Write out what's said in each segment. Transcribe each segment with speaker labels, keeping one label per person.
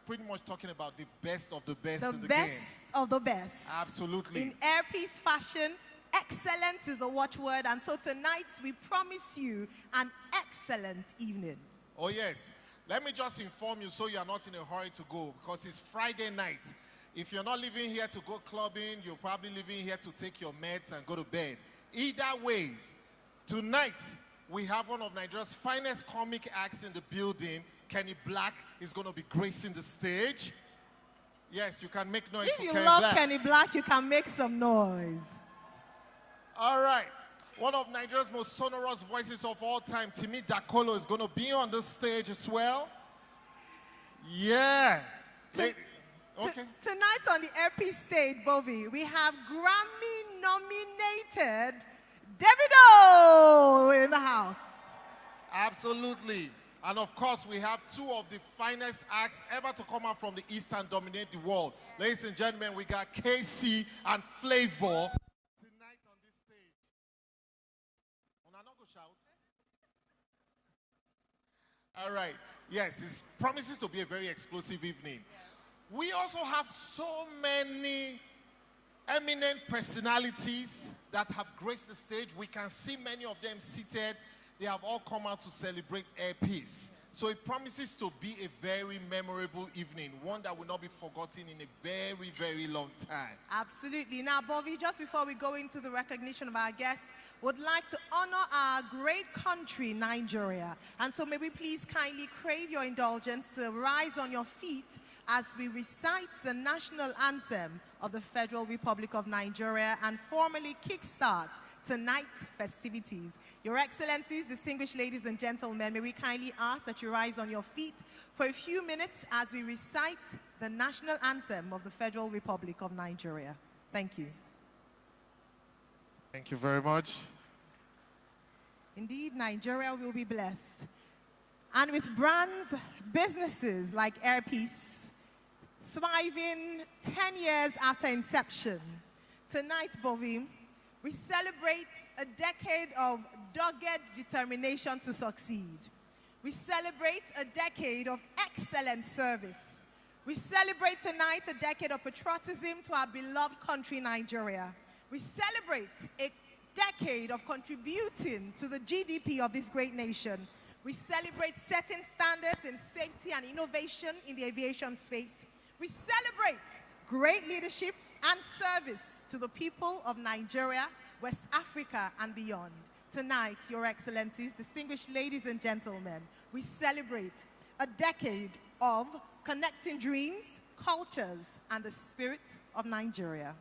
Speaker 1: pretty much talking about the best of the best
Speaker 2: The
Speaker 1: in the
Speaker 2: best
Speaker 1: game.
Speaker 2: of the best.
Speaker 1: Absolutely.
Speaker 2: In airpiece fashion, excellence is the watchword. And so tonight, we promise you an excellent evening.
Speaker 1: Oh, yes. Let me just inform you so you are not in a hurry to go, because it's Friday night. If you're not leaving here to go clubbing, you're probably leaving here to take your meds and go to bed. Either ways, tonight, we have one of Nigeria's finest comic acts in the building. Kenny Black is going to be gracing the stage. Yes, you can make noise
Speaker 2: If
Speaker 1: for
Speaker 2: you
Speaker 1: Kenny
Speaker 2: love
Speaker 1: Black.
Speaker 2: Kenny Black, you can make some noise.
Speaker 1: All right. One of Nigeria's most sonorous voices of all time, Timi Dakolo, is going to be on the stage as well. Yeah. Okay.
Speaker 2: Tonight on the Airpiece stage, Bobby, we have Grammy-nominated Davido in the house.
Speaker 1: Absolutely. And of course, we have two of the finest acts ever to come out from the East and dominate the world. Ladies and gentlemen, we got KC and Flavor tonight on this stage. Una no go shout. All right. Yes, it promises to be a very explosive evening. We also have so many eminent personalities that have graced the stage. We can see many of them seated. They have all come out to celebrate Airpiece. So it promises to be a very memorable evening, one that will not be forgotten in a very, very long time.
Speaker 2: Absolutely. Now, Bobby, just before we go into the recognition of our guests, would like to honor our great country, Nigeria. And so may we please kindly crave your indulgence to rise on your feet as we recite the national anthem of the Federal Republic of Nigeria and formally kickstart tonight's festivities. Your Excellencies, distinguished ladies and gentlemen, may we kindly ask that you rise on your feet for a few minutes as we recite the national anthem of the Federal Republic of Nigeria. Thank you.
Speaker 1: Thank you very much.
Speaker 2: Indeed, Nigeria will be blessed. And with brands, businesses like Airpiece thriving 10 years after inception, tonight, Bobby, we celebrate a decade of dogged determination to succeed. We celebrate a decade of excellent service. We celebrate tonight a decade of patriotism to our beloved country, Nigeria. We celebrate a decade of contributing to the GDP of this great nation. We celebrate setting standards in safety and innovation in the aviation space. We celebrate great leadership and service to the people of Nigeria, West Africa, and beyond. Tonight, Your Excellencies, distinguished ladies and gentlemen, we celebrate a decade of connecting dreams, cultures, and the spirit of Nigeria.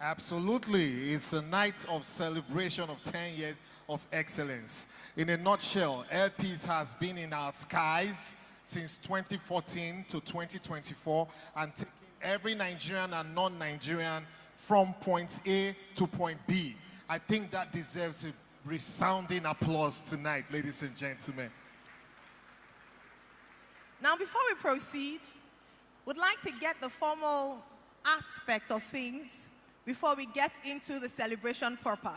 Speaker 1: Absolutely. It's a night of celebration of 10 years of excellence. In a nutshell, Airpiece has been in our skies since 2014 to 2024 and taking every Nigerian and non-Nigerian from point A to point B. I think that deserves a resounding applause tonight, ladies and gentlemen.
Speaker 2: Now, before we proceed, we'd like to get the formal aspect of things before we get into the celebration proper.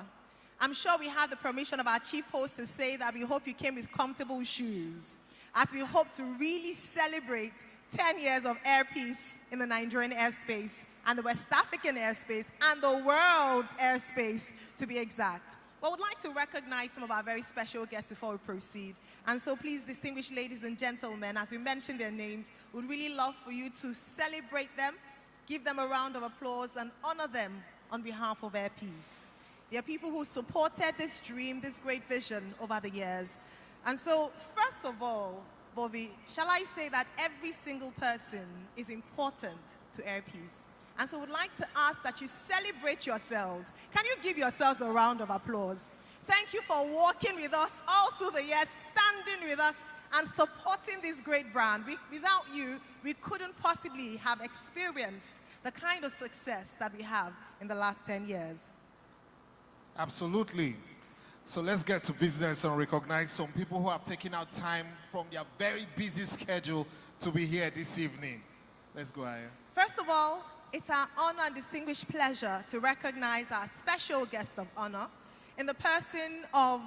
Speaker 2: I'm sure we have the permission of our chief host to say that we hope you came with comfortable shoes, as we hope to really celebrate 10 years of Airpiece in the Nigerian airspace and the West African airspace and the world's airspace, to be exact. But we'd like to recognize some of our very special guests before we proceed. And so please, distinguished ladies and gentlemen, as we mention their names, we'd really love for you to celebrate them, give them a round of applause, and honor them on behalf of Airpiece. They are people who supported this dream, this great vision over the years. And so, first of all, Bobby, shall I say that every single person is important to Airpiece? And so we'd like to ask that you celebrate yourselves. Can you give yourselves a round of applause? Thank you for walking with us all through the years, standing with us, and supporting this great brand. Without you, we couldn't possibly have experienced the kind of success that we have in the last 10 years.
Speaker 1: Absolutely. So let's get to business and recognize some people who have taken out time from their very busy schedule to be here this evening. Let's go, Aya.
Speaker 2: First of all, it's our honor and distinguished pleasure to recognize our special guest of honor in the person of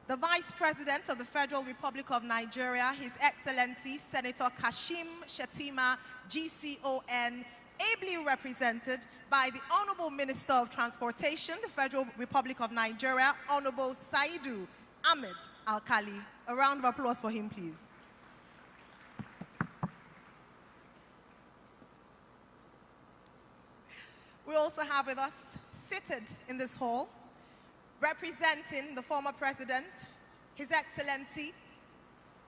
Speaker 2: the Vice President of the Federal Republic of Nigeria, His Excellency Senator Kashim Shettima, GCON, ably represented by the Honorable Minister of Transportation, the Federal Republic of Nigeria, Honorable Saidu Ahmed Alkali. A round of applause for him, please. We also have with us, seated in this hall, representing the former President, His Excellency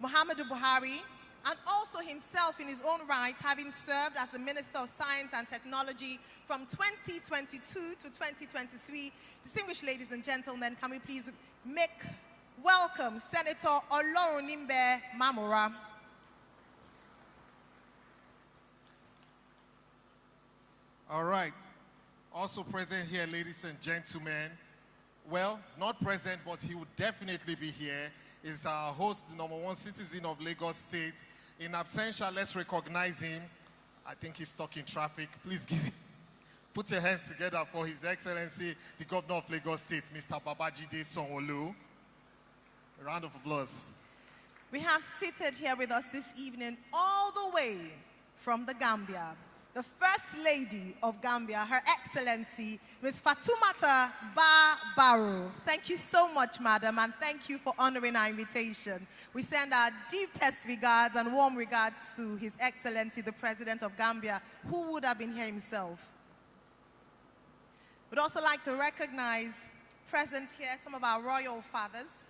Speaker 2: Muhammadu Buhari, and also himself in his own right, having served as the Minister of Science and Technology from 2022 to 2023. Distinguished ladies and gentlemen, can we please welcome Senator Olorunimbe Mamora.
Speaker 1: All right. Also present here, ladies and gentlemen, well, not present, but he would definitely be here, is our host, the #1 citizen of Lagos State. In absentia, let's recognize him. I think he's stuck in traffic. Please put your hands together for His Excellency, the Governor of Lagos State, Mr. Babajide Sanwo-Olu. A round of applause.
Speaker 2: We have seated here with us this evening, all the way from the Gambia, the First Lady of Gambia, Her Excellency, Ms. Fatoumata Bah Barrow. Thank you so much, Madam, and thank you for honoring our invitation. We send our deepest regards and warm regards to His Excellency, the President of Gambia, who would have been here himself. We'd also like to recognize present here some of our royal fathers.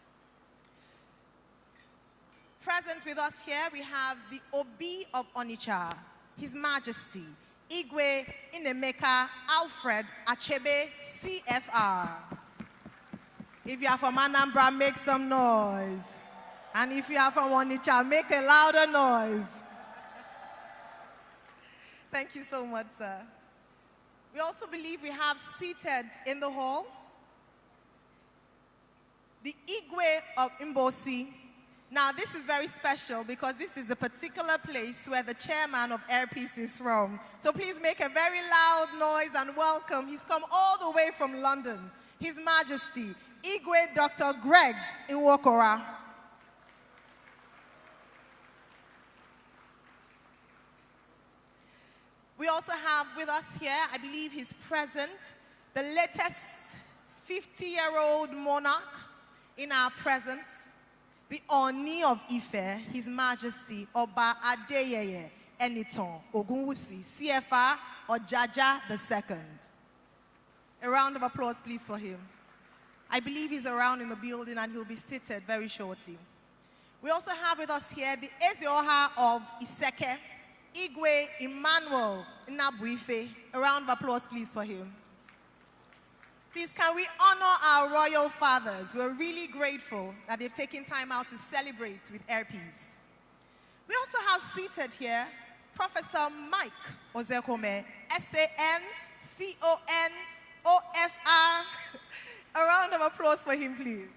Speaker 2: Present with us here, we have the Obi of Onitsha, His Majesty, Igwe Inemeka Alfred Achebe, CFR. If you are from Anambra, make some noise. And if you are from Onitsha, make a louder noise. Thank you so much, sir. We also believe we have seated in the hall the Igwe of Mbosi. Now, this is very special because this is a particular place where the chairman of Airpeace is from. So please make a very loud noise and welcome. He's come all the way from London. His Majesty, Igwe Dr. Greg Nwokora. We also have with us here, I believe he's present, the latest 50-year-old monarch in our presence, the Oni of Ife, His Majesty Oba Adeyeye Eniton Ogunwusi, CFR Ojaja II. A round of applause, please, for him. I believe he's around in the building and he'll be seated very shortly. We also have with us here the Ezioha of Iseke, Igwe Emmanuel Nabuife. A round of applause, please, for him. Please, can we honor our royal fathers? We're really grateful that they've taken time out to celebrate with Airpeace. We also have seated here Professor Mike Ozekome, SANCONOFR. A round of applause for him, please.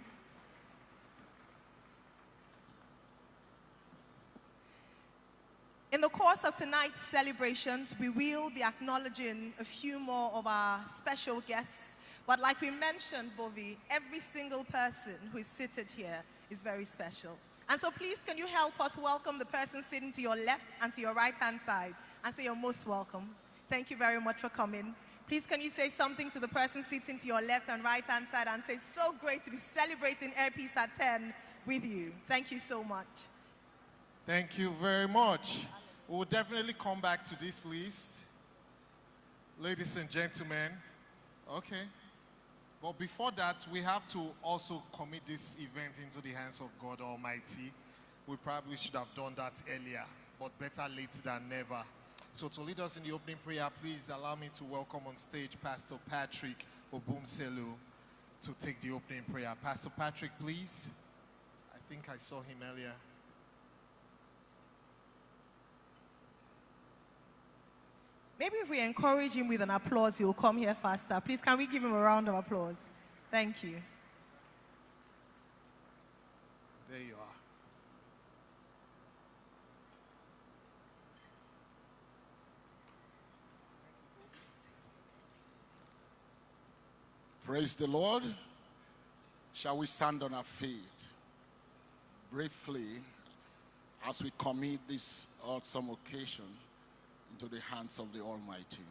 Speaker 2: In the course of tonight's celebrations, we will be acknowledging a few more of our special guests. But like we mentioned, Bovi, every single person who is seated here is very special. And so please, can you help us welcome the person sitting to your left and to your right-hand side and say you're most welcome. Thank you very much for coming. Please, can you say something to the person sitting to your left and right-hand side and say, it's so great to be celebrating Airpeace at 10 with you. Thank you so much.
Speaker 1: Thank you very much. We will definitely come back to this list. Ladies and gentlemen, okay. But before that, we have to also commit this event into the hands of God Almighty. We probably should have done that earlier, but better late than never. So to lead us in the opening prayer, please allow me to welcome on stage Pastor Patrick Obumselu to take the opening prayer. Pastor Patrick, please. I think I saw him earlier.
Speaker 2: Maybe if we encourage him with an applause, he'll come here faster. Please, can we give him a round of applause? Thank you.
Speaker 1: There you are.
Speaker 3: Praise the Lord. Shall we stand on our feet briefly as we commit this awesome occasion into the hands of the Almighty?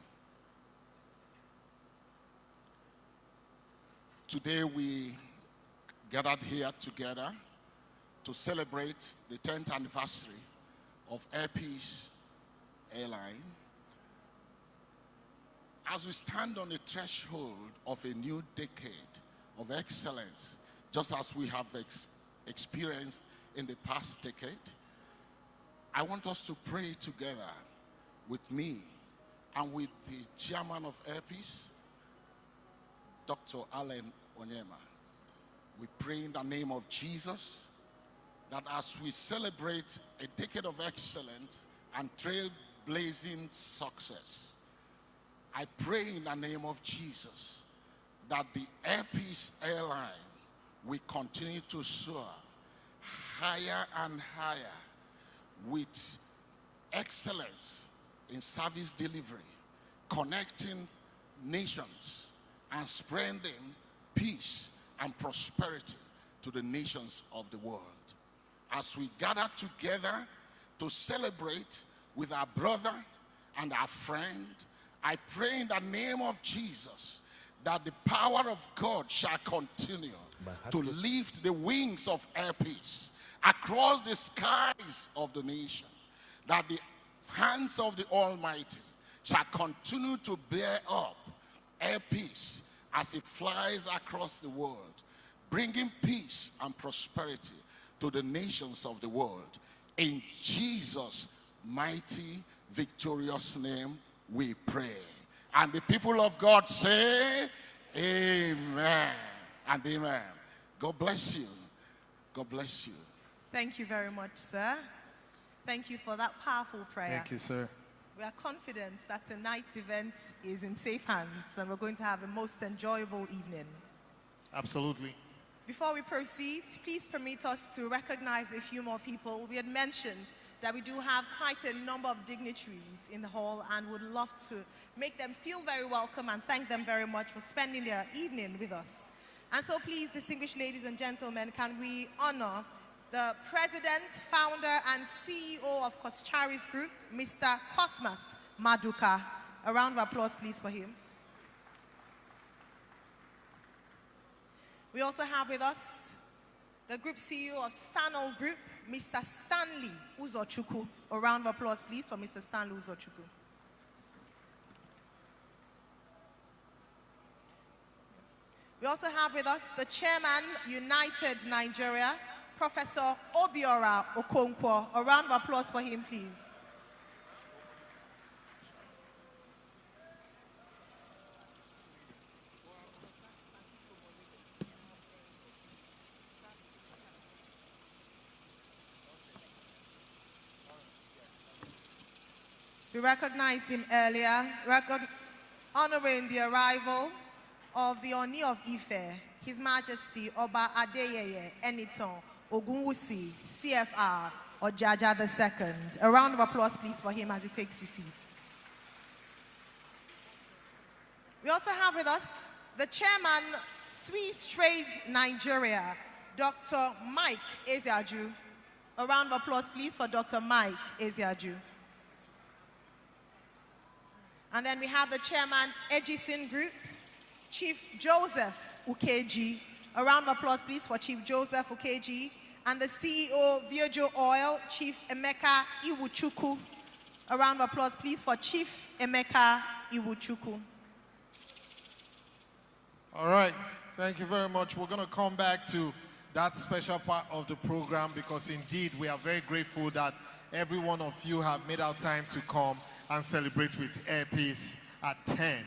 Speaker 3: Today we gathered here together to celebrate the 10th anniversary of Airline. As we stand on the threshold of a new decade of excellence, just as we have experienced in the past decade, I want us to pray together with me and with the chairman of Airpeace, Dr. Allen Onyema. We pray in the name of Jesus that as we celebrate a decade of excellence and trailblazing success, I pray in the name of Jesus that the Airline will continue to soar higher and higher with excellence in service delivery, connecting nations and spreading peace and prosperity to the nations of the world. As we gather together to celebrate with our brother and our friend, I pray in the name of Jesus that the power of God shall continue to lift the wings of Airpeace across the skies of the nation, that the hands of the Almighty shall continue to bear up Airpeace as it flies across the world, bringing peace and prosperity to the nations of the world. In Jesus' mighty, victorious name, we pray. And the people of God say, amen and amen. God bless you. God bless you.
Speaker 2: Thank you very much, sir. Thank you for that powerful prayer.
Speaker 1: Thank you, sir.
Speaker 2: We are confident that tonight's event is in safe hands and we're going to have a most enjoyable evening.
Speaker 1: Absolutely.
Speaker 2: Before we proceed, please permit us to recognize a few more people. We had mentioned that we do have quite a number of dignitaries in the hall and would love to make them feel very welcome and thank them very much for spending their evening with us. And so please, distinguished ladies and gentlemen, can we honor the President, Founder, and CEO of Koschari's Group, Mr. Cosmas Maduka. A round of applause, please, for him. We also have with us the Group CEO of Stanol Group, Mr. Stanley Uzochukwu. A round of applause, please, for Mr. Stanley Uzochukwu. We also have with us the Chairman, United Nigeria, Professor Obiora Okonkwo. A round of applause for him, please. We recognized him earlier, honoring the arrival of the Oni of Ife, His Majesty Oba Adeyeye Eniton Ogunwusi, CFR Ojaja II. A round of applause, please, for him as he takes his seat. We also have with us the Chairman, Swiss Trade Nigeria, Dr. Mike Ezeaju. A round of applause, please, for Dr. Mike Ezeaju. And then we have the Chairman, Edison Group, Chief Joseph Ukeji. A round of applause, please, for Chief Joseph Ukeji. And the CEO, Virgil Oil, Chief Emeka Iwuchukwu. A round of applause, please, for Chief Emeka Iwuchukwu.
Speaker 1: All right. Thank you very much. We're going to come back to that special part of the program because indeed we are very grateful that every one of you have made our time to come and celebrate with Airpeace at 10.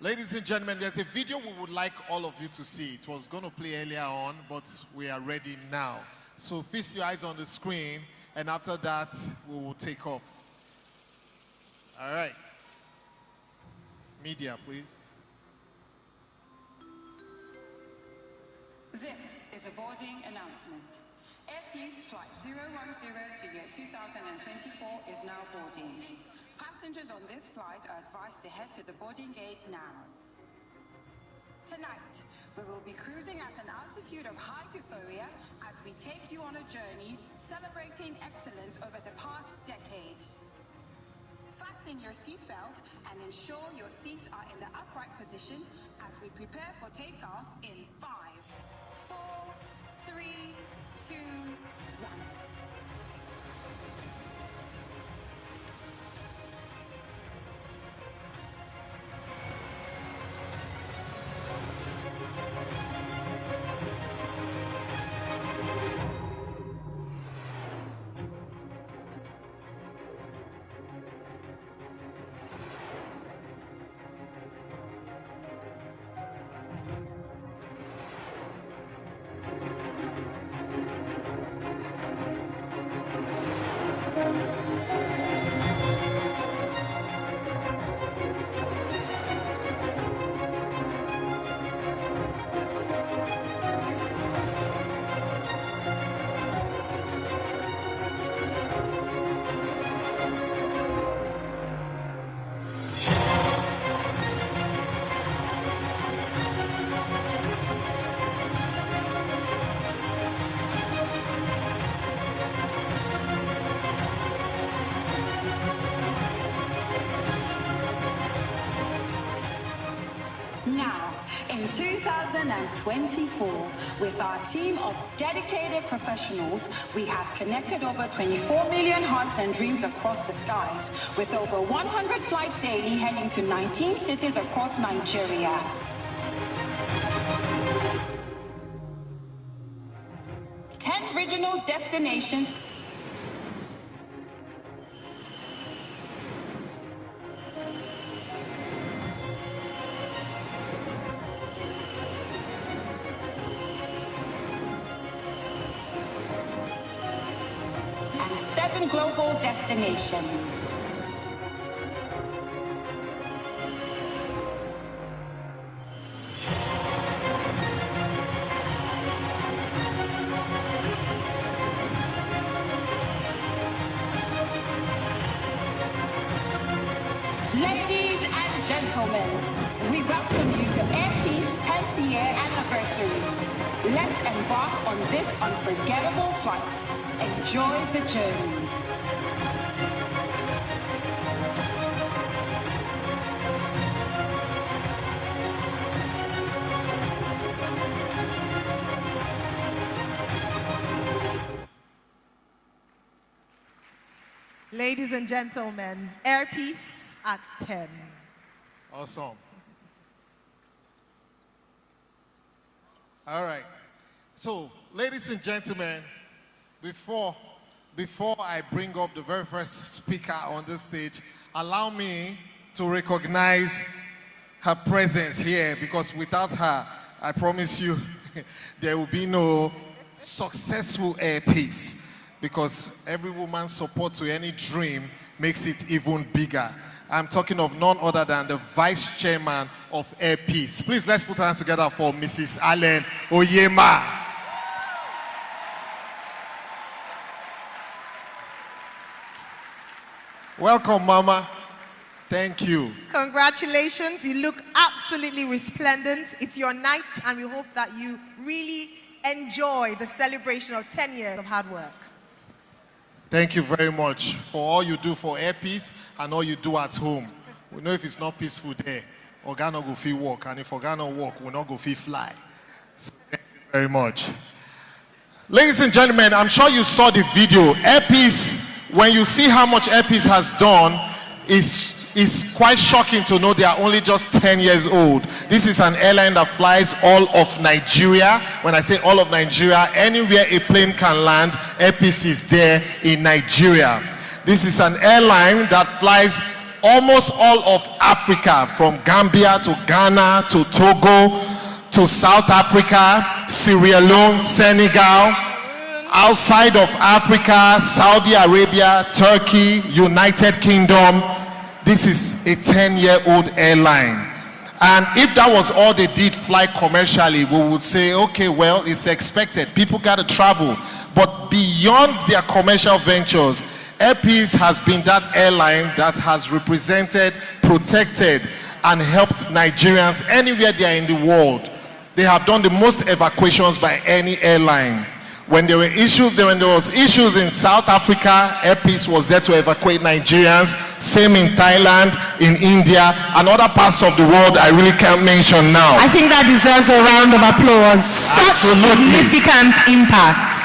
Speaker 1: Ladies and gentlemen, there's a video we would like all of you to see. It was going to play earlier on, but we are ready now. So feast your eyes on the screen, and after that, we will take off. All right. Media, please.
Speaker 4: This is a boarding announcement. Airpeace Flight 010 to year 2024 is now boarding. Passengers on this flight are advised to head to the boarding gate now. Tonight, We will be cruising at an altitude of high euphoria as we take you on a journey celebrating excellence over the past decade. Fasten your seatbelt and ensure your seats are in the upright position as we prepare for takeoff in 5, 4, 3, 2, 1. Now, in 2024, with our team of dedicated professionals, we have connected over 24 million hearts and dreams across the skies, with over 100 flights daily heading to 19 cities across Nigeria. Ten regional destinations. And 7 global destinations. Ladies and gentlemen, we welcome you to Airpeace 10th year anniversary. Let's embark on this unforgettable flight. Enjoy the journey.
Speaker 2: Ladies and gentlemen, Airpeace at 10.
Speaker 1: Awesome. All right. So, ladies and gentlemen, before I bring up the very first speaker on the stage, allow me to recognize her presence here, because without her, I promise you, there will be no successful Airpeace, because every woman's support to any dream makes it even bigger. I'm talking of none other than the Vice Chairman of Airpeace. Please, let's put our hands together for Mrs. Allen Oyema. Welcome, Mama. Thank you.
Speaker 2: Congratulations. You look absolutely resplendent. It's your night, and we hope that you really enjoy the celebration of 10 years of hard work.
Speaker 1: Thank you very much for all you do for Airpeace and all you do at home. We know if it's not peaceful there, Oga no go fit walk, and if Oga no walk, we not go fit fly. So thank you very much. Ladies and gentlemen, I'm sure you saw the video. Airpeace, when you see how much Airpeace has done, is quite shocking to know they are only just 10 years old. This is an airline that flies all of Nigeria. When I say all of Nigeria, anywhere a plane can land, Airpeace is there in Nigeria. This is an airline that flies almost all of Africa, from Gambia to Ghana to Togo to South Africa, Sierra Leone, Senegal, outside of Africa, Saudi Arabia, Turkey, United Kingdom. This is a 10-year-old airline. And if that was all they did fly commercially, we would say, okay, well, it's expected. People got to travel. But beyond their commercial ventures, Airpeace has been that airline that has represented, protected, and helped Nigerians anywhere they are in the world. they have done the most evacuations by any airline. When there was issues in South Africa, Air Peace was there to evacuate Nigerians. Same in Thailand, in India, and other parts of the world I really can't mention now.
Speaker 2: I think that deserves a round of applause. Such significant impact.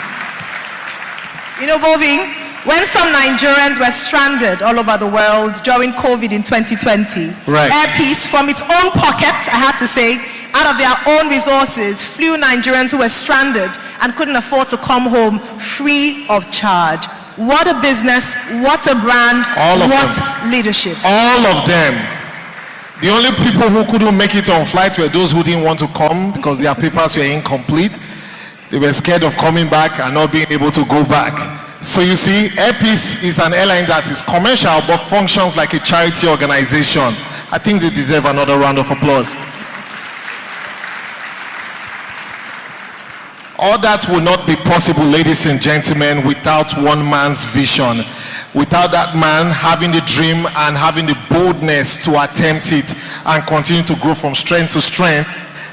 Speaker 2: You know, Boving, when some Nigerians were stranded all over the world during COVID in 2020,
Speaker 1: right,
Speaker 2: Air Peace, from its own pocket, I had to say, out of their own resources, flew Nigerians who were stranded and couldn't afford to come home free of charge. What a business, what a brand, what leadership.
Speaker 1: All of them. The only people who couldn't make it on flight were those who didn't want to come because their papers were incomplete. They were scared of coming back and not being able to go back. So you see, Air Peace is an airline that is commercial but functions like a charity organization. I think they deserve another round of applause. All that would not be possible, ladies and gentlemen, without one man's vision. Without that man having the dream and having the boldness to attempt it and continue to grow from strength to strength,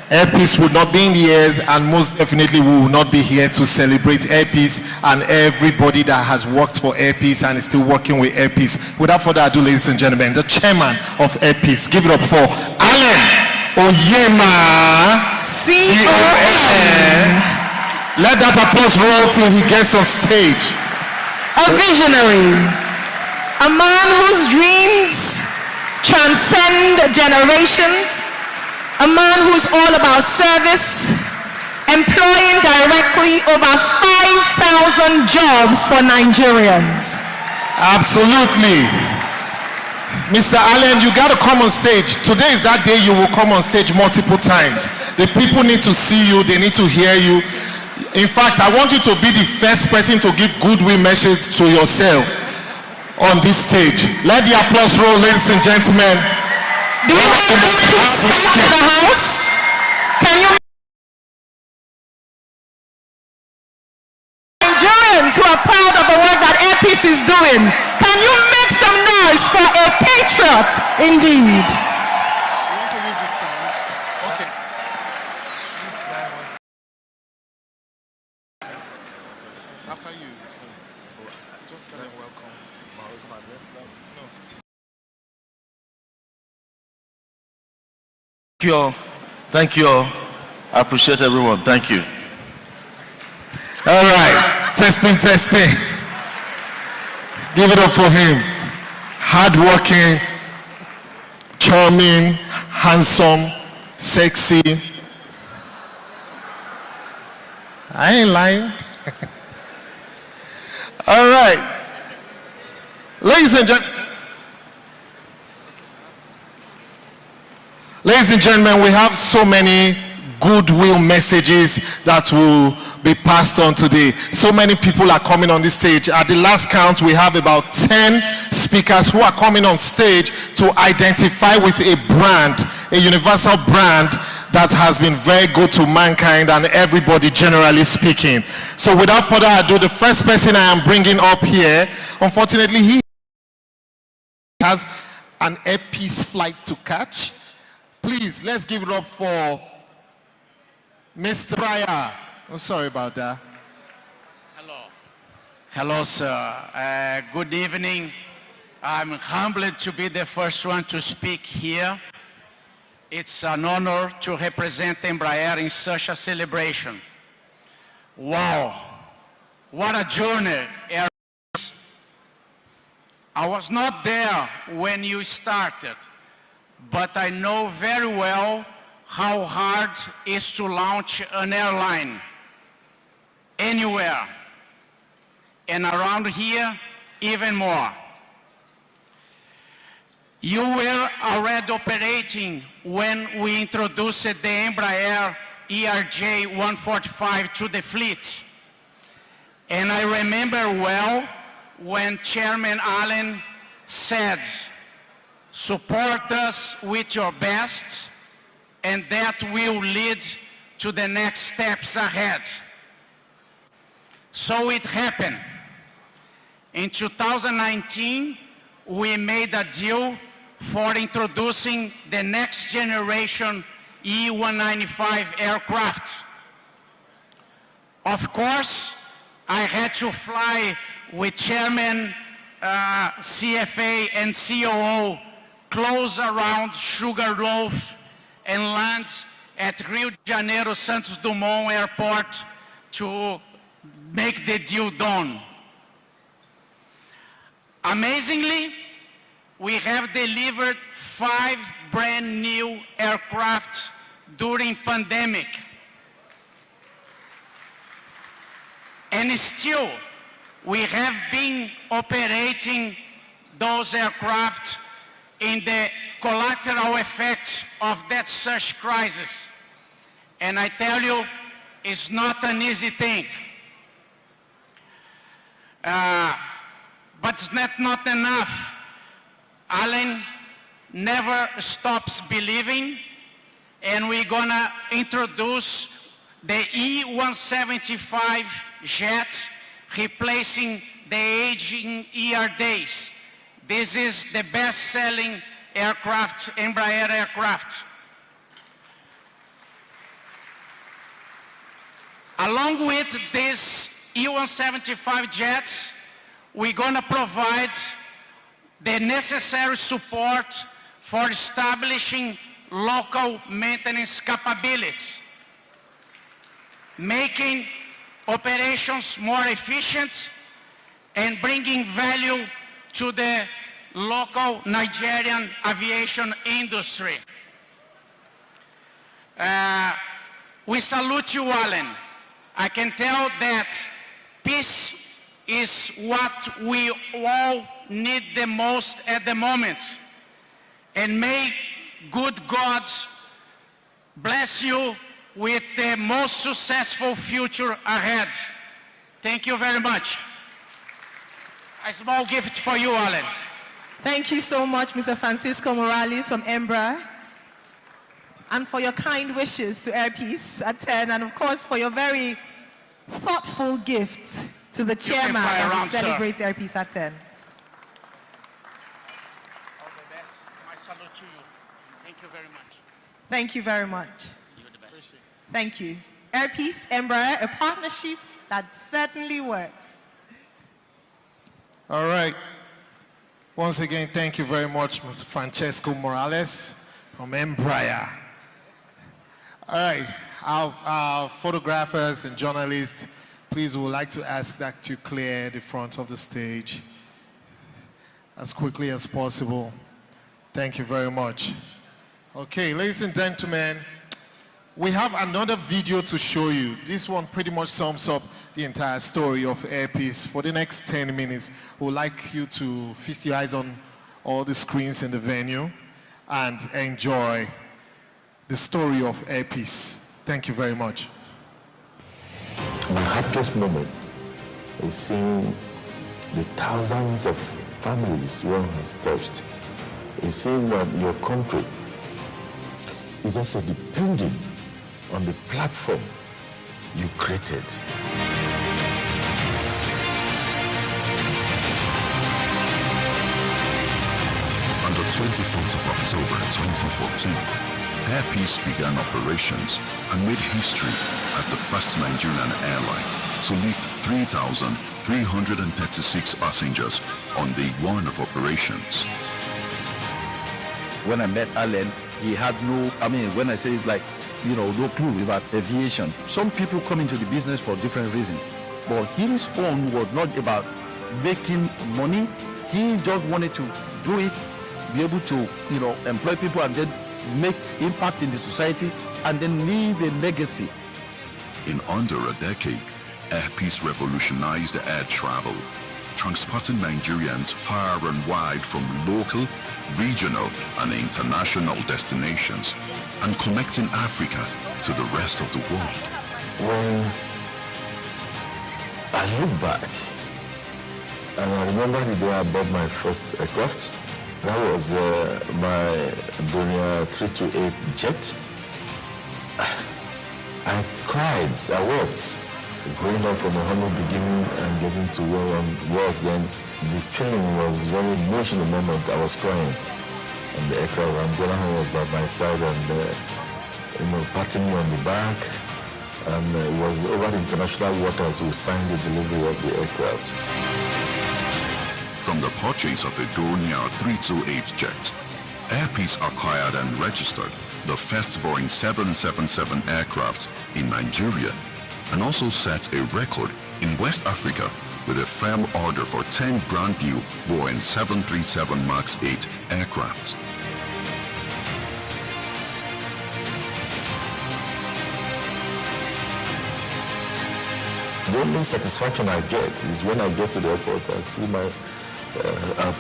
Speaker 1: Air Peace would not be in the air, and most definitely we will not be here to celebrate Air Peace and everybody that has worked for Air Peace and is still working with Air Peace. Without further ado, ladies and gentlemen, the chairman of Air Peace, give it up for Alan Oyema, CON. Let that applause roll till he gets on stage.
Speaker 2: A visionary, a man whose dreams transcend generations, a man who's all about service, employing directly over 5,000 jobs for Nigerians.
Speaker 1: Absolutely. Mr. Allen, you got to come on stage. Today is that day you will come on stage multiple times. The people need to see you, they need to hear you. In fact, I want you to be the first person to give goodwill message to yourself on this stage. Let the applause roll, ladies and gentlemen.
Speaker 2: Do you have those staff in the house? Can you Nigerians who are proud of the work that Air Peace is doing? Can you make some noise for a patriot indeed?
Speaker 5: Thank you all. I appreciate everyone. Thank you.
Speaker 1: All right. Testing. Give it up for him. Hardworking, charming, handsome, sexy. I ain't lying. All right. Ladies and gentlemen, we have so many goodwill messages that will be passed on today. So many people are coming on this stage. At the last count, we have about 10 speakers who are coming on stage to identify with a brand, a universal brand that has been very good to mankind and everybody, generally speaking. So without further ado, the first person I am bringing up here, unfortunately, he has an Air Peace flight to catch. Please, let's give it up for Mr. Embraer. Oh, sorry about that.
Speaker 6: Hello, sir. Good evening. I'm humbled to be the first one to speak here. It's an honor to represent Embraer in such a celebration. Wow, what a journey. I was not there when you started, but I know very well how hard it is to launch an airline anywhere, and around here even more. You were already operating when we introduced the Embraer ERJ-145 to the fleet. And I remember well when Chairman Allen said, support us with your best, and that will lead to the next steps ahead. So it happened. In 2019, we made a deal for introducing the next generation E-195 aircraft. Of course, I had to fly with Chairman, CFA, and COO close around Sugarloaf and land at Rio de Janeiro Santos Dumont Airport to make the deal done. Amazingly, we have delivered 5 brand new aircraft during pandemic. And still, we have been operating those aircraft in the collateral effects of that such crisis. And I tell you, it's not an easy thing. But it's not enough. Alan never stops believing, and we're gonna introduce the E-175 jet, replacing the aging ER-Days. This is the best-selling aircraft, Embraer aircraft. Along with these E-175 jets, we're gonna provide the necessary support for establishing local maintenance capabilities, making operations more efficient and bringing value to the local Nigerian aviation industry. We salute you, Alan. I can tell that peace is what we all need the most at the moment. And may good God bless you with the most successful future ahead. Thank you very much. A small gift for you, Alan.
Speaker 2: Thank you so much, Mr. Francisco Morales from Embraer, and for your kind wishes to Air Peace at 10, and of course for your very thoughtful gift to the chairman as he celebrates Air Peace at 10.
Speaker 6: All the best. My salute to you. Thank you very much.
Speaker 2: Thank you very much.
Speaker 6: You're the best.
Speaker 2: Thank you. Air Peace, Embraer, a partnership that certainly works.
Speaker 1: All right. Once again, thank you very much, Mr. Francesco Morales from Embraer. All right, our photographers and journalists, please, we would like to ask that to clear the front of the stage as quickly as possible. Thank you very much. Okay, ladies and gentlemen, we have another video to show you. This one pretty much sums up the entire story of Air Peace. For the next 10 minutes, we would like you to feast your eyes on all the screens in the venue and enjoy the story of Air Peace. Thank you very much.
Speaker 7: My happiest moment is seeing the thousands of families one has touched. Is seeing that your country is also depending on the platform you created.
Speaker 8: On the 24th of October 2014, Air Peace began operations and made history as the first Nigerian airline to lift 3,336 passengers on day one of operations.
Speaker 9: When I met Alan, he had no, when I say like, no clue about aviation. Some people come into the business for different reasons, but his own was not about making money. He just wanted to do it, be able to, employ people and then make impact in the society and then leave a legacy.
Speaker 8: In under a decade, Air Peace revolutionized air travel, transporting Nigerians far and wide from local, regional, and international destinations, and connecting Africa to the rest of the world.
Speaker 7: When I look back, and I remember the day I bought my first aircraft, that was my Dunia 328 jet. I cried, I wept. Growing up from a humble beginning and getting to where I was then, the feeling was very emotional moment. I was crying. And the aircraft, Angola was by my side, and patting me on the back. And it was over the international waters we signed the delivery of the aircraft.
Speaker 8: From the purchase of a Dornier 328 jet, Air Peace acquired and registered the first Boeing 777 aircraft in Nigeria, and also set a record in West Africa with a firm order for 10 brand new Boeing 737 MAX 8 aircraft.
Speaker 7: The only satisfaction I get is when I get to the airport and see my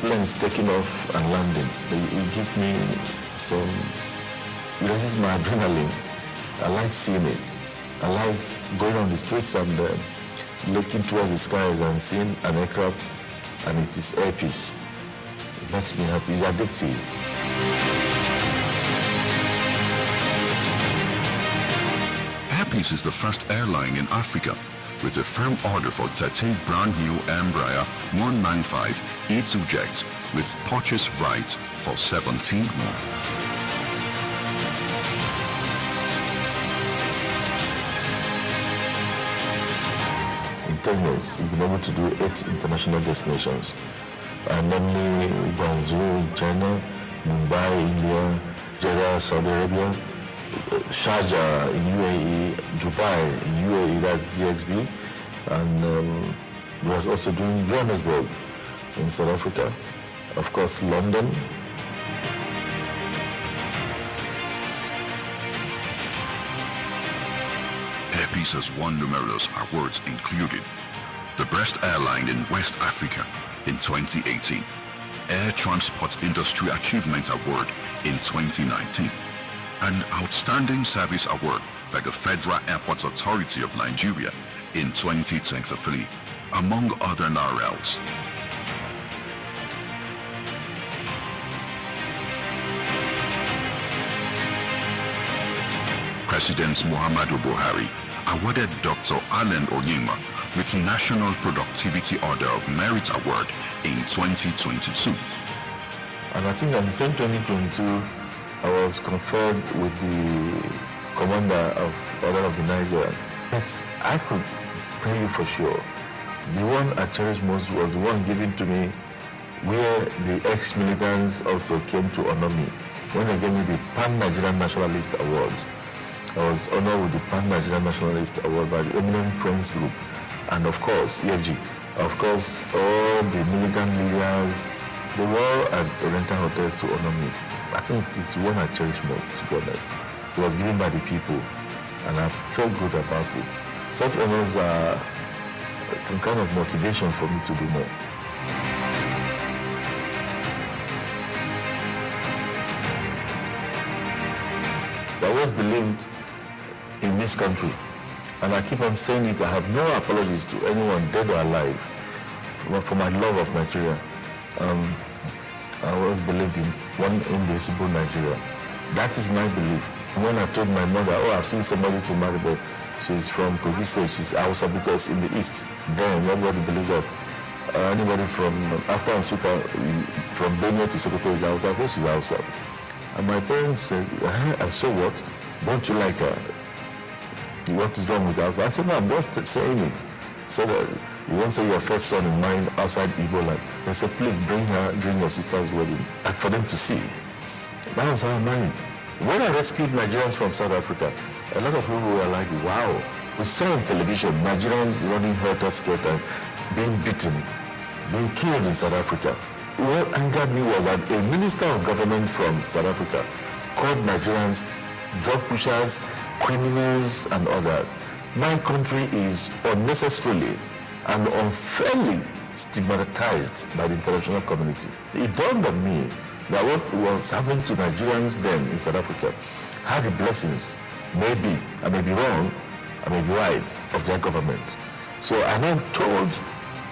Speaker 7: planes taking off and landing. It gives me some, it raises my adrenaline. I like seeing it. I like going on the streets and looking towards the skies and seeing an aircraft, and it is Air Peace. It makes me happy. It's addictive.
Speaker 8: Air Peace is the first airline in Africa with a firm order for 13 brand new Embraer 195 E2 jets with purchase rights for 17 more.
Speaker 7: In 10 years, we've been able to do 8 international destinations, namely Guangzhou in China, Mumbai, India, Jeddah, Saudi Arabia, Sharjah in UAE, Dubai in UAE, that's DXB, and we are also doing Johannesburg in South Africa, of course London.
Speaker 8: Air Peace has won numerous awards, including the Best Airline in West Africa in 2018, Air Transport Industry Achievement Award in 2019, an Outstanding Service Award by the Federal Airports Authority of Nigeria in 2023, among other laurels. President Muhammadu Buhari awarded Dr. Allen Onyema with National Productivity Order of Merit Award in 2022.
Speaker 7: And I think in the same 2022, I was conferred with the commander of Order of the Niger. But I could tell you for sure, the one I cherish most was the one given to me where the ex-militants also came to honor me. When they gave me the Pan-Nigerian Nationalist Award, I was honored with the Pan-Nigerian Nationalist Award by the Eminent Friends Group, and of course, EFG. Of course, all the militant leaders, they were at Oriental Hotels to honor me. I think it's the one I cherish most, to be honest. It was given by the people, and I felt good about it. Such honors are some kind of motivation for me to do more. I always believed in this country, and I keep on saying it. I have no apologies to anyone, dead or alive, for my love of Nigeria. I always believed in one indivisible Nigeria. That is my belief. When I told my mother, oh, I've seen somebody to marry, but she's from Kogi State, she's Hausa, because in the East, then everybody believed that anybody from after Ansuka, from Benue to Sokoto is Hausa, so she's Hausa. And my parents said, and so what? Don't you like her? What is wrong with Hausa? I said, no, I'm just saying it, so that you don't say your first son in mine outside Igbo land. They said, please bring her during your sister's wedding, and for them to see. That was how I married. When I rescued Nigerians from South Africa, a lot of people were like, wow. We saw on television Nigerians running helter-skelter, being beaten, being killed in South Africa. What angered me was that a minister of government from South Africa called Nigerians drug pushers, criminals, and others. My country is unnecessarily and unfairly stigmatized by the international community. It dawned on me that what was happening to Nigerians then in South Africa had the blessings, maybe, I may be wrong, I may be right, of their government. So I now told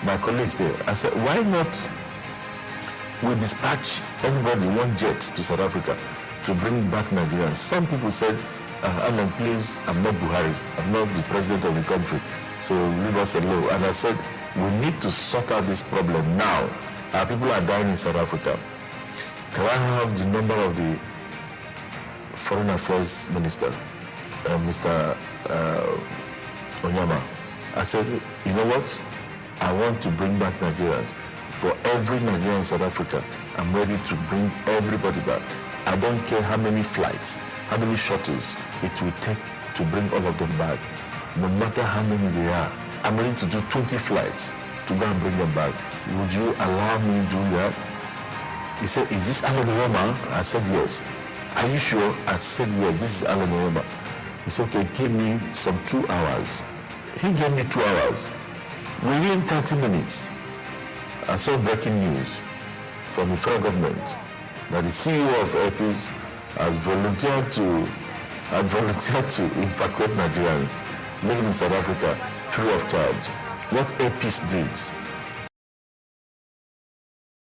Speaker 7: my colleagues there, I said, why not we dispatch everybody one jet to South Africa to bring back Nigerians? Some people said, Alan, please, I'm not Buhari, I'm not the president of the country, so leave us alone. And I said, we need to sort out this problem now. Our people are dying in South Africa. Can I have the number of the Foreign Affairs Minister? Mr. Onyama. I said, you know what? I want to bring back Nigerians. For every Nigerian in South Africa, I'm ready to bring everybody back. I don't care how many flights, how many shuttles it will take to bring all of them back. No matter how many they are, I'm ready to do 20 flights to go and bring them back. Would you allow me to do that? He said, is this Alan Oyema? I said, yes. Are you sure? I said, yes, this is Alan Oyema. He said, okay, give me some 2 hours. He gave me 2 hours. Within 30 minutes, I saw breaking news from the federal government that the CEO of Airpeace has volunteered to evacuate Nigerians living in South Africa free of charge. What Airpeace did,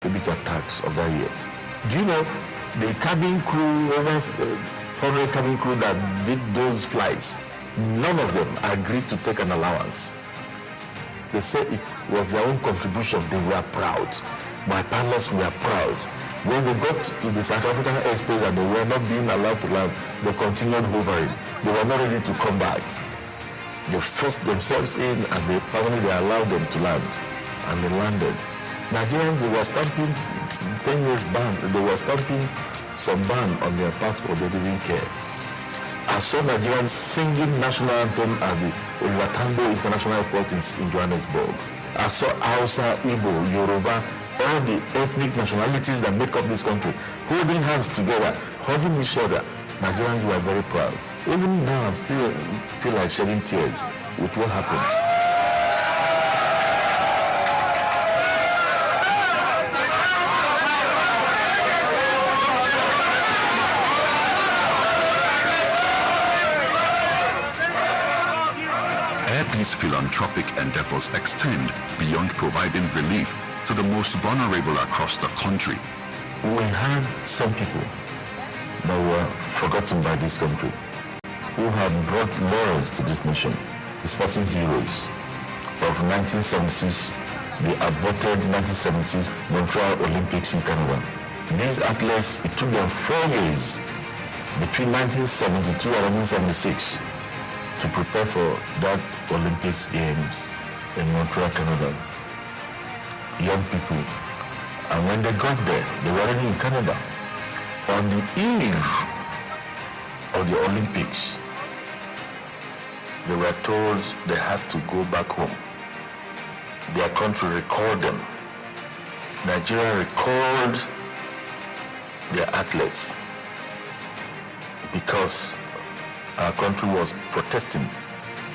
Speaker 7: the big attacks of that year. Do you know the cabin crew, over 100 cabin crew that did those flights, none of them agreed to take an allowance. They said it was their own contribution. They were proud. My pilots were proud. When they got to the South African airspace and they were not being allowed to land, they continued hovering. They were not ready to come back. They forced themselves in and finally they allowed them to land. And they landed. Nigerians, they were stamping 10 years ban. They were stamping some ban on their passport. They didn't care. I saw Nigerians singing national anthem at the Oliver Tambo International Airport in Johannesburg. I saw Hausa, Igbo, Yoruba, all the ethnic nationalities that make up this country, holding hands together, hugging each other. Nigerians were very proud. Even now, I still feel like shedding tears with what happened.
Speaker 8: Airpeace philanthropic endeavors extend beyond providing relief to the most vulnerable across the country.
Speaker 7: We had some people that were forgotten by this country, who had brought laurels to this nation, the sporting heroes of 1976, the aborted 1976 Montreal Olympics in Canada. These athletes, it took them 4 years between 1972 and 1976 to prepare for that Olympics Games in Montreal, Canada. Young people. And when they got there, they were already in Canada. On the eve of the Olympics, they were told they had to go back home. Their country recalled them. Nigeria recalled their athletes because our country was protesting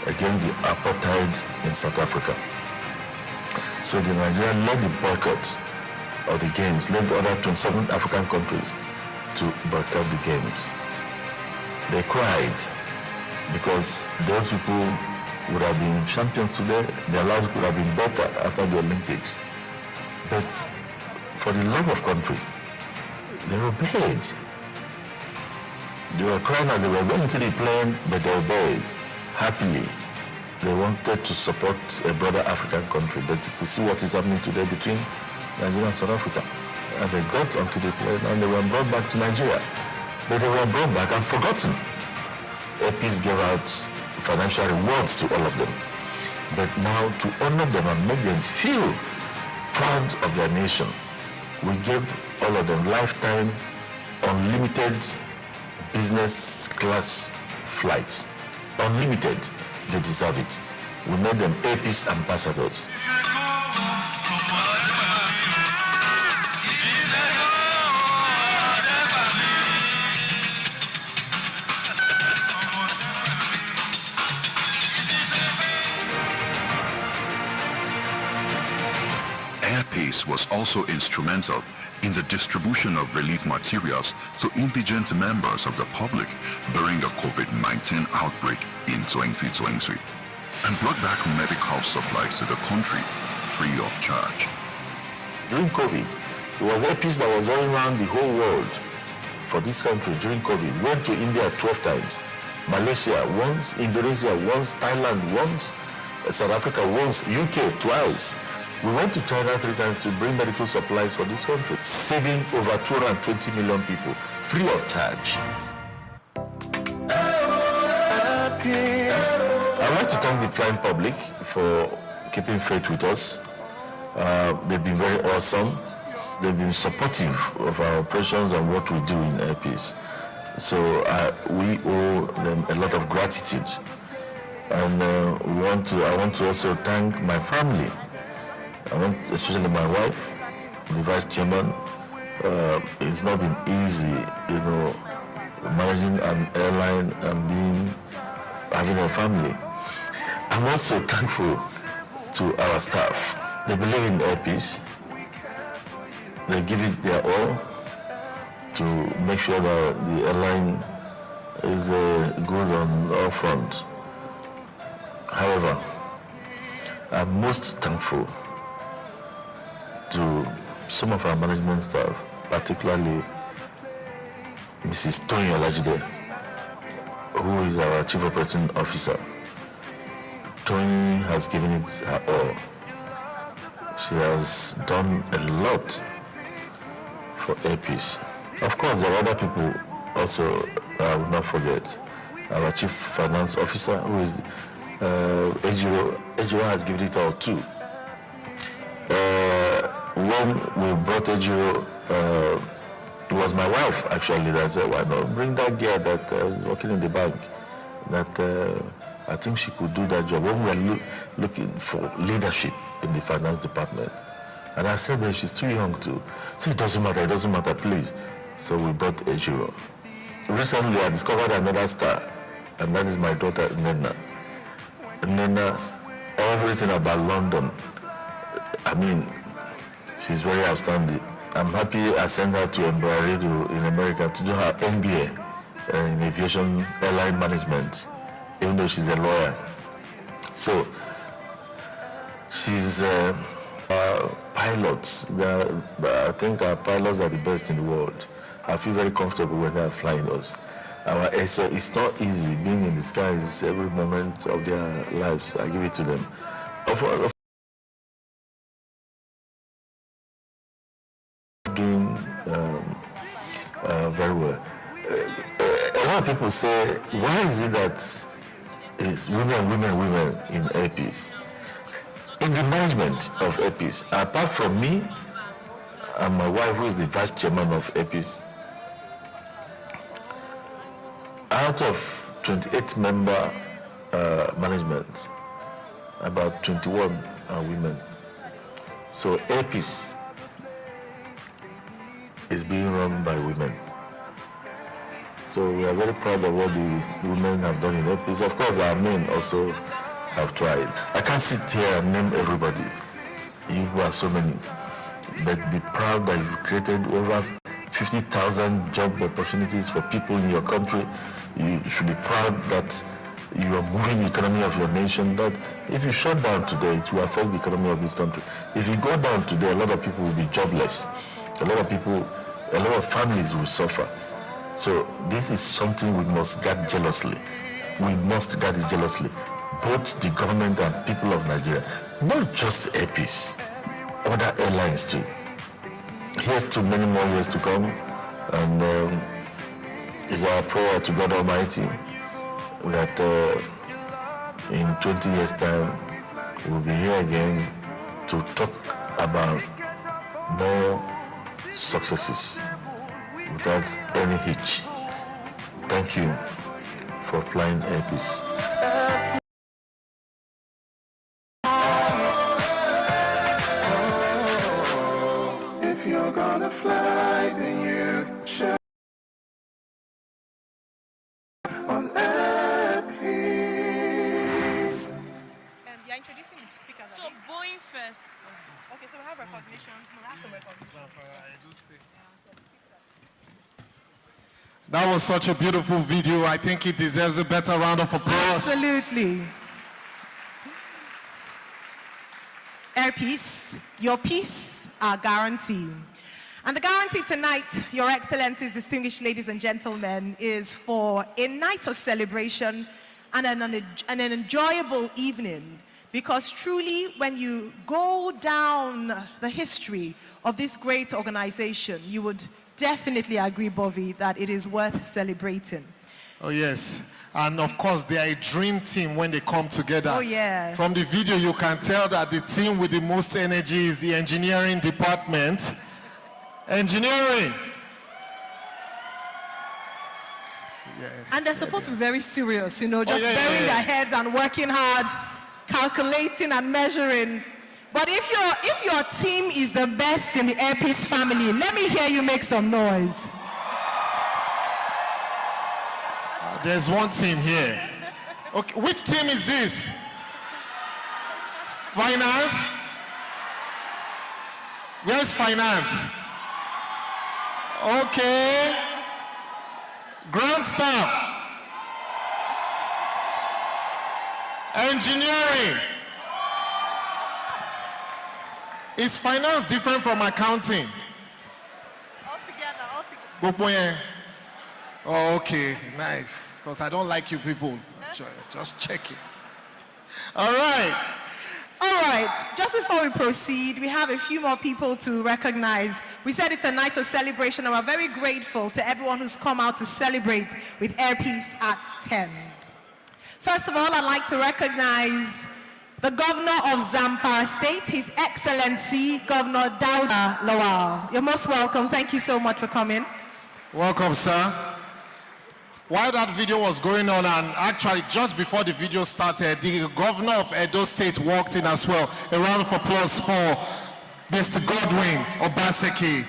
Speaker 7: against the apartheid in South Africa. So the Nigeria led the boycott of the games, led the other 27 African countries to boycott the games. They cried because those people would have been champions today, their lives could have been better after the Olympics. But for the love of country, they obeyed. They were crying as they were going to the plane, but they obeyed happily. They wanted to support a broader African country, but you could see what is happening today between Nigeria and South Africa. And they got onto the plane and they were brought back to Nigeria. But they were brought back and forgotten. Airpeace gave out financial rewards to all of them. But now to honor them and make them feel proud of their nation, we gave all of them lifetime, unlimited business class flights. Unlimited. They deserve it. We made them Airpeace ambassadors.
Speaker 8: Airpeace was also instrumental in the distribution of relief materials to indigent members of the public during the COVID-19 outbreak in 2020 and brought back medical supplies to the country free of charge.
Speaker 7: During COVID, it was Airpeace that was going around the whole world for this country during COVID. Went to India 12 times, Malaysia once, Indonesia once, Thailand once, South Africa once, UK twice. We went to China 3 times to bring medical supplies for this country, saving over 220 million people free of charge. I'd like to thank the flying public for keeping faith with us. They've been very awesome. They've been supportive of our operations and what we do in Air Peace. So we owe them a lot of gratitude. And I want to also thank my family. Especially my wife, the vice chairman. It's not been easy, you know, managing an airline and having a family. I'm also thankful to our staff. They believe in Air Peace. They give it their all to make sure that the airline is good on all fronts. However, I'm most thankful to some of our management staff, particularly Mrs. Tony Olajide, who is our Chief Operating Officer. Tony has given it her all. She has done a lot for Air Peace. Of course, there are other people also I will not forget. Our Chief Finance Officer, who is Ejiro. Ejiro has given it all too. When we brought Ejiro, it was my wife actually that said, why not bring that girl that is working in the bank, that I think she could do that job. When we were looking for leadership in the finance department. And I said, well, she's too young to. So it doesn't matter, please. So we brought Ejiro. Recently, I discovered another star, and that is my daughter, Nena. Nena, everything about London, I mean, she's very outstanding. I'm happy I sent her to Embraer Radio in America to do her MBA in aviation airline management, even though she's a lawyer. So she's pilots. I think our pilots are the best in the world. I feel very comfortable when they're flying us. So it's not easy being in the skies every moment of their lives. I give it to them. Doing very well. A lot of people say, why is it that it's women in Air Peace? In the management of Air Peace, apart from me and my wife, who is the vice chairman of Air Peace, out of 28 member management, about 21 are women. So Air Peace is being run by women. So we are very proud of what the women have done in Air Peace. Of course, our men also have tried. I can't sit here and name everybody. You are so many. But be proud that you've created over 50,000 job opportunities for people in your country. You should be proud that you are moving the economy of your nation. That if you shut down today, it will affect the economy of this country. If you go down today, a lot of people will be jobless. A lot of families will suffer. So this is something we must guard jealously. We must guard it jealously. Both the government and people of Nigeria, not just Air Peace, other airlines too. Here's to many more years to come, and it's our prayer to God Almighty that in 20 years' time we'll be here again to talk about more successes without any hitch. Thank you for flying Air Peace.
Speaker 10: If you're gonna fly, then you should on Air Peace.
Speaker 2: You're introducing the speakers.
Speaker 11: So Boeing first.
Speaker 2: Okay, so we have recognitions. We have some recognitions.
Speaker 1: That was such a beautiful video. I think it deserves a better round of applause.
Speaker 2: Absolutely. Air Peace, your peace, our guarantee. And the guarantee tonight, Your Excellencies, distinguished ladies and gentlemen, is for a night of celebration and an enjoyable evening. Because truly, when you go down the history of this great organization, you would definitely agree, Bobby, that it is worth celebrating.
Speaker 1: Oh, yes. And of course, they are a dream team when they come together.
Speaker 2: Oh, yeah.
Speaker 1: From the video, you can tell that the team with the most energy is the engineering department. Engineering. Yeah.
Speaker 2: And they're supposed to be very serious, you know, just burying their heads and working hard, calculating and measuring. But if your team is the best in the Airpeace family, let me hear you make some noise.
Speaker 1: There's one team here. Okay, which team is this? Finance? Where's finance? Okay. Ground staff. Engineering. Is finance different from accounting?
Speaker 2: Altogether.
Speaker 1: Oh, okay, nice. Because I don't like you people. Just check it. All right.
Speaker 2: All right, just before we proceed, we have a few more people to recognize. We said it's a night of celebration, and we're very grateful to everyone who's come out to celebrate with Airpeace at 10. First of all, I'd like to recognize the Governor of Zamfara State, His Excellency Governor Dauda Lawal. You're most welcome. Thank you so much for coming.
Speaker 1: Welcome, sir. While that video was going on, and actually just before the video started, the Governor of Edo State walked in as well. A round of applause for Mr. Godwin Obaseki.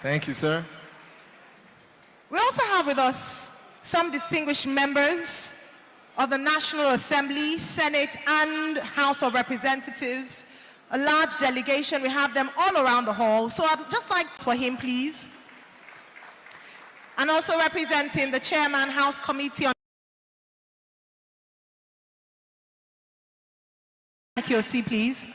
Speaker 1: Thank you, sir.
Speaker 2: We also have with us some distinguished members of the National Assembly, Senate, and House of Representatives. A large delegation. We have them all around the hall. So I'd just like for him, please. And also representing the Chairman, House Committee on QC, please.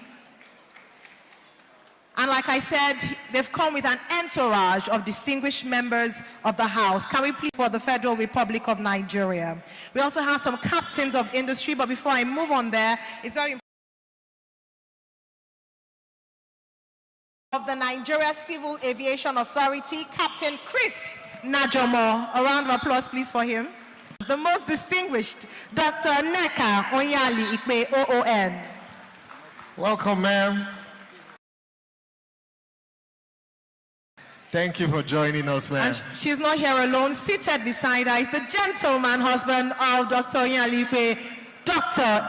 Speaker 2: And like I said, they've come with an entourage of distinguished members of the House. Can we please for the Federal Republic of Nigeria? We also have some captains of industry, but before I move on there, it's very important. Of the Nigeria Civil Aviation Authority, Captain Chris Najomo. A round of applause, please, for him. The most distinguished, Dr. Neka Onyali Ikpe, OON.
Speaker 1: Welcome, ma'am. Thank you for joining us, ma'am.
Speaker 2: And she's not here alone. Seated beside her is the gentleman husband of Dr. Onyali Ikpe, Dr.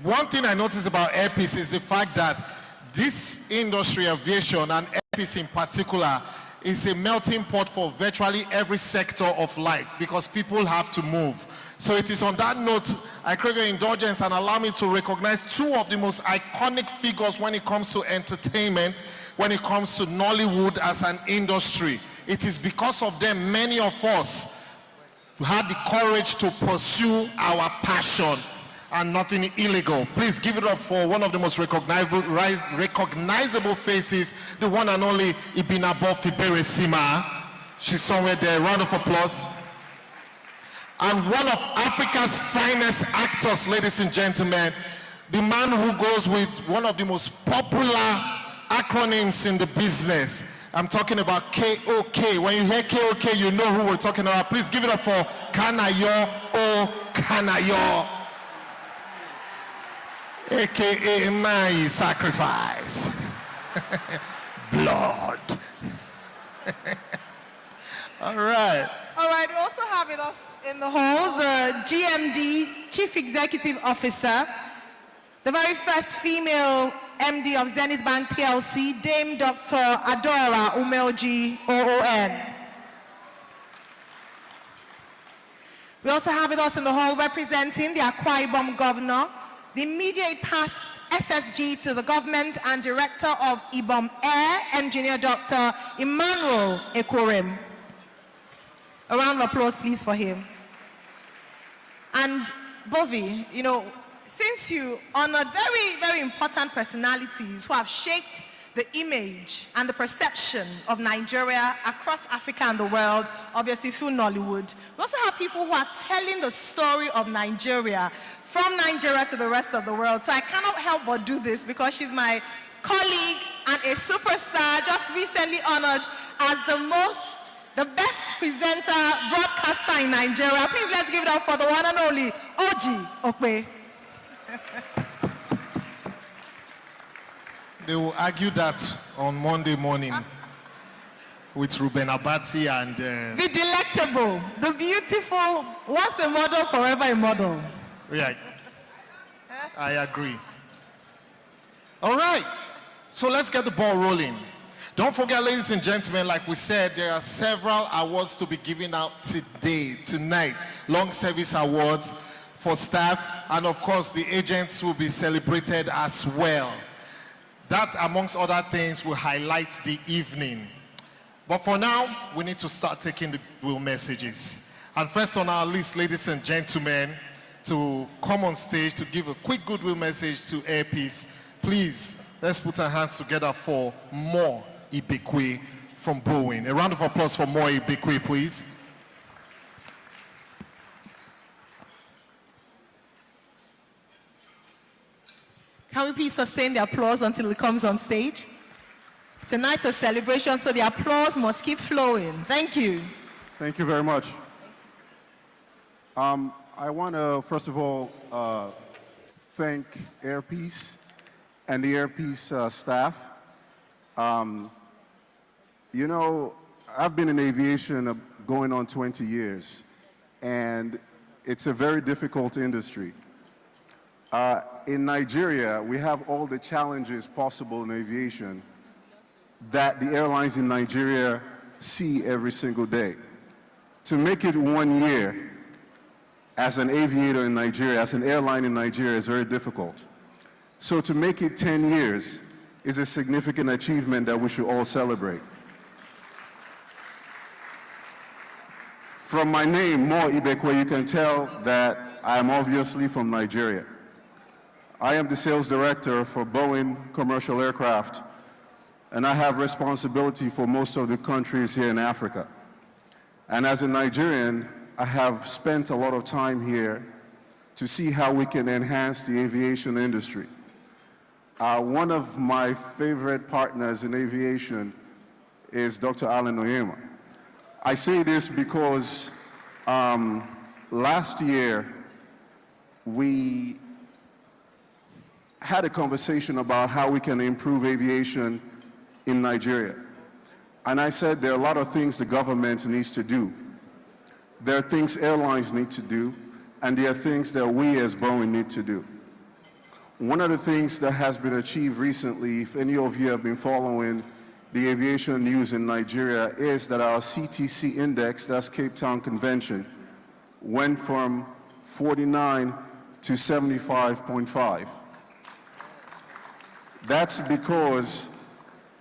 Speaker 1: One thing I noticed about Airpeace is the fact that this industry, aviation, and Airpeace in particular, is a melting pot for virtually every sector of life because people have to move. So it is on that note, I crave your indulgence and allow me to recognize two of the most iconic figures when it comes to entertainment, when it comes to Nollywood as an industry. It is because of them many of us had the courage to pursue our passion and nothing illegal. Please give it up for one of the most recognizable faces, the one and only Ibinabo Fiberesima. She's somewhere there. Round of applause. And one of Africa's finest actors, ladies and gentlemen, the man who goes with one of the most popular acronyms in the business. I'm talking about KOK. When you hear KOK, you know who we're talking about. Please give it up for Kanayo O Kanayo, AKA my sacrifice. Blood. All right.
Speaker 2: All right, we also have with us in the hall the GMD, Chief Executive Officer, the very first female MD of Zenith Bank PLC, Dame Dr. Adora Umeoji, OON. We also have with us in the hall representing the Akwa Ibom Governor, the immediate past SSG to the government and director of Ibom Air, Engineer Dr. Emmanuel Ekorem. A round of applause, please, for him. And Bovi, you know, since you honored very, very important personalities who have shaped the image and the perception of Nigeria across Africa and the world, obviously through Nollywood, we also have people who are telling the story of Nigeria from Nigeria to the rest of the world. So I cannot help but do this because she's my colleague and a superstar, just recently honored as the best presenter, broadcaster in Nigeria. Please let's give it up for the one and only Oji Okpe.
Speaker 1: They will argue that on Monday morning with Ruben Abati and...
Speaker 2: The delectable, the beautiful, once a model, forever a model.
Speaker 1: Right. I agree. All right. So let's get the ball rolling. Don't forget, ladies and gentlemen, like we said, there are several awards to be given out tonight. Long service awards for staff, and of course, the agents will be celebrated as well. That, amongst other things, will highlight the evening. But for now, we need to start taking the goodwill messages. And first on our list, ladies and gentlemen, to come on stage to give a quick goodwill message to Airpeace, please, let's put our hands together for More Ibekwe from Boeing. A round of applause for More Ibekwe, please.
Speaker 2: Can we please sustain the applause until he comes on stage? Tonight's a celebration, so the applause must keep flowing. Thank you.
Speaker 11: Thank you very much. I want to, first of all, thank Airpeace and the Airpeace staff. You know, I've been in aviation going on 20 years, and it's a very difficult industry. In Nigeria, we have all the challenges possible in aviation that the airlines in Nigeria see every single day. To make it 1 year as an aviator in Nigeria, as an airline in Nigeria, is very difficult. So to make it 10 years is a significant achievement that we should all celebrate. From my name, More Ibekwe, you can tell that I am obviously from Nigeria. I am the sales director for Boeing Commercial Aircraft, and I have responsibility for most of the countries here in Africa. And as a Nigerian, I have spent a lot of time here to see how we can enhance the aviation industry. One of my favorite partners in aviation is Dr. Alan Oyema. I say this because last year we had a conversation about how we can improve aviation in Nigeria. And I said there are a lot of things the government needs to do. There are things airlines need to do, and there are things that we as Boeing need to do. One of the things that has been achieved recently, if any of you have been following the aviation news in Nigeria, is that our CTC index, that's Cape Town Convention, went from 49 to 75.5. That's because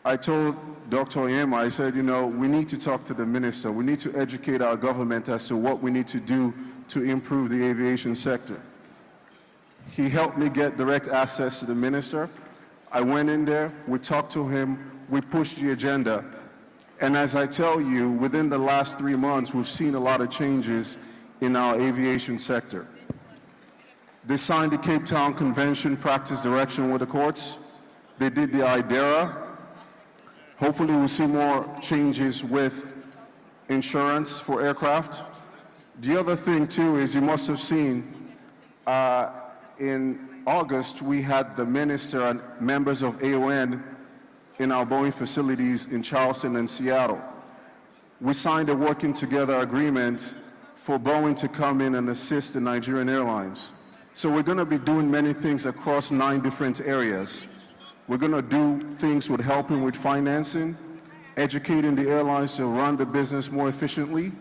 Speaker 11: I told Dr. Oyema, I said, you know, we need to talk to the minister. We need to educate our government as to what we need to do to improve the aviation sector. He helped me get direct access to the minister. I went in there, we talked to him, we pushed the agenda. And as I tell you, within the last 3 months, we've seen a lot of changes in our aviation sector. They signed the Cape Town Convention practice direction with the courts. They did the IDERA. Hopefully we'll see more changes with insurance for aircraft. The other thing too is you must have seen in August we had the minister and members of AON in our Boeing facilities in Charleston and Seattle. We signed a working together agreement for Boeing to come in and assist the Nigerian airlines. So we're going to be doing many things across 9 different areas. We're going to do things with helping with financing, educating the airlines to run the business more efficiently,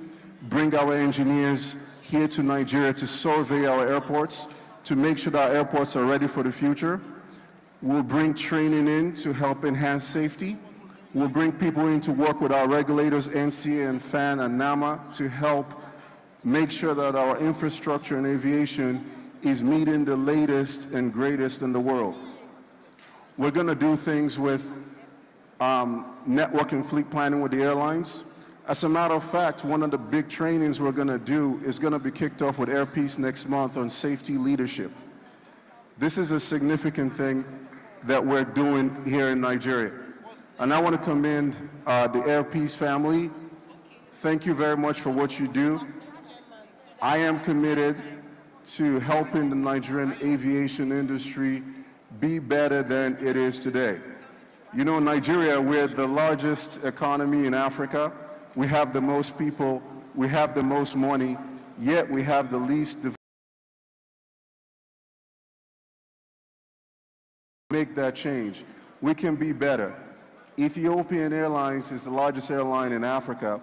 Speaker 11: bring our engineers here to Nigeria to survey our airports, to make sure that our airports are ready for the future. We'll bring training in to help enhance safety. We'll bring people in to work with our regulators, NCA and FAN and NAMA, to help make sure that our infrastructure in aviation is meeting the latest and greatest in the world. We're going to do things with network and fleet planning with the airlines. As a matter of fact, one of the big trainings we're going to do is going to be kicked off with Airpeace next month on safety leadership. This is a significant thing that we're doing here in Nigeria. And I want to commend the Airpeace family. Thank you very much for what you do. I am committed to helping the Nigerian aviation industry be better than it is today. You know, Nigeria, we're the largest economy in Africa. We have the most people, we have the most money, yet we have the least development. Make that change. We can be better. Ethiopian Airlines is the largest airline in Africa,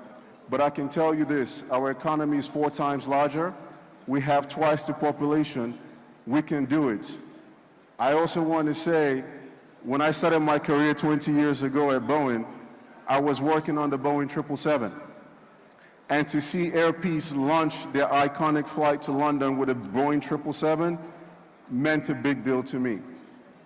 Speaker 11: but I can tell you this, our economy is 4 times larger. We have twice the population. We can do it. I also want to say, when I started my career 20 years ago at Boeing, I was working on the Boeing 777. And to see Air Peace launch their iconic flight to London with a Boeing 777 meant a big deal to me.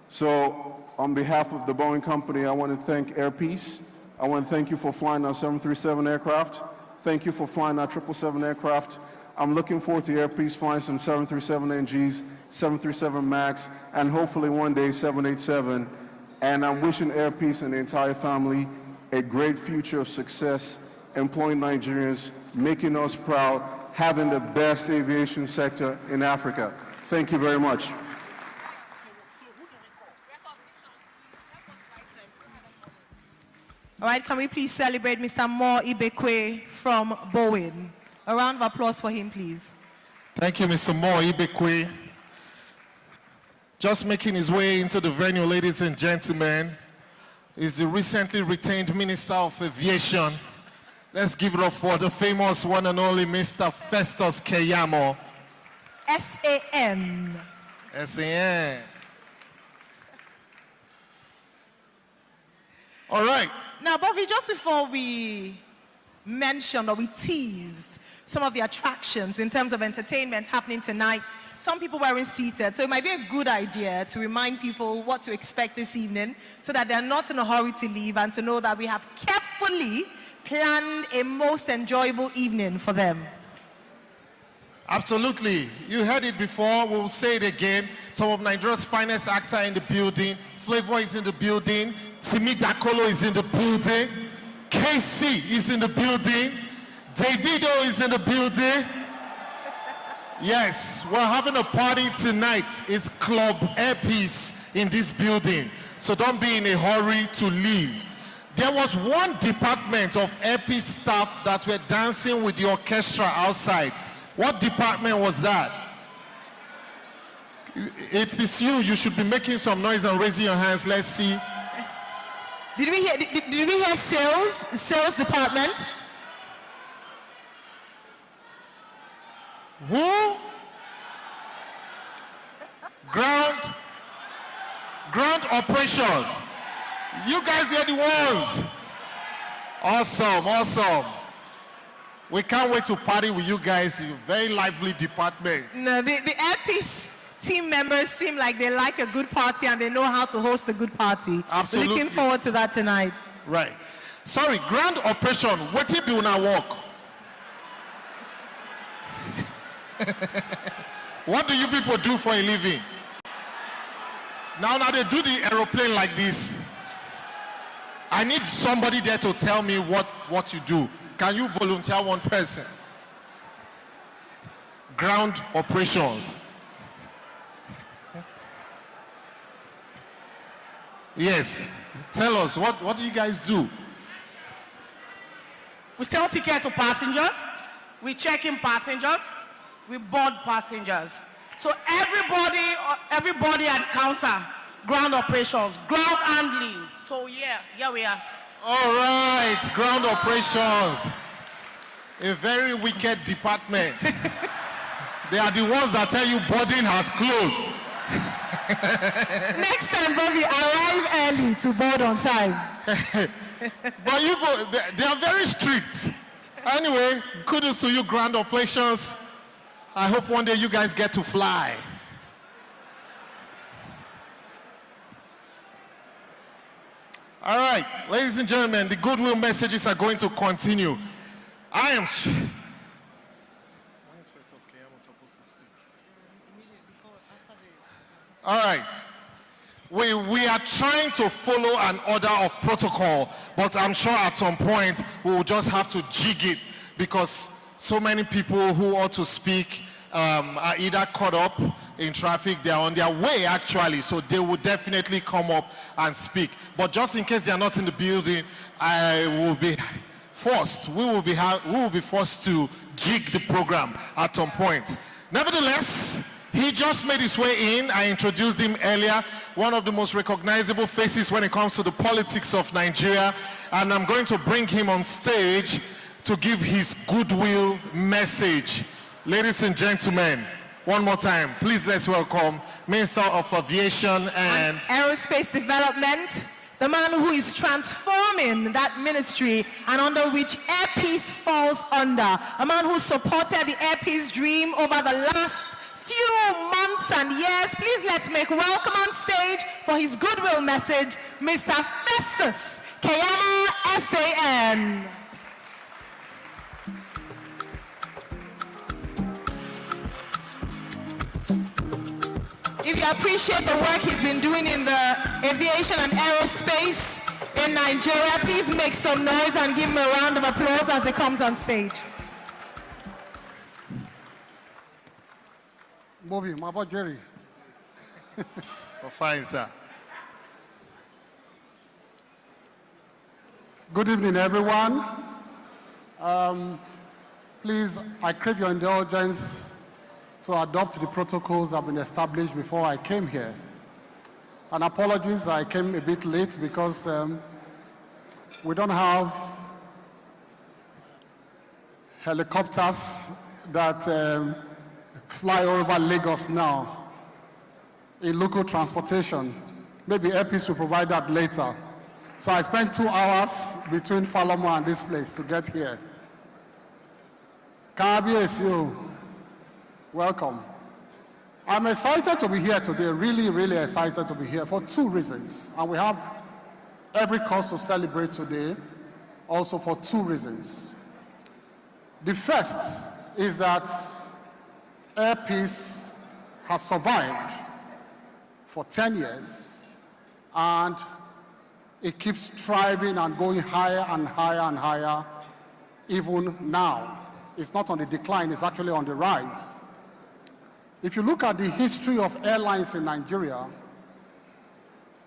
Speaker 11: So on behalf of the Boeing company, I want to thank Air Peace. I want to thank you for flying our 737 aircraft. Thank you for flying our 777 aircraft. I'm looking forward to Air Peace flying some 737NGs, 737 MAX, and hopefully one day 787. And I'm wishing Air Peace and the entire family a great future of success, employing Nigerians, making us proud, having the best aviation sector in Africa. Thank you very much.
Speaker 2: All right, can we please celebrate Mr. Mo Ibekwe from Boeing? A round of applause for him, please.
Speaker 1: Thank you, Mr. Mo Ibekwe. Just making his way into the venue, ladies and gentlemen, is the recently retained Minister of Aviation. Let's give it up for the famous one and only Mr. Festus Keyamo.
Speaker 2: S-A-N.
Speaker 1: S-A-N. All right.
Speaker 2: Now, Bobby, just before we mentioned or we teased some of the attractions in terms of entertainment happening tonight, some people weren't seated, so it might be a good idea to remind people what to expect this evening so that they're not in a hurry to leave and to know that we have carefully planned a most enjoyable evening for them.
Speaker 1: Absolutely. You heard it before. We'll say it again. Some of Nigeria's finest acts are in the building. Flavor is in the building. Timi Dakolo is in the building. KC is in the building. Davido is in the building. Yes, we're having a party tonight. It's Club Air Peace in this building. So don't be in a hurry to leave. There was one department of Air Peace staff that were dancing with the orchestra outside. What department was that? If it's you, you should be making some noise and raising your hands. Let's see.
Speaker 2: Did we hear sales? Sales department?
Speaker 1: Who? Ground operations. You guys are the ones. Awesome, awesome. We can't wait to party with you guys. You're a very lively department.
Speaker 2: No, the Air Peace team members seem like they like a good party and they know how to host a good party.
Speaker 1: Absolutely.
Speaker 2: We're looking forward to that tonight.
Speaker 1: Right. Sorry, ground operation. What if you now walk? What do you people do for a living? Now they do the aeroplane like this. I need somebody there to tell me what you do. Can you volunteer one person? Ground operations. Yes. Tell us, what do you guys do?
Speaker 12: We sell tickets to passengers. We check in passengers. We board passengers. So everybody at counter, ground operations, ground handling. So yeah, here we are.
Speaker 1: All right, ground operations. A very wicked department. They are the ones that tell you boarding has closed.
Speaker 2: Next time, Bobby, arrive early to board on time.
Speaker 1: But they are very strict. Anyway, kudos to you, ground operations. I hope one day you guys get to fly. All right, ladies and gentlemen, the goodwill messages are going to continue. I am... All right. We are trying to follow an order of protocol, but I'm sure at some point we will just have to jig it because so many people who ought to speak are either caught up in traffic, they are on their way actually, so they will definitely come up and speak. But just in case they are not in the building, we will be forced to jig the program at some point. Nevertheless, he just made his way in. I introduced him earlier, one of the most recognizable faces when it comes to the politics of Nigeria, and I'm going to bring him on stage to give his goodwill message. Ladies and gentlemen, one more time, please let's welcome Minister of Aviation and
Speaker 2: Aerospace Development, the man who is transforming that ministry and under which Air Peace falls under, a man who supported the Air Peace dream over the last few months and years. Please let's make welcome on stage for his goodwill message, Mr. Festus Keyama SAN. If you appreciate the work he's been doing in the aviation and aerospace in Nigeria, please make some noise and give him a round of applause as he comes on stage.
Speaker 13: Movie, my boy Jerry.
Speaker 1: Fine, sir.
Speaker 13: Good evening, everyone. Please, I crave your indulgence to adopt the protocols that have been established before I came here. And apologies, I came a bit late because we don't have helicopters that fly over Lagos now in local transportation. Maybe Air Peace will provide that later. So I spent 2 hours between Falomo and this place to get here. KBSU, welcome. I'm excited to be here today, really excited to be here for 2 reasons. And we have every cause to celebrate today, also for 2 reasons. The first is that Air Peace has survived for 10 years, and it keeps thriving and going higher and higher and higher, even now. It's not on the decline, it's actually on the rise. If you look at the history of airlines in Nigeria,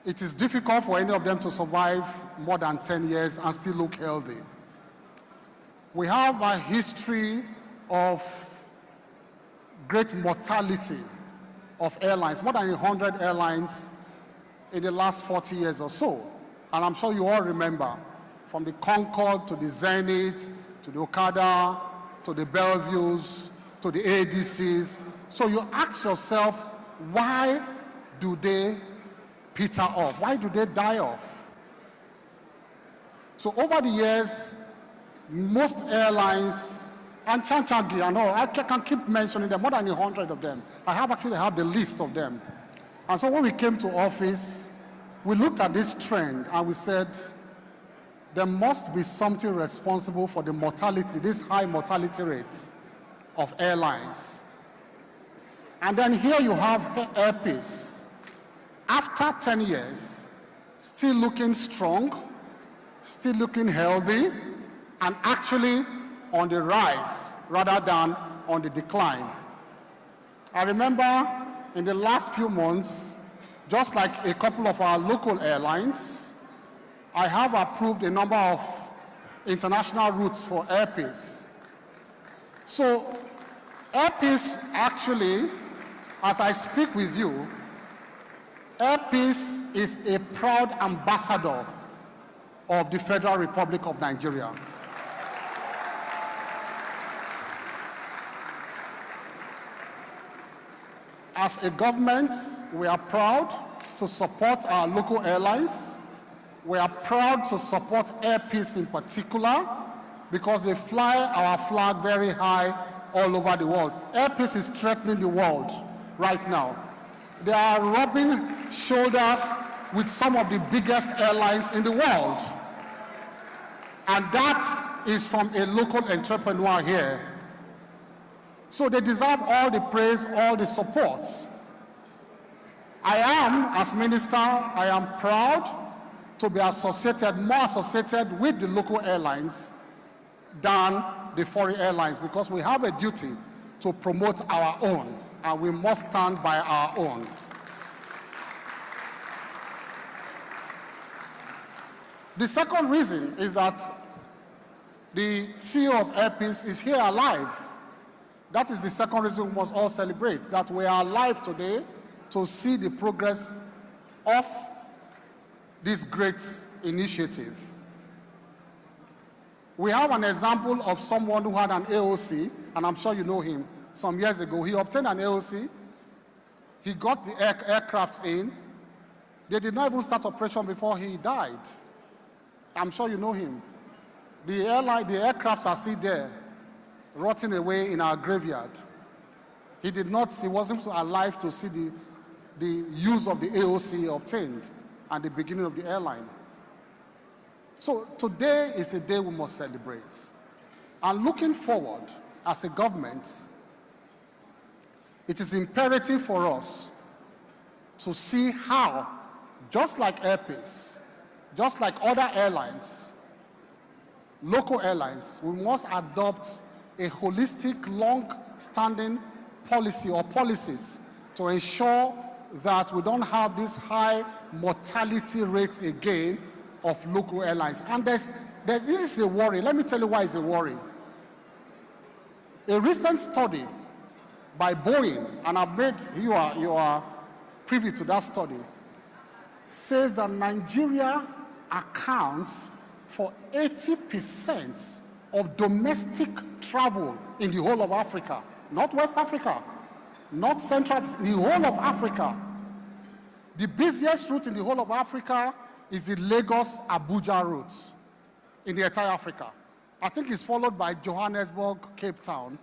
Speaker 13: it is difficult for any of them to survive more than 10 years and still look healthy. We have a history of great mortality of airlines, more than 100 airlines in the last 40 years or so. And I'm sure you all remember, from the Concorde to the Zenith, to the Okada, to the Bellevues, to the ADCs. So you ask yourself, why do they peter off? Why do they die off? So over the years, most airlines, and Chanchangi and all, I can keep mentioning them, more than 100 of them. I actually have the list of them. And so when we came to office, we looked at this trend and we said, there must be something responsible for the mortality, this high mortality rate of airlines. And then here you have Air Peace. After 10 years, still looking strong, still looking healthy, and actually on the rise rather than on the decline. I remember in the last few months, just like a couple of our local airlines, I have approved a number of international routes for Air Peace. So Air Peace actually, as I speak with you, Air Peace is a proud ambassador of the Federal Republic of Nigeria. As a government, we are proud to support our local airlines. We are proud to support Air Peace in particular because they fly our flag very high all over the world. Air Peace is threatening the world right now. They are rubbing shoulders with some of the biggest airlines in the world. And that is from a local entrepreneur here. So they deserve all the praise, all the support. I am, as minister, I am proud to be associated, more associated with the local airlines than the foreign airlines, because we have a duty to promote our own, and we must stand by our own. The second reason is that the CEO of Airpeace is here alive. That is the second reason we must all celebrate, that we are alive today to see the progress of this great initiative. We have an example of someone who had an AOC, and I'm sure you know him, some years ago. He obtained an AOC, he got the aircraft in, they did not even start operation before he died. I'm sure you know him. The airline, the aircrafts are still there, rotting away in our graveyard. He wasn't alive to see the use of the AOC obtained and the beginning of the airline. So today is a day we must celebrate. And looking forward as a government, it is imperative for us to see how, just like Airpeace, just like other airlines, local airlines, we must adopt a holistic, long-standing policy or policies to ensure that we don't have this high mortality rate again of local airlines. And this is a worry. Let me tell you why it's a worry. A recent study by Boeing, and I've made, you are privy to that study, says that Nigeria accounts for 80% of domestic travel in the whole of Africa, not West Africa, not Central, the whole of Africa. The busiest route in the whole of Africa is the Lagos-Abuja route in the entire Africa. I think it's followed by Johannesburg, Cape Town,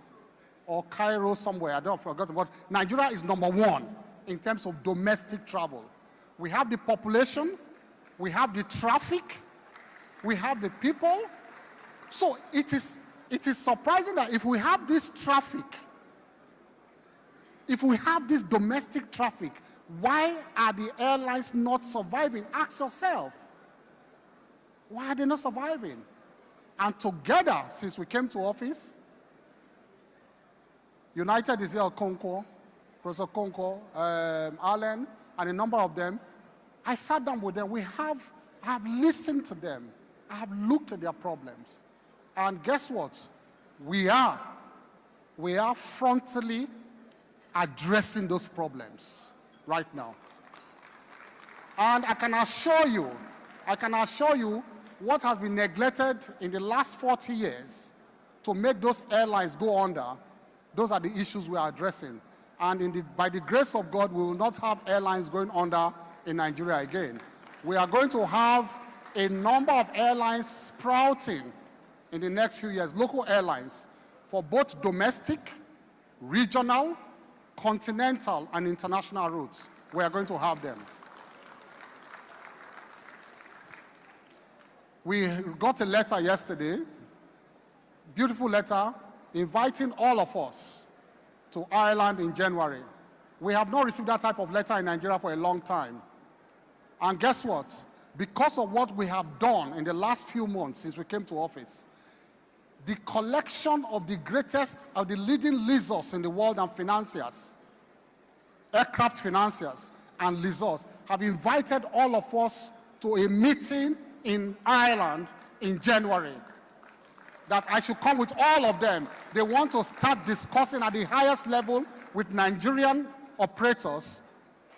Speaker 13: or Cairo somewhere, I don't forget, but Nigeria is #1 in terms of domestic travel. We have the population, we have the traffic, we have the people. So it is surprising that if we have this traffic, if we have this domestic traffic, why are the airlines not surviving? Ask yourself, why are they not surviving? And together, since we came to office, United is here, Conco, Professor Conco, Allen, and a number of them. I sat down with them. I have listened to them. I have looked at their problems. And guess what? We are frontally addressing those problems right now. And I can assure you what has been neglected in the last 40 years to make those airlines go under. Those are the issues we are addressing. And by the grace of God, we will not have airlines going under in Nigeria again. We are going to have a number of airlines sprouting in the next few years, local airlines, for both domestic, regional, continental, and international routes. We are going to have them. We got a letter yesterday, beautiful letter, inviting all of us to Ireland in January. We have not received that type of letter in Nigeria for a long time. And guess what? Because of what we have done in the last few months since we came to office, the collection of the greatest, of the leading lessors in the world and financiers, aircraft financiers and lessors, have invited all of us to a meeting in Ireland in January. That I should come with all of them. They want to start discussing at the highest level with Nigerian operators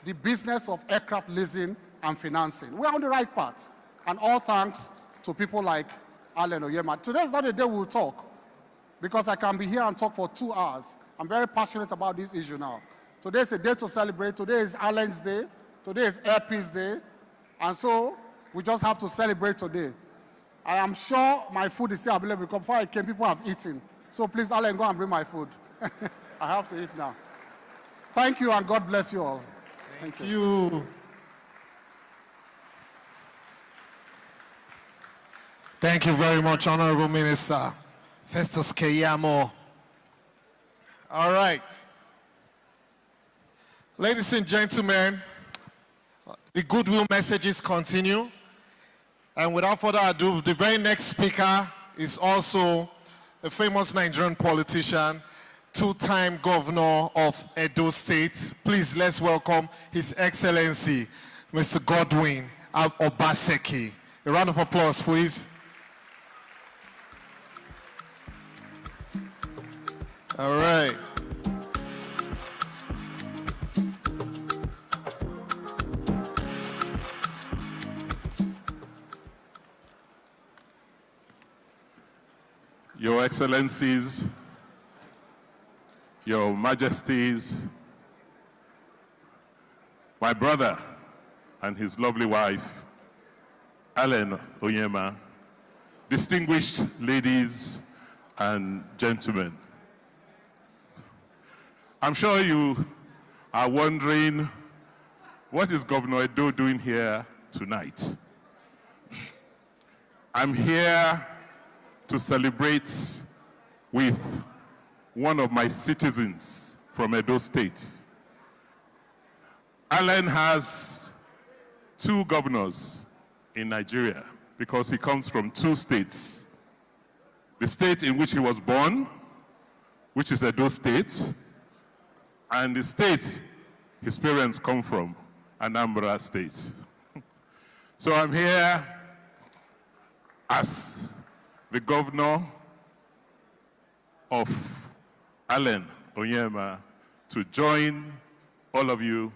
Speaker 13: the business of aircraft leasing and financing. We're on the right path. And all thanks to people like Allen Oyema. Today is not the day we'll talk, because I can be here and talk for 2 hours. I'm very passionate about this issue now. Today is a day to celebrate. Today is Allen's Day. Today is Airpeace Day. And so we just have to celebrate today. I am sure my food is still available, because before I came, people have eaten. So please, Allen, go and bring my food. I have to eat now. Thank you, and God bless you all.
Speaker 1: Thank you. Thank you very much, Honorable Minister Festus Keyamo. All right. Ladies and gentlemen, the goodwill messages continue. And without further ado, the very next speaker is also a famous Nigerian politician, two-time governor of Edo State. Please, let's welcome His Excellency, Mr. Godwin Obaseki. A round of applause, please. All right.
Speaker 14: Your Excellencies, Your Majesties, my brother and his lovely wife, Allen Onyema, distinguished ladies and gentlemen. I'm sure you are wondering, what is Governor Edo doing here tonight? I'm here to celebrate with one of my citizens from Edo State. Allen has 2 governors in Nigeria because he comes from 2 states. The state in which he was born, which is Edo State, and the state his parents come from, Anambra State. So I'm here as the governor of Allen Onyema to join all of you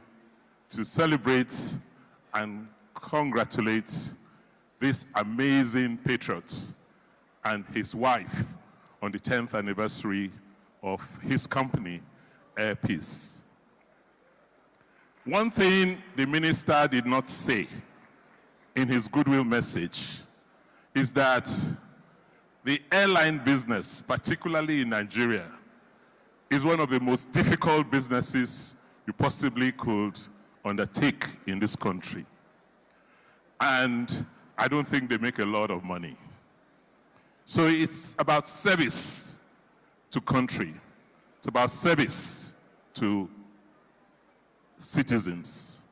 Speaker 14: to celebrate and congratulate this amazing patriot and his wife on the 10th anniversary of his company, Air Peace. One thing the minister did not say in his goodwill message is that the airline business, particularly in Nigeria, is one of the most difficult businesses you possibly could undertake in this country. And I don't think they make a lot of money. So it's about service to country. It's about service to citizens.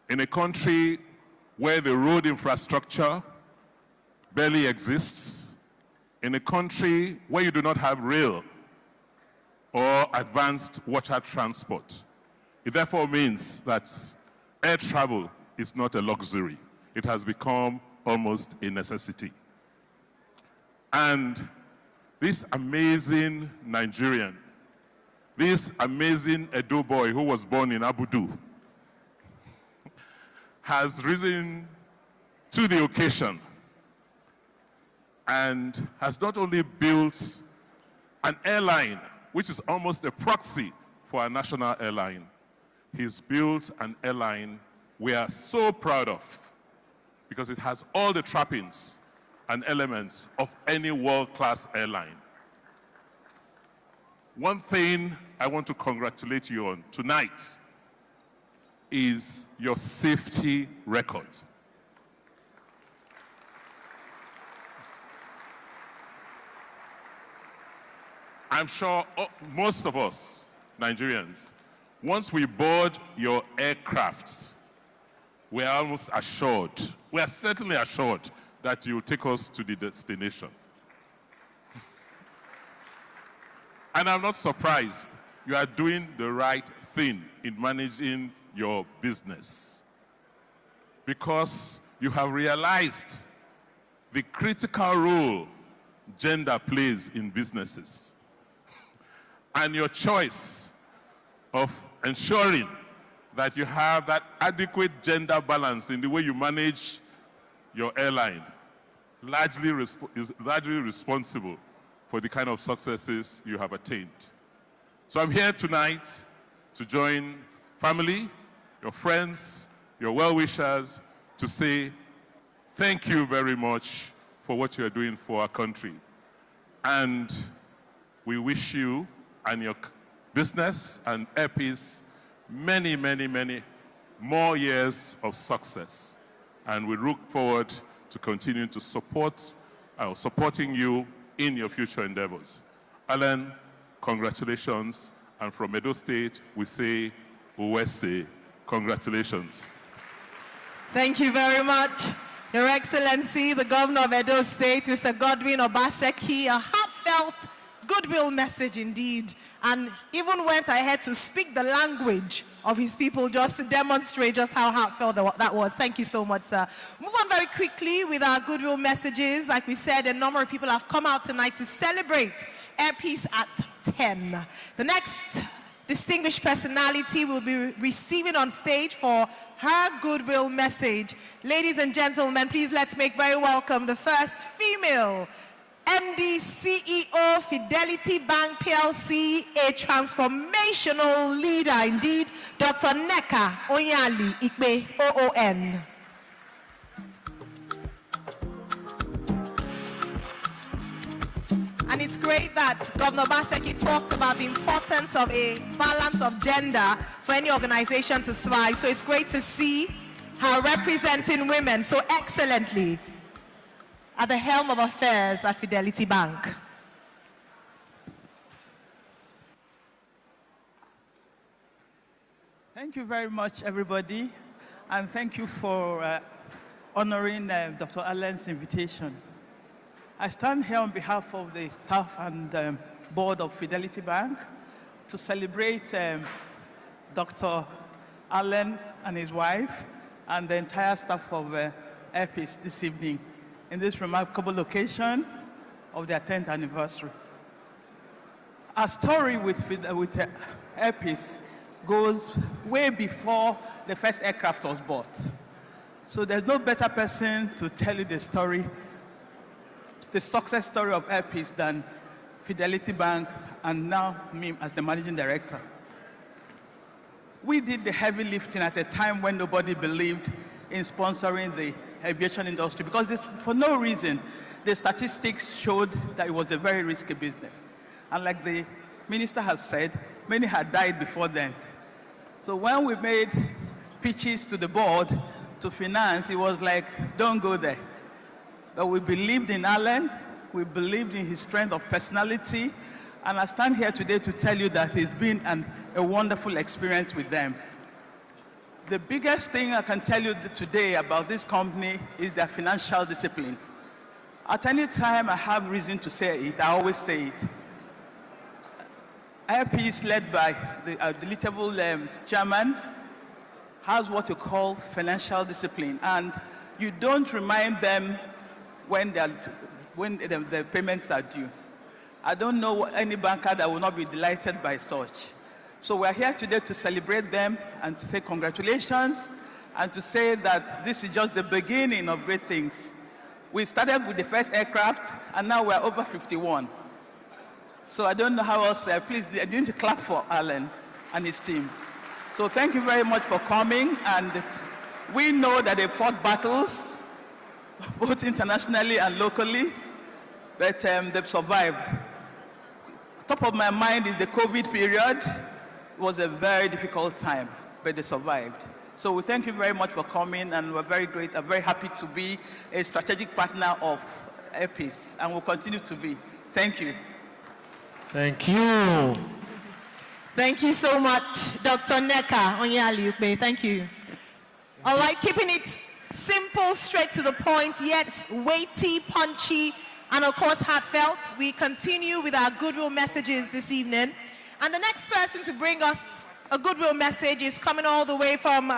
Speaker 14: In a country where the road infrastructure barely exists, in a country where you do not have rail or advanced water transport, it therefore means that air travel is not a luxury. It has become almost a necessity. And this amazing Nigerian, this amazing Edo boy who was born in Abudu, has risen to the occasion and has not only built an airline, which is almost a proxy for our national airline. He's built an airline we are so proud of because it has all the trappings and elements of any world-class airline. One thing I want to congratulate you on tonight is your safety record. I'm sure most of us, Nigerians, once we board your aircraft, we are almost assured, we are certainly assured that you will take us to the destination. And I'm not surprised. You are doing the right thing in managing your business because you have realized the critical role gender plays in businesses. And your choice of ensuring that you have that adequate gender balance in the way you manage your airline is largely responsible for the kind of successes you have attained. So I'm here tonight to join family, your friends, your well-wishers, to say thank you very much for what you are doing for our country. And we wish you and your business and Air Peace many, many, many more years of success. And we look forward to continuing to supporting you in your future endeavors. Allen, congratulations. And from Edo State, we say, Uwese, congratulations.
Speaker 2: Thank you very much, Your Excellency, the Governor of Edo State, Mr. Godwin Obaseki. A heartfelt heartfelt goodwill message indeed, and even went ahead to speak the language of his people just to demonstrate just how heartfelt that was. Thank you so much, sir. Move on very quickly with our goodwill messages. Like we said, a number of people have come out tonight to celebrate Air Peace at 10. The next distinguished personality will be receiving on stage for her goodwill message. Ladies and gentlemen, please let's make very welcome the first female MD CEO, Fidelity Bank PLC, a transformational leader indeed, Dr. Nneka Onyali Ikpe, OON. And it's great that Governor Obaseki talked about the importance of a balance of gender for any organization to thrive. So it's great to see her representing women so excellently at the helm of affairs at Fidelity Bank.
Speaker 15: Thank you very much, everybody, and thank you for honoring Dr. Allen's invitation. I stand here on behalf of the staff and board of Fidelity Bank to celebrate Dr. Allen and his wife and the entire staff of Air Peace this evening in this remarkable occasion of their 10th anniversary. Our story with Air Peace goes way before the first aircraft was bought. So there's no better person to tell you the story, the success story of Air Peace than Fidelity Bank and now me as the managing director. We did the heavy lifting at a time when nobody believed in sponsoring the aviation industry because for no reason, the statistics showed that it was a very risky business. And like the minister has said, many had died before then. So when we made pitches to the board to finance, it was like, don't go there. But we believed in Allen, we believed in his strength of personality, and I stand here today to tell you that it's been a wonderful experience with them. The biggest thing I can tell you today about this company is their financial discipline. At any time I have reason to say it, I always say it. Air Peace, led by the deletable chairman, has what you call financial discipline, and you don't remind them when the payments are due. I don't know any banker that will not be delighted by such. So we're here today to celebrate them and to say congratulations and to say that this is just the beginning of great things. We started with the first aircraft and now we're over 51. So I don't know how else, please, I need to clap for Allen and his team. So thank you very much for coming, and we know that they fought battles, both internationally and locally, but they've survived. Top of my mind is the COVID period. It was a very difficult time, but they survived. So we thank you very much for coming, and we're very happy to be a strategic partner of Air Peace, and will continue to be. Thank you.
Speaker 1: Thank you.
Speaker 2: Thank you so much, Dr. Nneka Onyali Ikpe. Thank you. All right, keeping it simple, straight to the point, yet weighty, punchy, and of course heartfelt, we continue with our goodwill messages this evening. And the next person to bring us a goodwill message is coming all the way from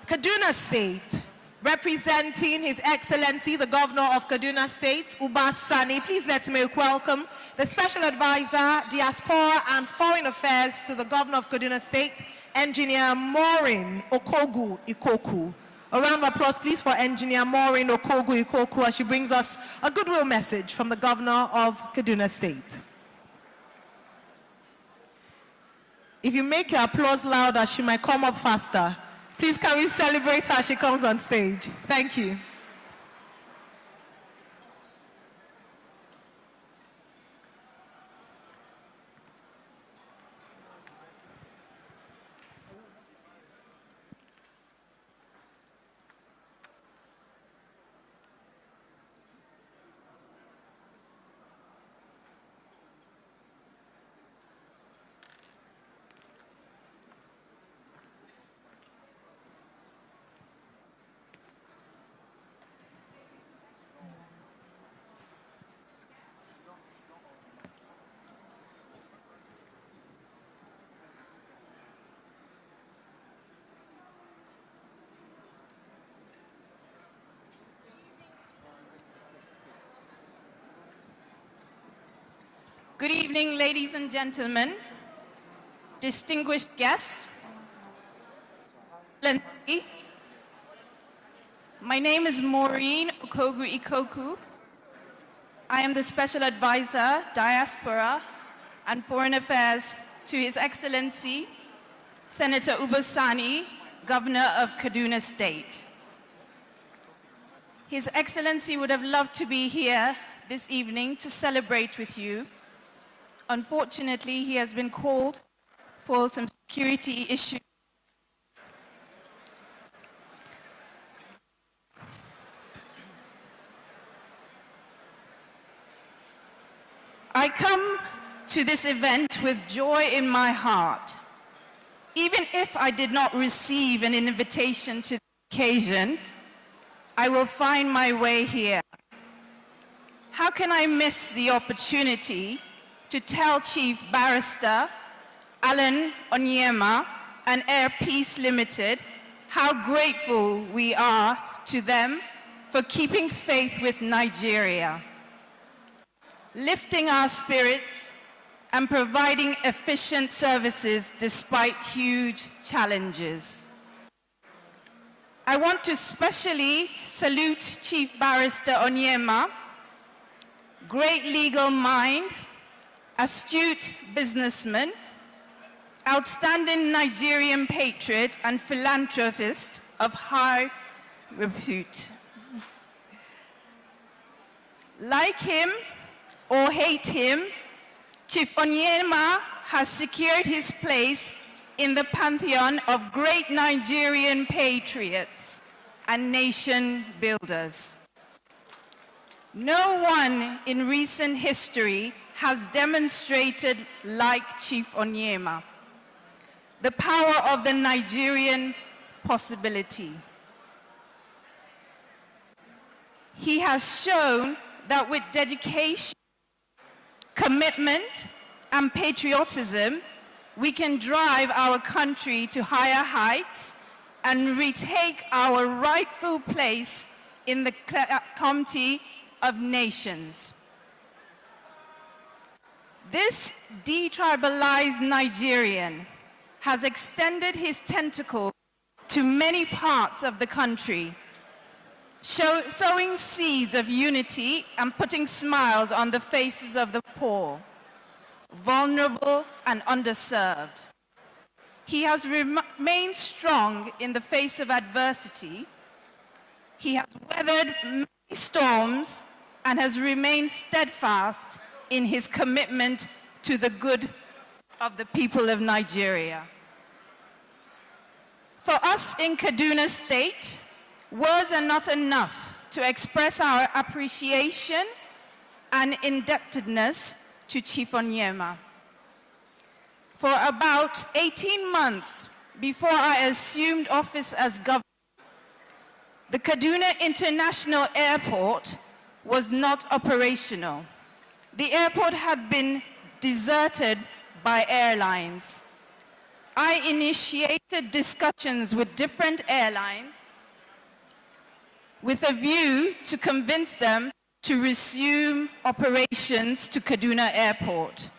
Speaker 2: Kaduna State, representing His Excellency, the Governor of Kaduna State, Obaseki. Please let's make welcome the Special Advisor, Diaspora and Foreign Affairs to the Governor of Kaduna State, Engineer Maureen Okogu Ikoku. A round of applause, please, for Engineer Maureen Okogu Ikoku as she brings us a goodwill message from the Governor of Kaduna State. If you make your applause louder, she might come up faster. Please, can we celebrate her as she comes on stage? Thank you.
Speaker 16: Good evening, ladies and gentlemen, distinguished guests. My name is Maureen Okogu Ikoku. I am the Special Advisor, Diaspora and Foreign Affairs to His Excellency, Senator Ubasani, Governor of Kaduna State. His Excellency would have loved to be here this evening to celebrate with you. Unfortunately, he has been called for some security issues. I come to this event with joy in my heart. Even if I did not receive an invitation to the occasion, I will find my way here. How can I miss the opportunity to tell Chief Barrister Alan Onyema and Air Peace Limited how grateful we are to them for keeping faith with Nigeria, lifting our spirits and providing efficient services despite huge challenges. I want to specially salute Chief Barrister Onyema, great legal mind, astute businessman, outstanding Nigerian patriot and philanthropist of high repute. Like him or hate him, Chief Onyema has secured his place in the pantheon of great Nigerian patriots and nation builders. No one in recent history has demonstrated like Chief Onyema the power of the Nigerian possibility. He has shown that with dedication, commitment, and patriotism, we can drive our country to higher heights and retake our rightful place in the community of nations. This detribalized Nigerian has extended his tentacle to many parts of the country, sowing seeds of unity and putting smiles on the faces of the poor, vulnerable and underserved. He has remained strong in the face of adversity. He has weathered many storms and has remained steadfast in his commitment to the good of the people of Nigeria. For us in Kaduna State, words are not enough to express our appreciation and indebtedness to Chief Onyema. For about 18 months before I assumed office as governor, the Kaduna International Airport was not operational. The airport had been deserted by airlines. I initiated discussions with different airlines with a view to convince them to resume operations to Kaduna Airport.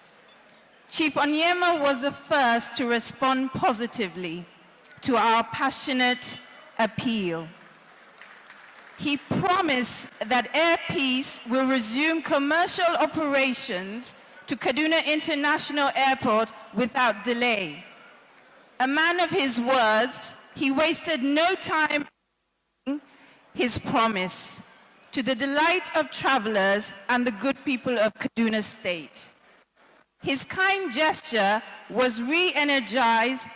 Speaker 16: Chief Onyema was the first to respond positively to our passionate appeal. He promised that Air Peace will resume commercial operations to Kaduna International Airport without delay. A man of his words, he wasted no time in his promise, to the delight of travelers and the good people of Kaduna State. His kind gesture was re-energize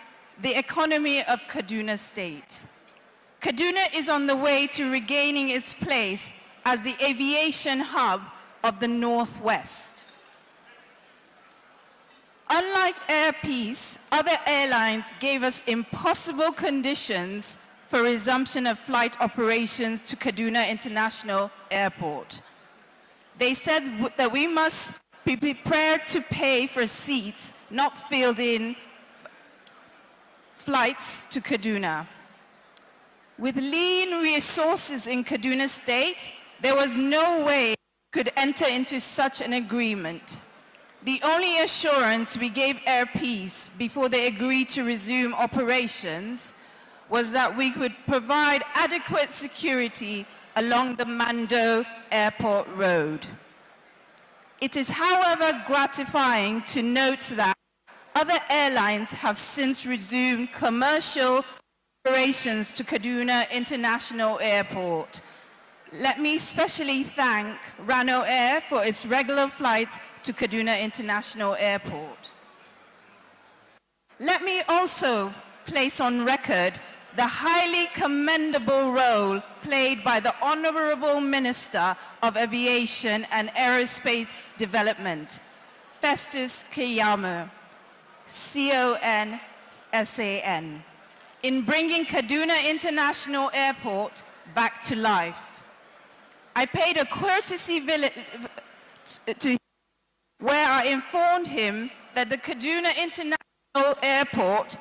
Speaker 16: the economy of Kaduna State. Kaduna is on the way to regaining its place as the aviation hub of the Northwest. Unlike Air Peace, other airlines gave us impossible conditions for resumption of flight operations to Kaduna International Airport. They said that we must be prepared to pay for seats not filled in flights to Kaduna. With lean resources in Kaduna State, there was no way we could enter into such an agreement. The only assurance we gave Air Peace before they agreed to resume operations was that we could provide adequate security along the Mando Airport Road. It is, however, gratifying to note that other airlines have since resumed commercial operations to Kaduna International Airport. Let me especially thank Rano Air for its regular flights to Kaduna International Airport. Let me also place on record the highly commendable role played by the Honorable Minister of Aviation and Aerospace Development, Festus Keyamo, CONSAN, in bringing Kaduna International Airport back to life. I paid a courtesy visit to him where I informed him that the Kaduna International Airport,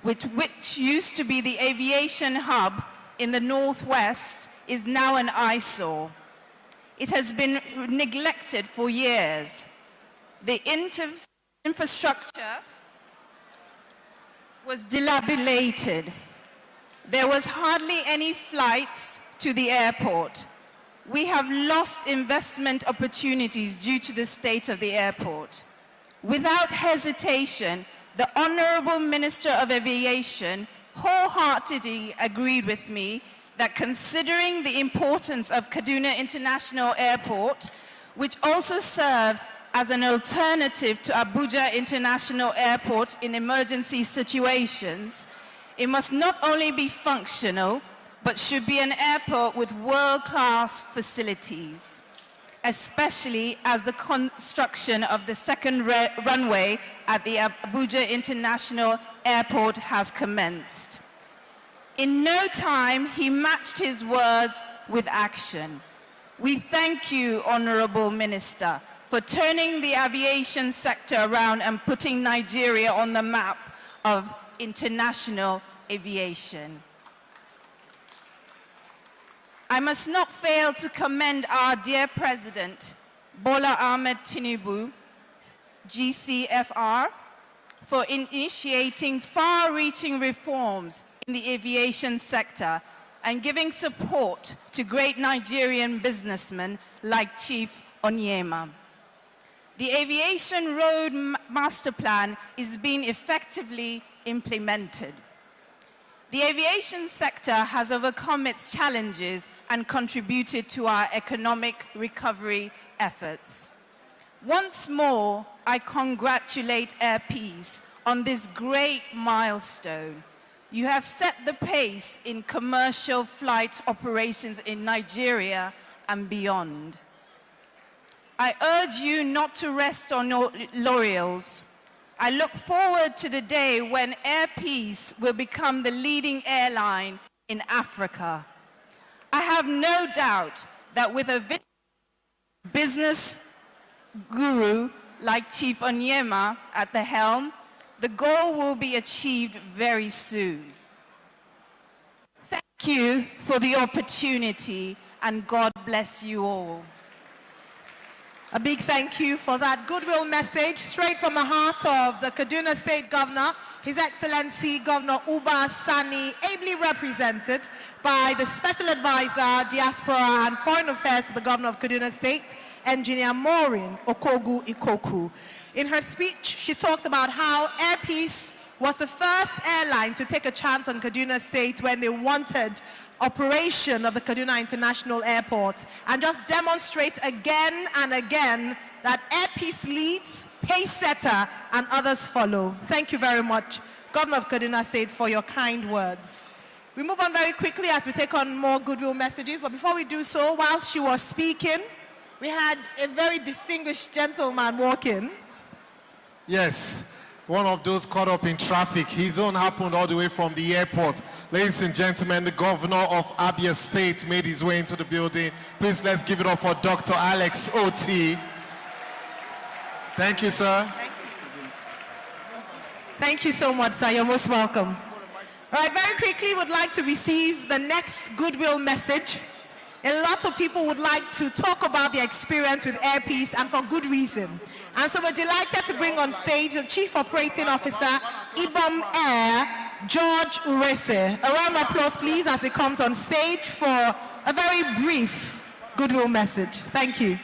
Speaker 16: which used to be the aviation hub in the Northwest, is now an eyesore. It has been neglected for years. The infrastructure was dilapidated. There was hardly any flights to the airport. We have lost investment opportunities due to the state of the airport. Without hesitation, the Honorable Minister of Aviation wholeheartedly agreed with me that considering the importance of Kaduna International Airport, which also serves as an alternative to Abuja International Airport in emergency situations, it must not only be functional, but should be an airport with world-class facilities, especially as the construction of the second runway at the Abuja International Airport has commenced. In no time, he matched his words with action. We thank you, Honorable Minister, for turning the aviation sector around and putting Nigeria on the map of international aviation. I must not fail to commend our dear President, Bola Ahmed Tinubu, GCFR, for initiating far-reaching reforms in the aviation sector and giving support to great Nigerian businessmen like Chief Onyema. The Aviation Road Master Plan is being effectively implemented. The aviation sector has overcome its challenges and contributed to our economic recovery efforts. Once more, I congratulate Air Peace on this great milestone. You have set the pace in commercial flight operations in Nigeria and beyond. I urge you not to rest on your laurels. I look forward to the day when Air Peace will become the leading airline in Africa. I have no doubt that with a business guru like Chief Onyema at the helm, the goal will be achieved very soon. Thank you for the opportunity, and God bless you all.
Speaker 2: A big thank you for that goodwill message straight from the heart of the Kaduna State Governor, His Excellency Governor Uba Sani, ably represented by the Special Advisor, Diaspora and Foreign Affairs to the Governor of Kaduna State, Engineer Maureen Okogu Ikoku. In her speech, she talked about how Air Peace was the first airline to take a chance on Kaduna State when they wanted operation of the Kaduna International Airport, and just demonstrate again and again that Air Peace leads, pace setter, and others follow. Thank you very much, Governor of Kaduna State, for your kind words. We move on very quickly as we take on more goodwill messages, but before we do so, while she was speaking, we had a very distinguished gentleman walk in.
Speaker 1: Yes. One of those caught up in traffic. His own happened all the way from the airport. Ladies and gentlemen, the governor of Abia State made his way into the building. Please let's give it up for Dr. Alex Oti. Thank you, sir.
Speaker 2: Thank you. Thank you so much, sir. You're most welcome. All right, very quickly, would like to receive the next goodwill message. A lot of people would like to talk about their experience with Air Peace, and for good reason. And so we're delighted to bring on stage the Chief Operating Officer, Ibom Air, George Urese. A round of applause, please, as he comes on stage for a very brief goodwill message. Thank you.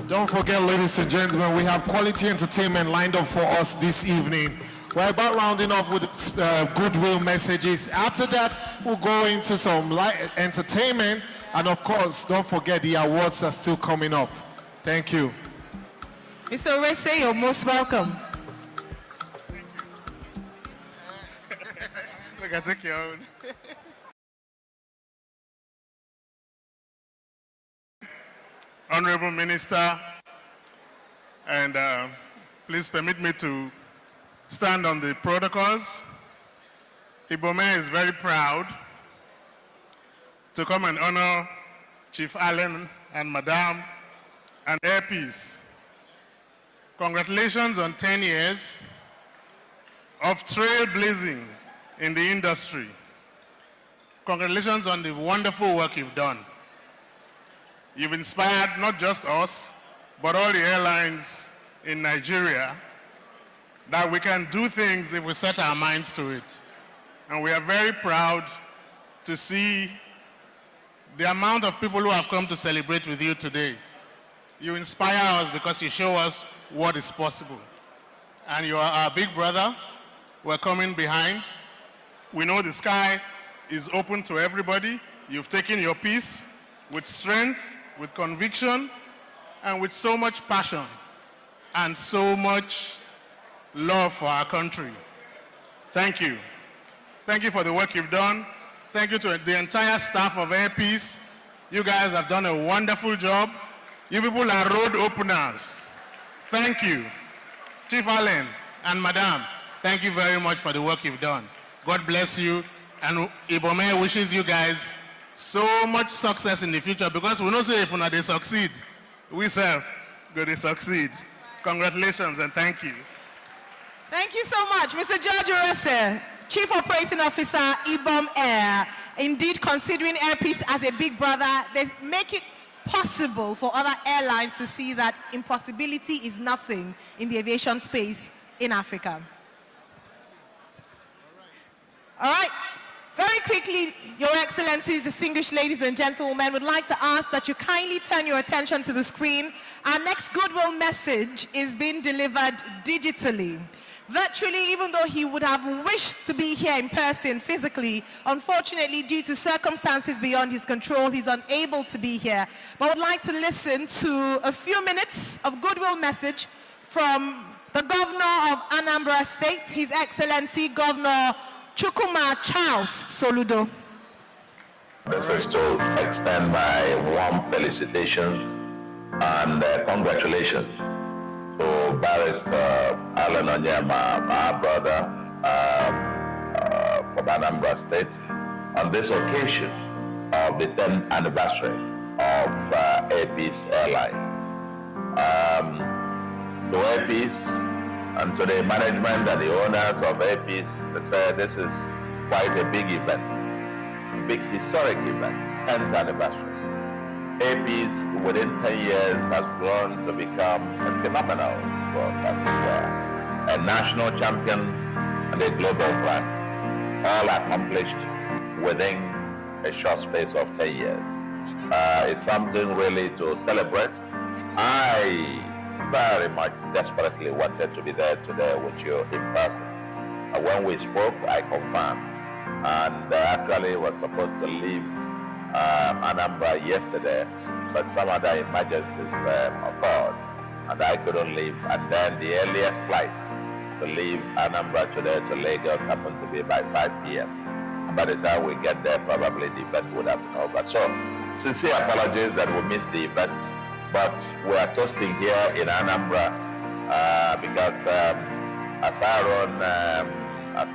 Speaker 1: Don't forget, ladies and gentlemen, we have quality entertainment lined up for us this evening. We're about rounding off with goodwill messages. After that, we'll go into some light entertainment. And of course, don't forget the awards are still coming up. Thank you.
Speaker 2: Mr. Urese, you're most welcome.
Speaker 17: Look, I took your own. Honorable Minister, and please permit me to stand on the protocols. Ibom Air is very proud to come and honor Chief Allen and Madam and Air Peace. Congratulations on 10 years of trailblazing in the industry. Congratulations on the wonderful work you've done. You've inspired not just us, but all the airlines in Nigeria that we can do things if we set our minds to it. And we are very proud to see the amount of people who have come to celebrate with you today. You inspire us because you show us what is possible. And you are our big brother. We're coming behind. We know the sky is open to everybody. You've taken your piece with strength, with conviction, and with so much passion and so much love for our country. Thank you. Thank you for the work you've done. Thank you to the entire staff of Air Peace. You guys have done a wonderful job. You people are road openers. Thank you. Chief Allen and Madam, thank you very much for the work you've done. God bless you. And Ibom Air wishes you guys so much success in the future, because we know say if they succeed, we serve, go they succeed. Congratulations and thank you.
Speaker 2: Thank you so much, Mr. George Urese, Chief Operating Officer, Ibom Air. Indeed, considering Air Peace as a big brother, they make it possible for other airlines to see that impossibility is nothing in the aviation space in Africa. All right. Very quickly, Your Excellencies, distinguished ladies and gentlemen, would like to ask that you kindly turn your attention to the screen. Our next goodwill message is being delivered digitally. Virtually, even though he would have wished to be here in person physically, unfortunately, due to circumstances beyond his control, he's unable to be here. But I would like to listen to a few minutes of goodwill message from the Governor of Anambra State, His Excellency Governor Chukuma Charles Soludo.
Speaker 7: This is to extend my warm felicitations and congratulations to Barrister Allen Onyema, my brother from Anambra State, on this occasion of the 10th anniversary of Air Peace Airlines. To Air Peace and to the management and the owners of Air Peace, they said this is quite a big event, a big historic event, 10th anniversary. Air Peace within 10 years has grown to become a phenomenal world, as it were, a national champion and a global brand, all accomplished within a short space of 10 years. It's something really to celebrate. I very much desperately wanted to be there today with you in person. When we spoke, I confirmed, and actually was supposed to leave Anambra yesterday, but some other emergencies occurred, and I couldn't leave. And then the earliest flight to leave Anambra today to Lagos happened to be by 5 p.m. By the time we get there, probably the event would have been over. So, sincere apologies that we missed the event. But we are toasting here in Anambra because as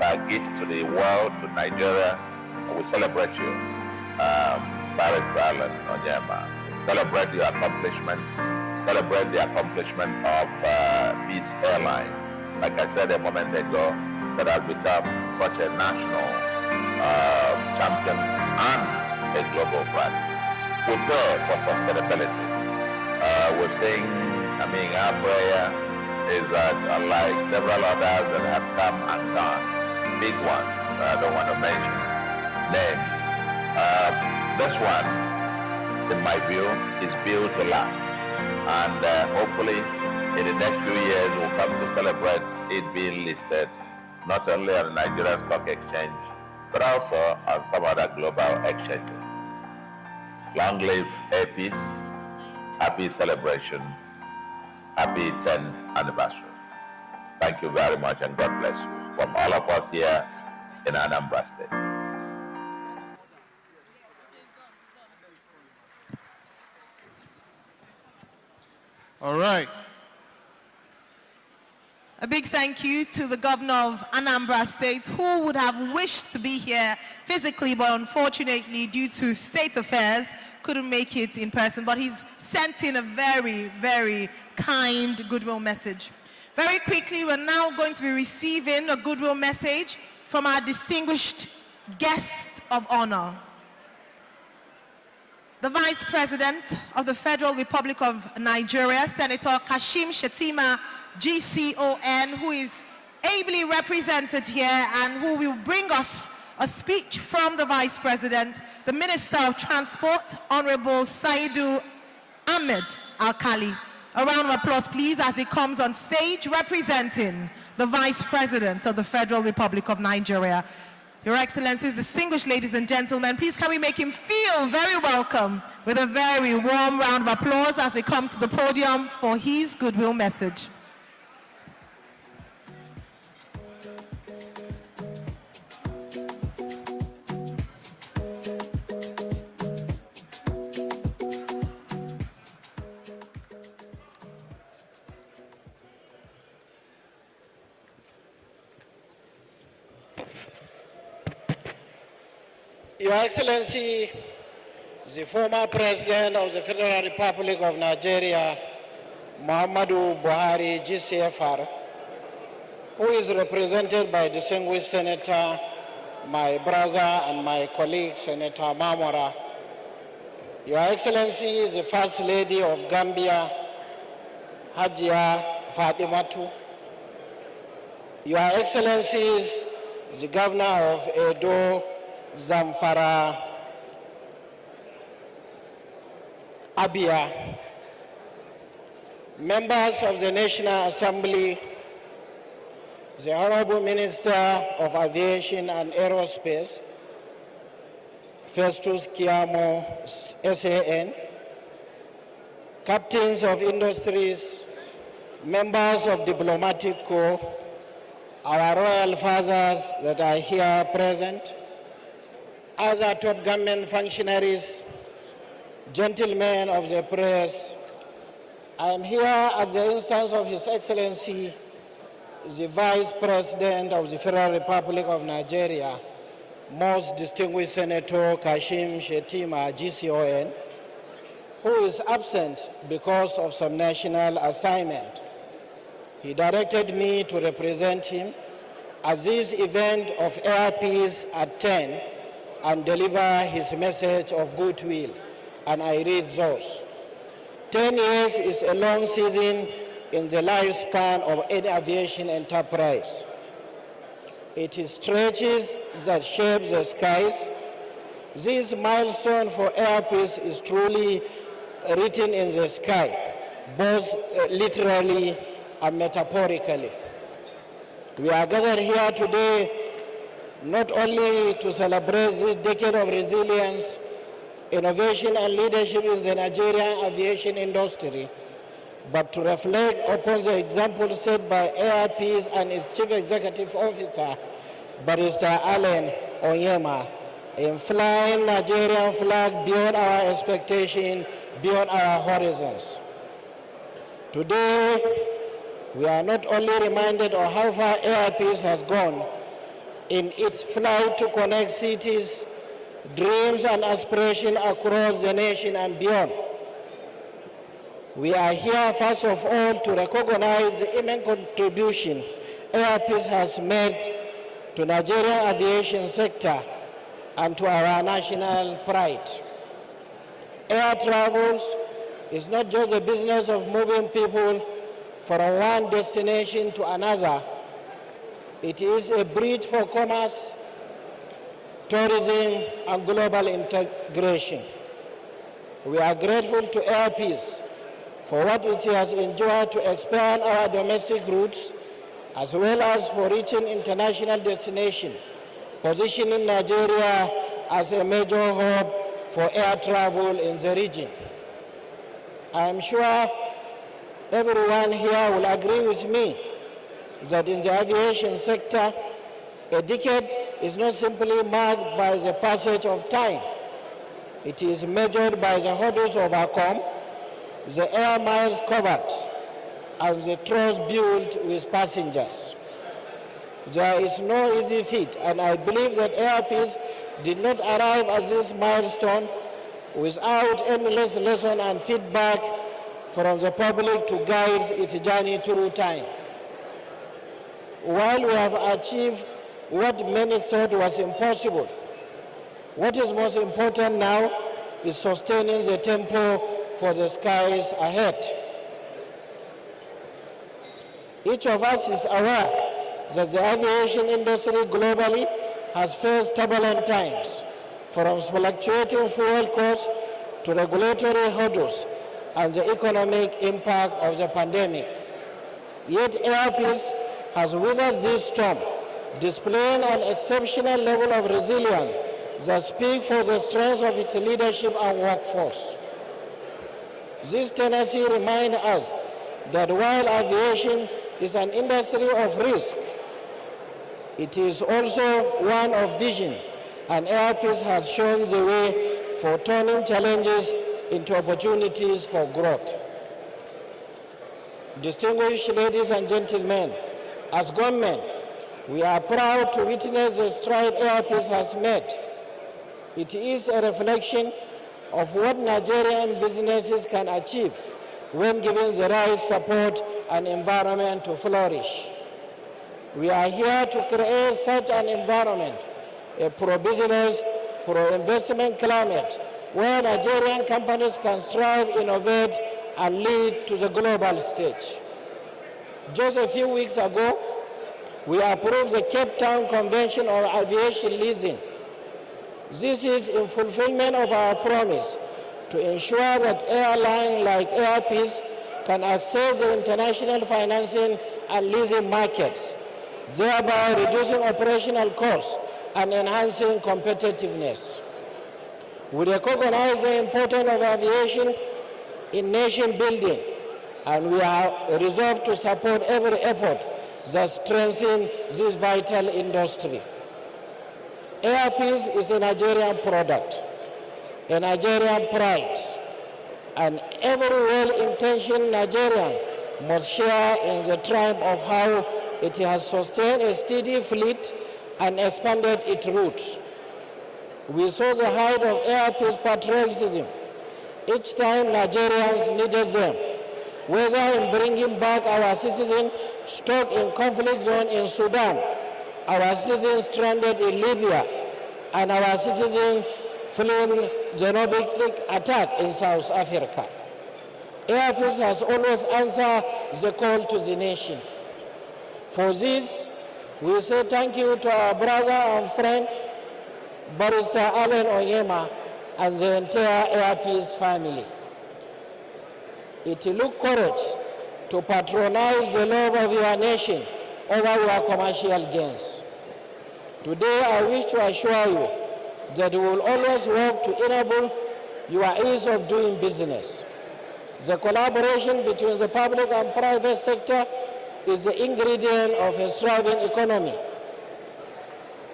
Speaker 7: our gift to the world, to Nigeria, we celebrate you, Barrister Allen Onyema. We celebrate your accomplishment, celebrate the accomplishment of Peace Airline. Like I said a moment ago, that has become such a national champion and a global brand. We pray for sustainability. We're seeing, Embraer is unlike several others that have come and gone, big ones. I don't want to mention names. This one, in my view, is built to last. And hopefully, in the next few years, we'll come to celebrate it being listed, not only on the Nigerian Stock Exchange, but also on some other global exchanges. Long live APIS, happy celebration, happy 10th anniversary. Thank you very much and God bless you from all of us here in Anambra State.
Speaker 1: All right.
Speaker 2: A big thank you to the governor of Anambra State, who would have wished to be here physically, but unfortunately, due to state affairs, couldn't make it in person. But he's sent in a very, very kind goodwill message. Very quickly, we're now going to be receiving a goodwill message from our distinguished guest of honor, the Vice President of the Federal Republic of Nigeria, Senator Kashim Shettima, GCON, who is ably represented here and who will bring us a speech from the Vice President, the Minister of Transport, Honorable Saidu Ahmed Alkali. A round of applause, please, as he comes on stage representing the Vice President of the Federal Republic of Nigeria. Your Excellencies, distinguished ladies and gentlemen, please can we make him feel very welcome with a very warm round of applause as he comes to the podium for his goodwill message.
Speaker 18: Your Excellency, the former President of the Federal Republic of Nigeria, Muhammadu Buhari, GCFR, who is represented by distinguished Senator, my brother and my colleague, Senator Mamora, Your Excellency, the First Lady of Gambia, Hajia Fatimatu, Your Excellencies, the Governor of Edo, Zamfara, Abia, members of the National Assembly, the Honorable Minister of Aviation and Aerospace, Festus Kiamo, SAN, captains of industries, members of diplomatic corps, our royal fathers that are here present, other top government functionaries, gentlemen of the press, I am here at the instance of His Excellency, the Vice President of the Federal Republic of Nigeria, most distinguished Senator Kashim Shettima, GCON, who is absent because of some national assignment. He directed me to represent him at this event of Air Peace at 10 and deliver his message of goodwill, and I read those. 10 years is a long season in the lifespan of any aviation enterprise. It is stretches that shape the skies. This milestone for Air Peace is truly written in the sky, both literally and metaphorically. We are gathered here today not only to celebrate this decade of resilience, innovation and leadership in the Nigerian aviation industry, but to reflect upon the example set by Air Peace and its Chief Executive Officer, Barrister Allen Onyema, in flying Nigerian flag beyond our expectation, beyond our horizons. Today, we are not only reminded of how far Air Peace has gone in its flight to connect cities, dreams and aspirations across the nation and beyond. We are here, first of all, to recognize the immense contribution Air Peace has made to Nigerian aviation sector, and to our national pride. Air travels is not just a business of moving people from one destination to another. It is a bridge for commerce, tourism, and global integration. We are grateful to Air Peace for what it has enjoyed to expand our domestic routes, as well as for reaching international destinations, positioning Nigeria as a major hub for air travel in the region. I am sure everyone here will agree with me that in the aviation sector, a decade is not simply marked by the passage of time. It is measured by the hurdles overcome, the air miles covered, and the trust built with passengers. There is no easy feat, and I believe that Air Peace did not arrive at this milestone without endless lesson and feedback from the public to guide its journey through time. While we have achieved what many thought was impossible, what is most important now is sustaining the tempo for the skies ahead. Each of us is aware that the aviation industry globally has faced turbulent times, from fluctuating fuel costs to regulatory hurdles and the economic impact of the pandemic. Yet Air Peace has weathered this storm, displaying an exceptional level of resilience that speaks for the strength of its leadership and workforce. This tenacity reminds us that while aviation is an industry of risk, it is also one of vision, and Air Peace has shown the way for turning challenges into opportunities for growth. Distinguished ladies and gentlemen, as government, we are proud to witness the stride Air Peace has made. It is a reflection of what Nigerian businesses can achieve when given the right support and environment to flourish. We are here to create such an environment, a pro-business, pro-investment climate, where Nigerian companies can strive, innovate, and lead to the global stage. Just a few weeks ago, we approved the Cape Town Convention on Aviation Leasing. This is in fulfillment of our promise to ensure that airlines like Air Peace can access the international financing and leasing markets, thereby reducing operational costs and enhancing competitiveness. We recognize the importance of aviation in nation building, and we are resolved to support every effort that strengthens this vital industry. Air Peace is a Nigerian product, a Nigerian pride, and every well-intentioned Nigerian must share in the triumph of how it has sustained a steady fleet and expanded its routes. We saw the height of Air Peace patriotism each time Nigerians needed them, whether in bringing back our citizens stuck in conflict zone in Sudan, our citizens stranded in Libya, and our citizens fleeing xenophobic attack in South Africa. Air Peace has always answered the call to the nation. For this, we say thank you to our brother and friend, Barrister Allen Onyema, and the entire Air Peace family. It took courage to patronize the love of your nation over your commercial gains. Today, I wish to assure you that we will always work to enable your ease of doing business. The collaboration between the public and private sector is the ingredient of a thriving economy,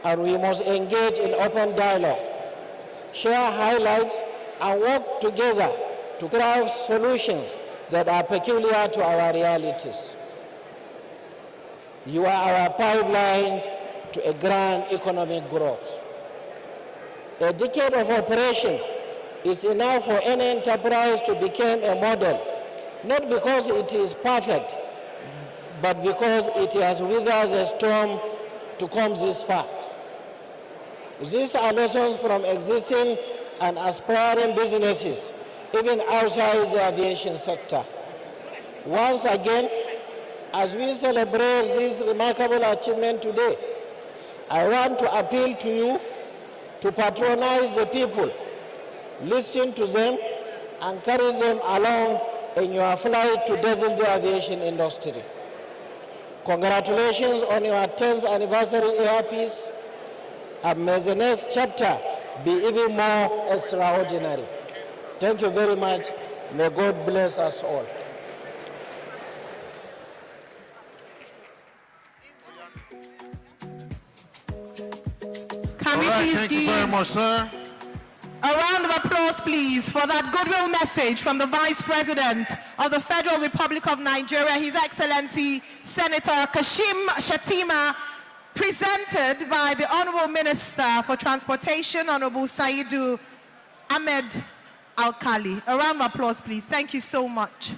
Speaker 18: and we must engage in open dialogue, share highlights, and work together to craft solutions that are peculiar to our realities. You are our pipeline to a grand economic growth. A decade of operation is enough for any enterprise to become a model, not because it is perfect, but because it has weathered the storm to come this far. These are lessons from existing and aspiring businesses, even outside the aviation sector. Once again, as we celebrate this remarkable achievement today, I want to appeal to you to patronize the people, listen to them, and carry them along in your flight to dazzle the aviation industry. Congratulations on your 10th anniversary airpiece, and may the next chapter be even more extraordinary. Thank you very much. May God bless us all.
Speaker 2: Can we please
Speaker 1: thank you very much, sir.
Speaker 2: A round of applause, please, for that goodwill message from the Vice President of the Federal Republic of Nigeria, His Excellency Senator Kashim Shettima, presented by the Honorable Minister for Transportation, Honorable Saidu Ahmed Al-Khali. A round of applause, please. Thank you so much.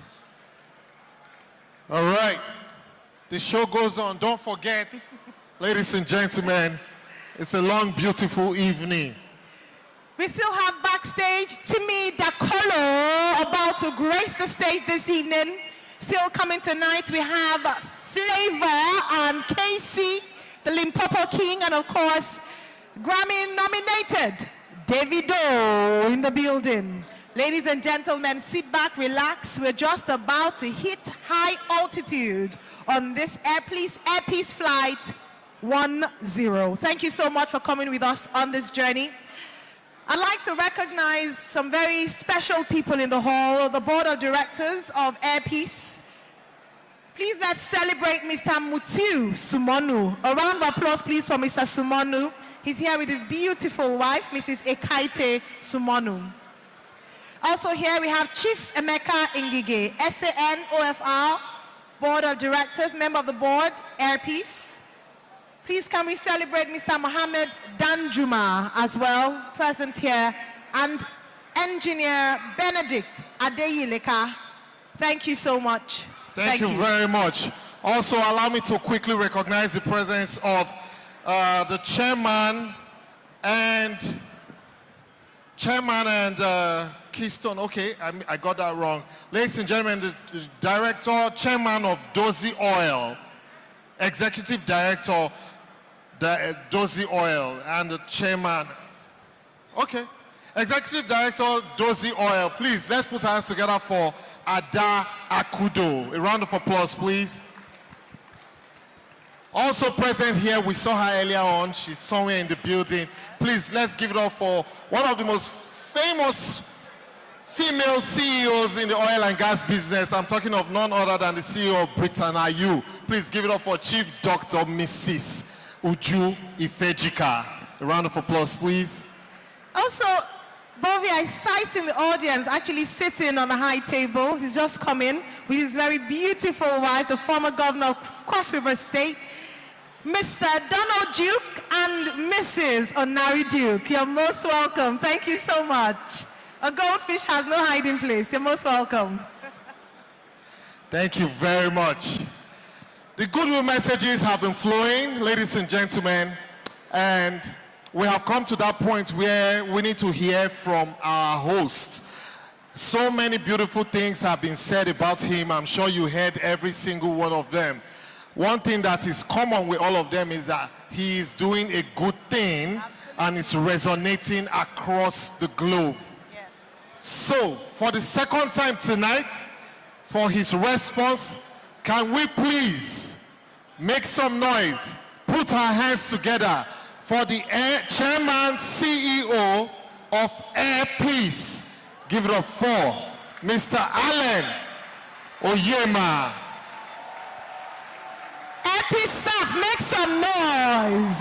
Speaker 1: All right. The show goes on. Don't forget, ladies and gentlemen, it's a long, beautiful evening.
Speaker 2: We still have backstage Timmy Dakolo about to grace the stage this evening. Still coming tonight, we have Flavor and Casey, the Limpopo King, and of course, Grammy-nominated Davido in the building. Ladies and gentlemen, sit back, relax. We're just about to hit high altitude on this Airpeace Flight 10. Thank you so much for coming with us on this journey. I'd like to recognize some very special people in the hall, the board of directors of Airpeace. Please let's celebrate Mr. Mutiu Sumonu. A round of applause, please, for Mr. Sumonu. He's here with his beautiful wife, Mrs. Ekaite Sumonu. Also here we have Chief Emeka Ngige, SAN OFR, board of directors, member of the board, Airpeace. Please can we celebrate Mr. Mohammed Danjuma as well, present here, and Engineer Benedict Adeyileka. Thank you so much.
Speaker 1: Thank you very much. Also, allow me to quickly recognize the presence of the chairman and Keystone. Okay, I got that wrong. Ladies and gentlemen, the director, chairman of Dozie Oil, executive director, Dozie Oil, and the chairman. Okay. Executive Director, Dozie Oil. Please, let's put our hands together for Ada Akudo. A round of applause, please. Also present here, we saw her earlier on. She's somewhere in the building. Please, let's give it up for one of the most famous female CEOs in the oil and gas business. I'm talking of none other than the CEO of Britannia U. Please give it up for Chief Dr. Mrs. Uju Ifejika. A round of applause, please.
Speaker 2: Also, Bovi, I sight in the audience, actually sitting on the high table. He's just come in with his very beautiful wife, the former governor of Cross River State, Mr. Donald Duke and Mrs. Onari Duke. You're most welcome. Thank you so much. A goldfish has no hiding place. You're most welcome.
Speaker 1: Thank you very much. The goodwill messages have been flowing, ladies and gentlemen, and we have come to that point where we need to hear from our host. So many beautiful things have been said about him. I'm sure you heard every single one of them. One thing that is common with all of them is that he is doing a good thing. Absolutely. And it's resonating across the globe. Yes. So, for the second time tonight, for his response, can we please make some noise, put our hands together for the chairman, CEO of Airpeace. Give it up for Mr. Allen Oyema.
Speaker 2: Airpeace staff, make some noise.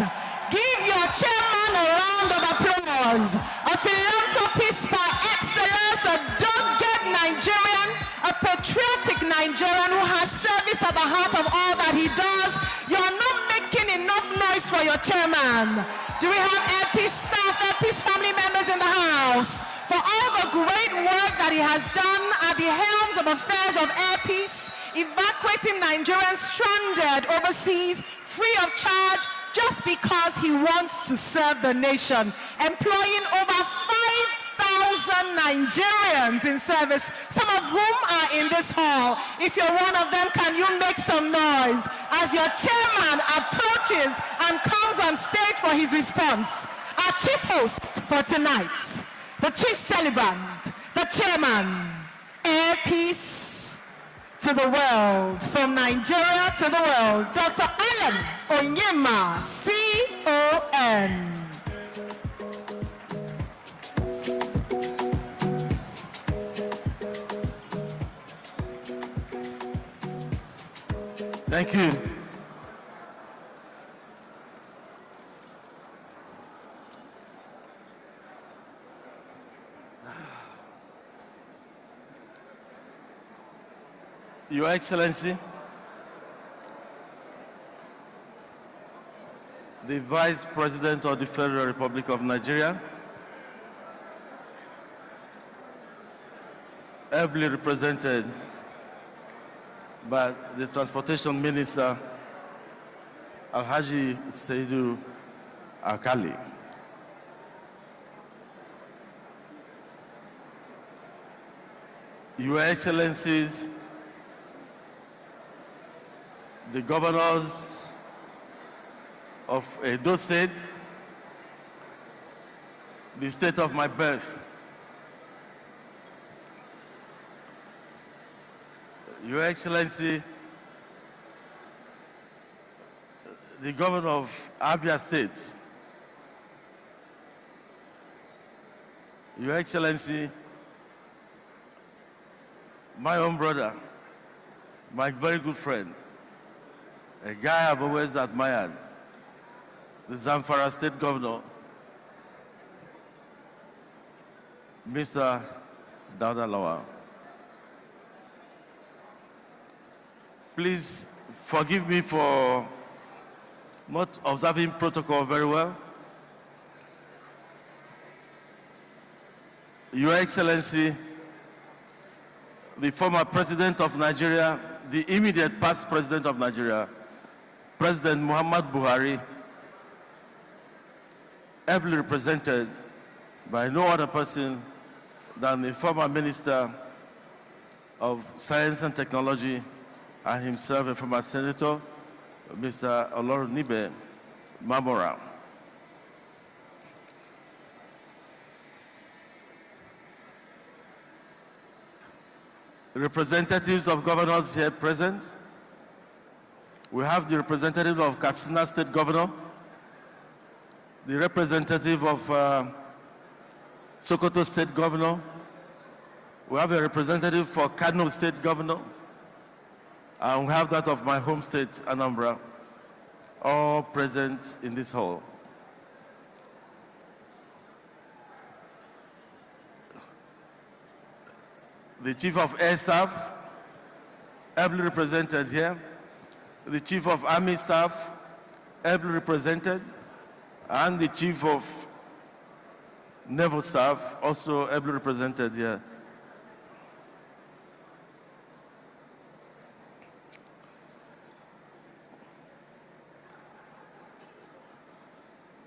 Speaker 2: Give your chairman a round of applause. A philanthropist par excellence, a dogged Nigerian, a patriotic Nigerian who has service at the heart of all that he does. You're not making enough noise for your chairman. Do we have Airpeace staff, Airpeace family members in the house? For all the great work that he has done at the helms of affairs of Airpeace, evacuating Nigerians stranded overseas free of charge,
Speaker 12: just because he wants to serve the nation, employing over 5,000 Nigerians in service, some of whom are in this hall. If you're one of them, can you make some noise as your chairman approaches and comes on stage for his response? Our chief host for tonight, the chief celebrant, the chairman, Air Peace to the world, from Nigeria to the world, Dr. Allen Onyema, C.O.N.
Speaker 5: Thank you. Your Excellency, the Vice President of the Federal Republic of Nigeria, ably represented by the Transportation Minister, Alhaji Seidu Akali. Your Excellencies, the governors of Edo State, the state of my birth, Your Excellency, the governor of Abia State, Your Excellency, my own brother, my very good friend, a guy I've always admired, the Zamfara State Governor, Mr. Dauda Lawal. Please forgive me for not observing protocol very well. Your Excellency, the former President of Nigeria, the immediate past President of Nigeria, President Muhammad Buhari, ably represented by no other person than the former Minister of Science and Technology and himself a former Senator, Mr. Olorunibe Mamora. Representatives of governors here present. We have the representative of Katsina State Governor, the representative of Sokoto State Governor. We have a representative for Kano State Governor, and we have that of my home state, Anambra, all present in this hall. The Chief of Air Staff, ably represented here. The Chief of Army Staff, ably represented. And the Chief of Naval Staff, also ably represented here.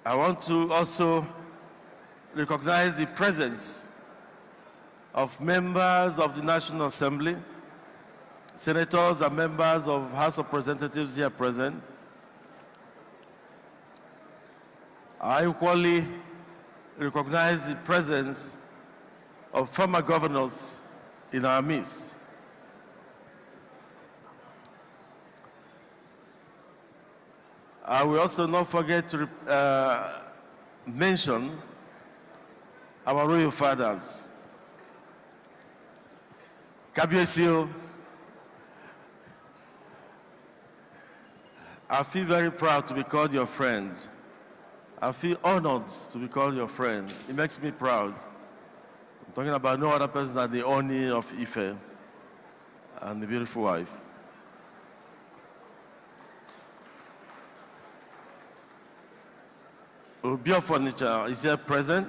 Speaker 5: I want to also recognize the presence of members of the National Assembly, senators and members of House of Representatives here present. I equally recognize the presence of former governors in our midst. I will also not forget to mention our royal fathers. Kabiesio, I feel very proud to be called your friend. I feel honored to be called your friend. It makes me proud. I'm talking about no other person than the Oni of Ife and the beautiful wife. Obio Furniture is here present.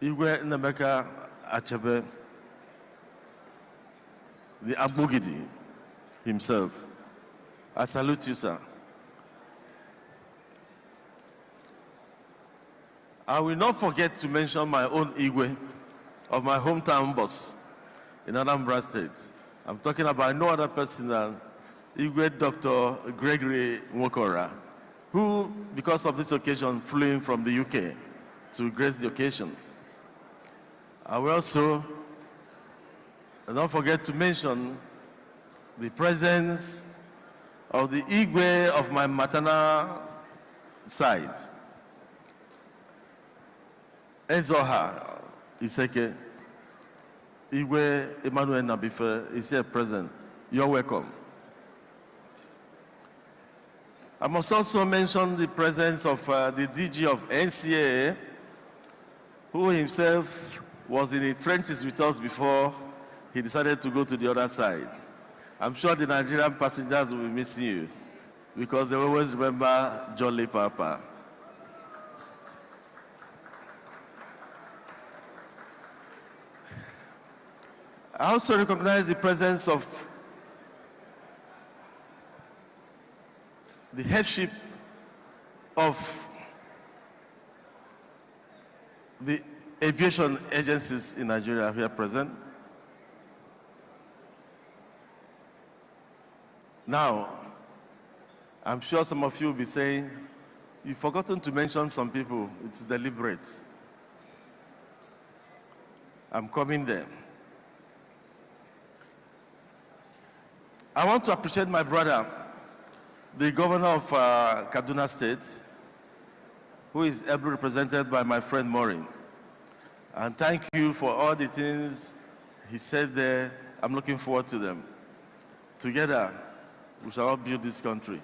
Speaker 5: Igwe Nnameka Achebe, the Abugidi himself. I salute you, sir. I will not forget to mention my own Igwe of my hometown boss in Anambra State. I'm talking about no other person than Igwe Dr. Gregory Nwokora, who, because of this occasion, flew in from the UK to grace the occasion. I will also not forget to mention the presence of the Igwe of my maternal side, Ezoha Iseke. Igwe Emmanuel Nabife is here present. You're welcome. I must also mention the presence of the DG of NCAA, who himself was in the trenches with us before he decided to go to the other side. I'm sure the Nigerian passengers will be missing you because they always remember Jolly Papa. I also recognize the presence of the headship of the aviation agencies in Nigeria here present. Now, I'm sure some of you will be saying, you've forgotten to mention some people. It's deliberate. I'm coming there. I want to appreciate my brother, the governor of Kaduna State, who is ably represented by my friend Maureen. And thank you for all the things he said there. I'm looking forward to them. Together, we shall all build this country.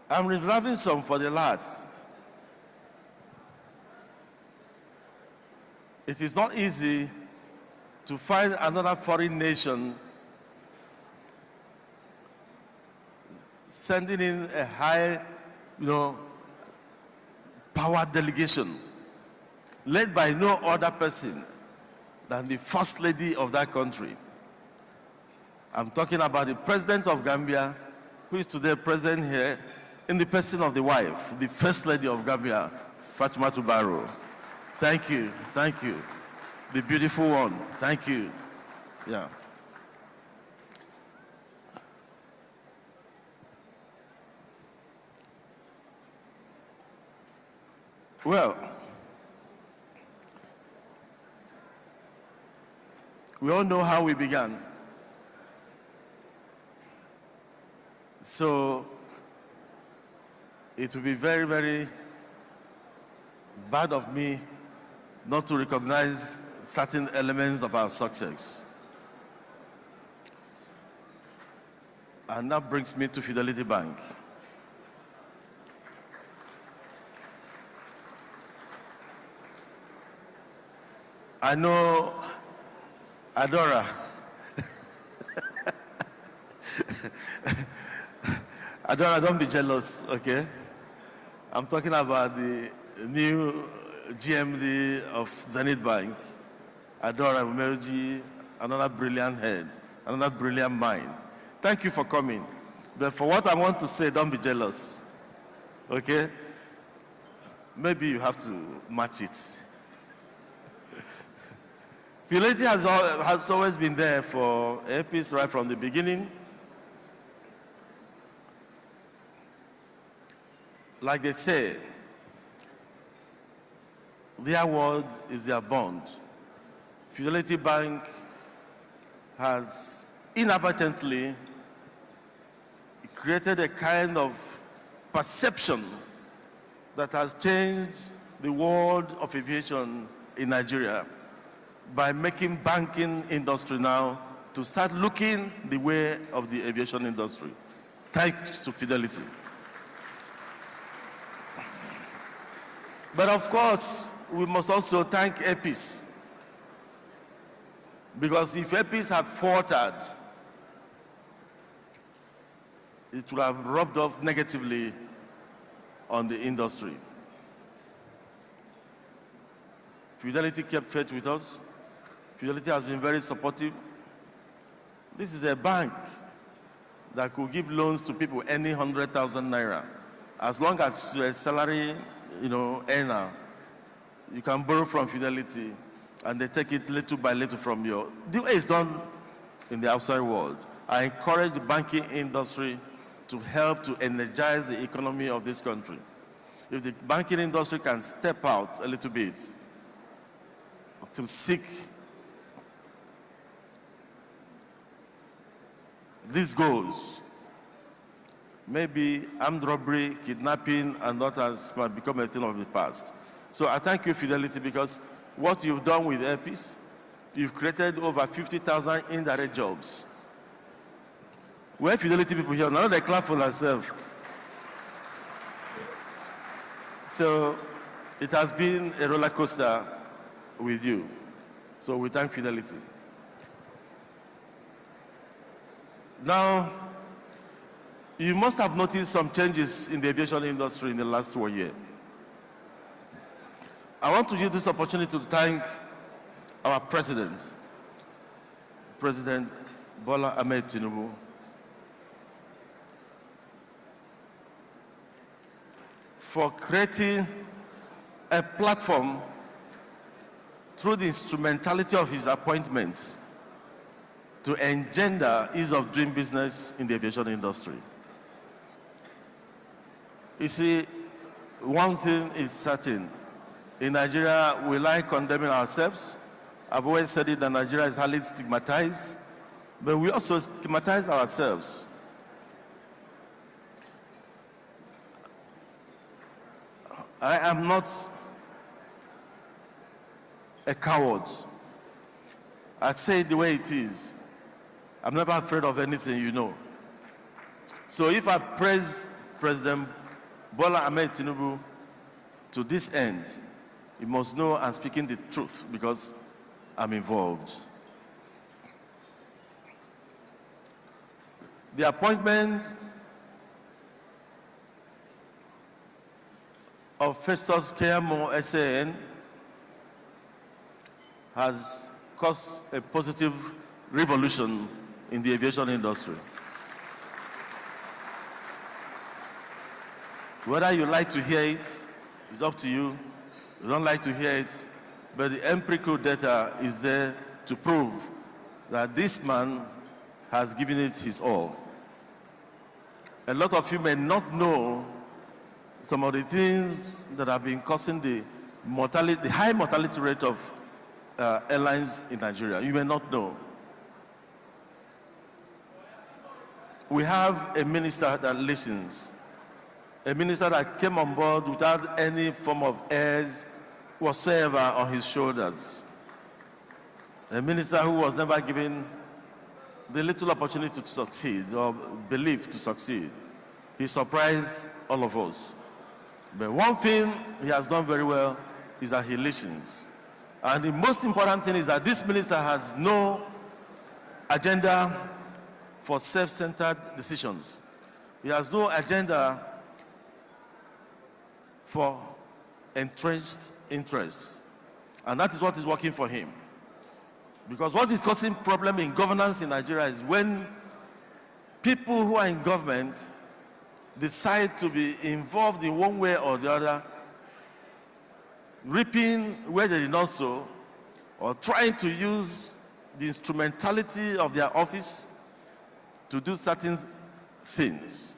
Speaker 5: I'm reserving some for the last. It is not easy to find another foreign nation sending in a high, power delegation led by no other person than the First Lady of that country. I'm talking about the President of Gambia, who is today present here in the person of the wife, the First Lady of Gambia, Fatima Barrow. Thank you, thank you. The beautiful one, thank you. Yeah. Well, we all know how we began. So it will be very, very bad of me not to recognize certain elements of our success. And that brings me to Fidelity Bank. I know Adora. Adora, don't be jealous, okay? I'm talking about the new GMD of Zenith Bank, Adora Umeruji, another brilliant head, another brilliant mind. Thank you for coming. But for what I want to say, don't be jealous, okay? Maybe you have to match it. Fidelity has always been there for Airpeace right from the beginning. Like they say, their word is their bond. Fidelity Bank has inadvertently created a kind of perception that has changed the world of aviation in Nigeria by making banking industry now to start looking the way of the aviation industry. Thanks to Fidelity. But of course, we must also thank Airpeace. Because if Airpeace had faltered, it would have rubbed off negatively on the industry. Fidelity kept faith with us. Fidelity has been very supportive. This is a bank that could give loans to people any 100,000 naira. As long as you're a salary, earner, you can borrow from Fidelity, and they take it little by little from you. The way it's done in the outside world. I encourage the banking industry to help to energize the economy of this country. If the banking industry can step out a little bit to seek these goals, maybe armed robbery, kidnapping, and others might become a thing of the past. So I thank you, Fidelity, because what you've done with Airpeace, you've created over 50,000 indirect jobs. We're Fidelity people here, now they clap for themselves. So it has been a roller coaster with you. So we thank Fidelity. Now, you must have noticed some changes in the aviation industry in the last 1 year. I want to use this opportunity to thank our president, President Bola Ahmed Tinubu, for creating a platform through the instrumentality of his appointments to engender ease of doing business in the aviation industry. You see, one thing is certain. In Nigeria, we like condemning ourselves. I've always said it that Nigeria is highly stigmatized, but we also stigmatize ourselves. I am not a coward. I say it the way it is. I'm never afraid of anything, you know. So if I praise President Bola Ahmed Tinubu to this end, you must know I'm speaking the truth because I'm involved. The appointment of Festus Keyamo SAN has caused a positive revolution in the aviation industry. Whether you like to hear it, it's up to you. You don't like to hear it, but the empirical data is there to prove that this man has given it his all. A lot of you may not know some of the things that have been causing the high mortality rate of airlines in Nigeria. You may not know. We have a minister that listens, a minister that came on board without any form of airs whatsoever on his shoulders, a minister who was never given the little opportunity to succeed or belief to succeed. He surprised all of us. But one thing he has done very well is that he listens. And the most important thing is that this minister has no agenda for self-centered decisions. He has no agenda for entrenched interests. And that is what is working for him. Because what is causing problem in governance in Nigeria is when people who are in government decide to be involved in one way or the other, reaping where they did not sow, or trying to use the instrumentality of their office to do certain things.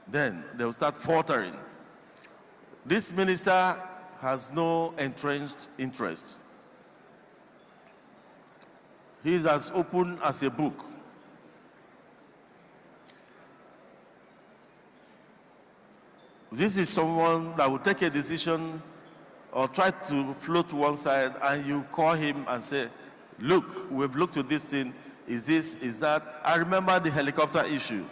Speaker 5: Then they will start faltering. This minister has no entrenched interest. He is as open as a book. This is someone that will take a decision or try to float to one side, and you call him and say, look, we've looked at this thing, is this, is that? I remember the helicopter issue.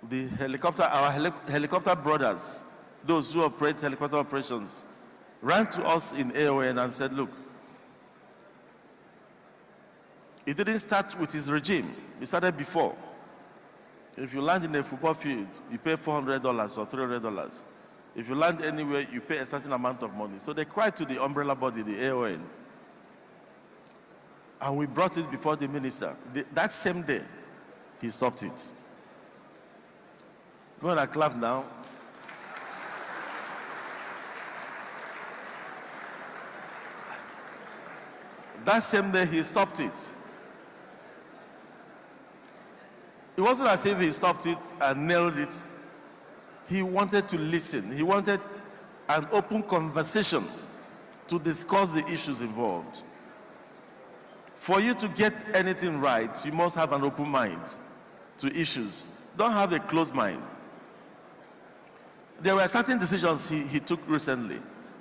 Speaker 5: The helicopter, our helicopter brothers, those who operate helicopter operations, ran to us in AON and said, look, it didn't start with his regime. It started before. If you land in a football field, you pay $400 or $300. If you land anywhere, you pay a certain amount of money. So they cried to the umbrella body, the AON. And we brought it before the minister. That same day, he stopped it. You want to clap now? That same day, he stopped it. It wasn't as if he stopped it and nailed it. He wanted to listen. He wanted an open conversation to discuss the issues involved. For you to get anything right, you must have an open mind to issues. Don't have a closed mind. There were certain decisions he took recently.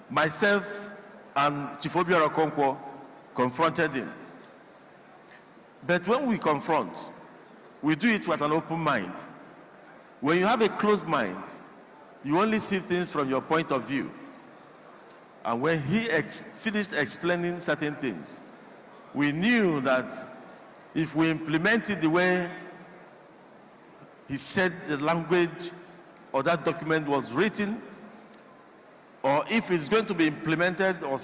Speaker 5: Myself and Chief Obiora Okonkwo confronted him. But when we confront, we do it with an open mind. When you have a closed mind, you only see things from your point of view. And when he finished explaining certain things, we knew that if we implemented the way he said the language or that document was written, or if it's going to be implemented or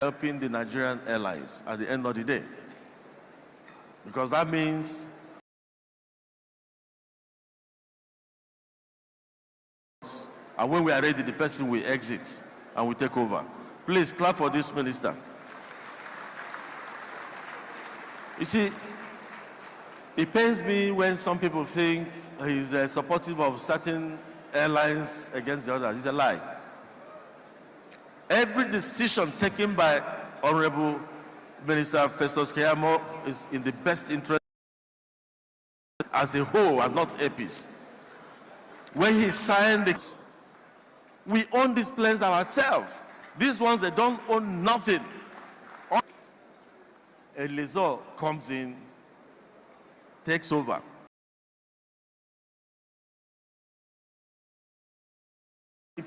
Speaker 5: helping the Nigerian airlines at the end of the day. Because that means and when we are ready, the person will exit and we take over. Please clap for this minister. You see, it pains me when some people think he's supportive of certain airlines against the others. It's a lie. Every decision taken by Honorable Minister Festus Keyamo is in the best interest as a whole and not a piece. When he signed it, we own these planes ourselves. These ones, they don't own nothing. A lessor comes in, takes over.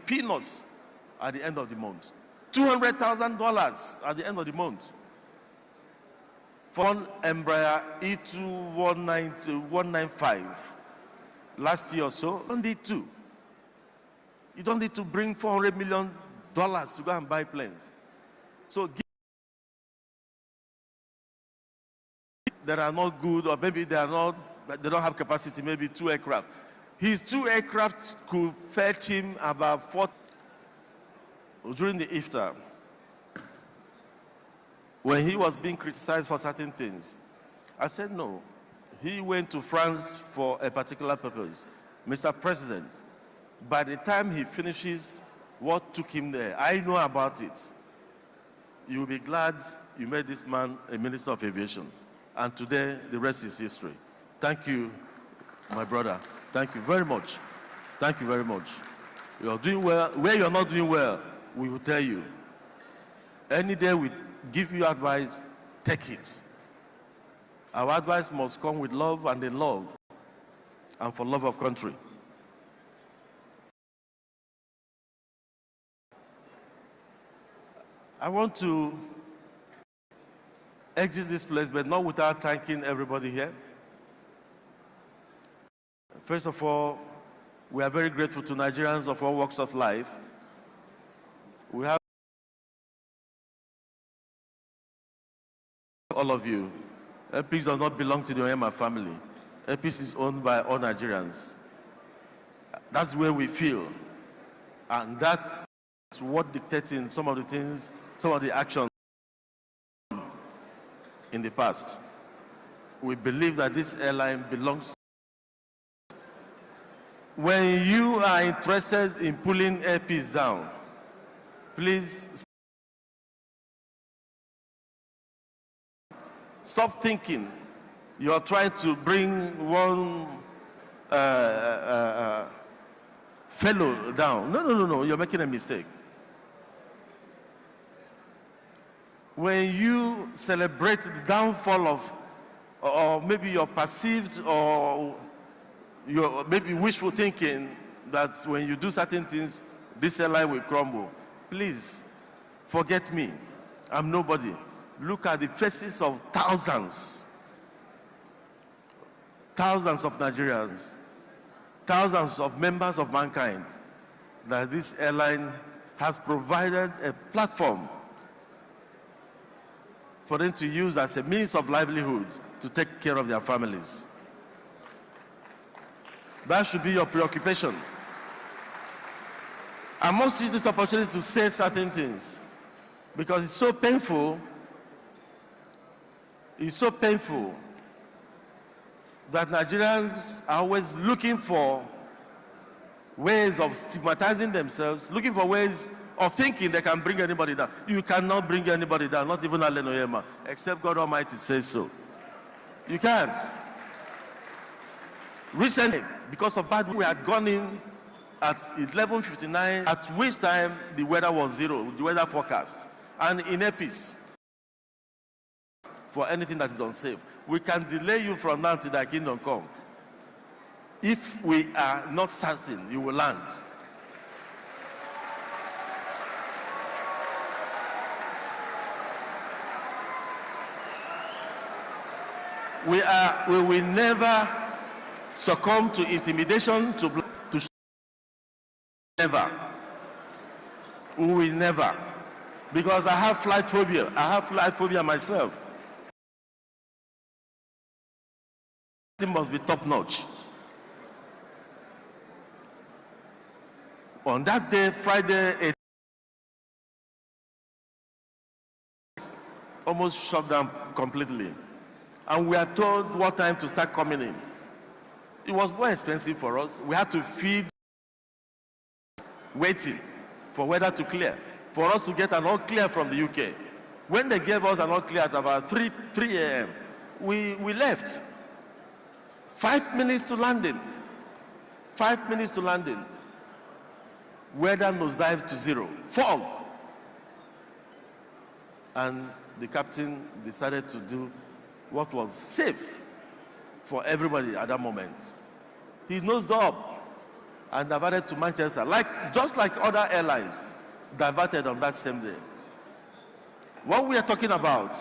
Speaker 5: Peanuts at the end of the month. $200,000 at the end of the month. For one Embraer E2-195 last year or so, you don't need two. You don't need to bring $400 million to go and buy planes. So that are not good, or maybe they don't have capacity, maybe 2 aircraft. His 2 aircraft could fetch him about 40. During the iftar, when he was being criticized for certain things, I said no. He went to France for a particular purpose. Mr. President, by the time he finishes what took him there, I know about it. You'll be glad you made this man a Minister of Aviation. And today, the rest is history. Thank you, my brother. Thank you very much. Thank you very much. You're doing well. Where you're not doing well, we will tell you. Any day we give you advice, take it. Our advice must come with love and in love, and for love of country. I want to exit this place, but not without thanking everybody here. First of all, we are very grateful to Nigerians of all walks of life. We have all of you. Peace does not belong to the Oyema family. Peace is owned by all Nigerians. That's where we feel. And that's what dictates in some of the things, some of the actions in the past. We believe that this airline belongs. When you are interested in pulling airpiece down, please stop thinking you are trying to bring one fellow down. No, you're making a mistake. When you celebrate the downfall of, or maybe your perceived or your maybe wishful thinking that when you do certain things, this airline will crumble, please forget me. I'm nobody. Look at the faces of thousands of Nigerians, thousands of members of mankind that this airline has provided a platform for them to use as a means of livelihood to take care of their families. That should be your preoccupation. I must use this opportunity to say certain things because it's so painful. It's so painful that Nigerians are always looking for ways of stigmatizing themselves, looking for ways of thinking they can bring anybody down. You cannot bring anybody down, not even Allen Oyema, except God Almighty says so. You can't. Recently, because of bad weather, we had gone in at 11:59, at which time the weather was zero, the weather forecast, and in Epis, for anything that is unsafe. We can delay you from now till thy kingdom come. If we are not certain you will land. We will never succumb to intimidation, to never. We will never. Because I have flight phobia. I have flight phobia myself. It must be top notch. On that day, Friday, almost shut down completely. And we are told what time to start coming in. It was more expensive for us. We had to feed, waiting for weather to clear, for us to get an all clear from the UK. When they gave us an all clear at about 3 a.m., we left. 5 minutes to landing. 5 minutes to landing. Weather nosedived to zero. Fog. And the captain decided to do what was safe for everybody at that moment. He nosed up and diverted to Manchester, just like other airlines diverted on that same day. What we are talking about,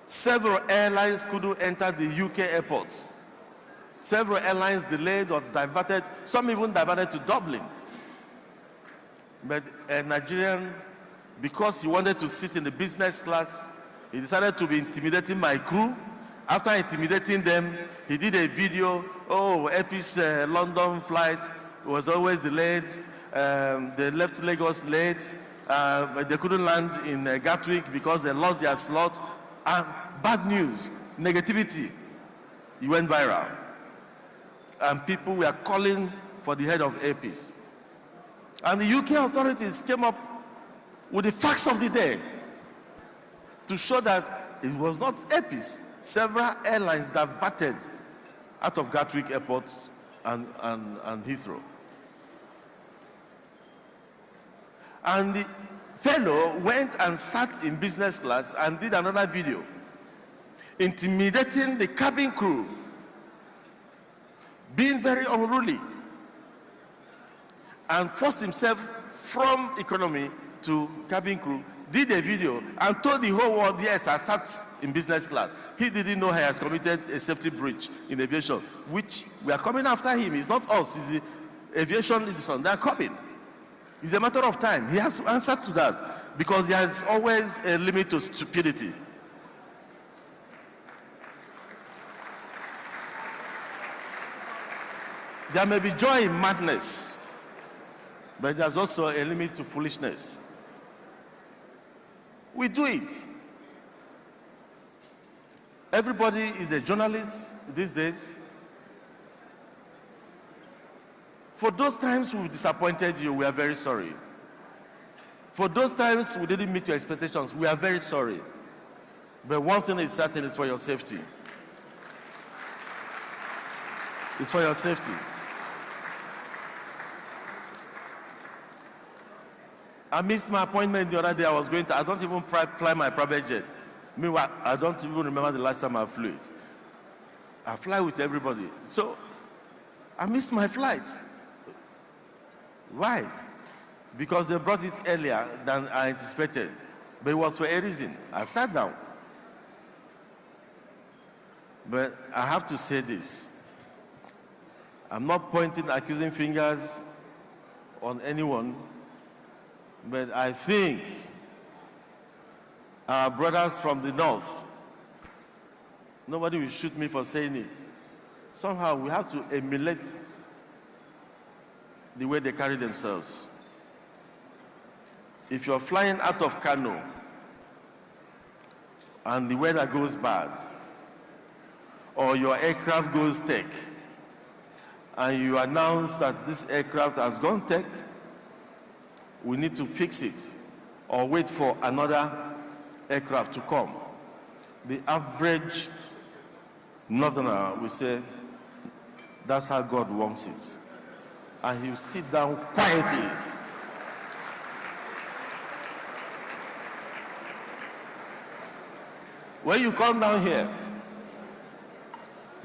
Speaker 5: several airlines couldn't enter the UK airports. Several airlines delayed or diverted, some even diverted to Dublin. But a Nigerian, because he wanted to sit in the business class, he decided to be intimidating my crew. After intimidating them, he did a video. Oh, Epis London flight was always delayed. They left Lagos late. They couldn't land in Gatwick because they lost their slot. Bad news, negativity. He went viral. And people were calling for the head of Epis. And the UK authorities came up with the facts of the day to show that it was not Epis. Several airlines diverted out of Gatwick Airport and Heathrow. And the fellow went and sat in business class and did another video, intimidating the cabin crew, being very unruly, and forced himself from economy to cabin crew, did a video and told the whole world, yes, I sat in business class. He didn't know he has committed a safety breach in aviation, which we are coming after him. It's not us, it's the aviation industry. They are coming. It's a matter of time. He has to answer to that because there is always a limit to stupidity. There may be joy in madness, but there's also a limit to foolishness. We do it. Everybody is a journalist these days. For those times we've disappointed you, we are very sorry. For those times we didn't meet your expectations, we are very sorry. But one thing is certain, is for your safety. It's for your safety. I missed my appointment the other day. I don't even fly my private jet. Meanwhile, I don't even remember the last time I flew it. I fly with everybody. So, I missed my flight. Why? Because they brought it earlier than I anticipated. But it was for a reason. I sat down. But I have to say this. I'm not pointing accusing fingers on anyone, but I think our brothers from the north, nobody will shoot me for saying it. Somehow we have to emulate the way they carry themselves. If you're flying out of Kano and the weather goes bad, or your aircraft goes tech, and you announce that this aircraft has gone tech, we need to fix it or wait for another aircraft to come. The average northerner will say, that's how God wants it. And he'll sit down quietly. When you come down here,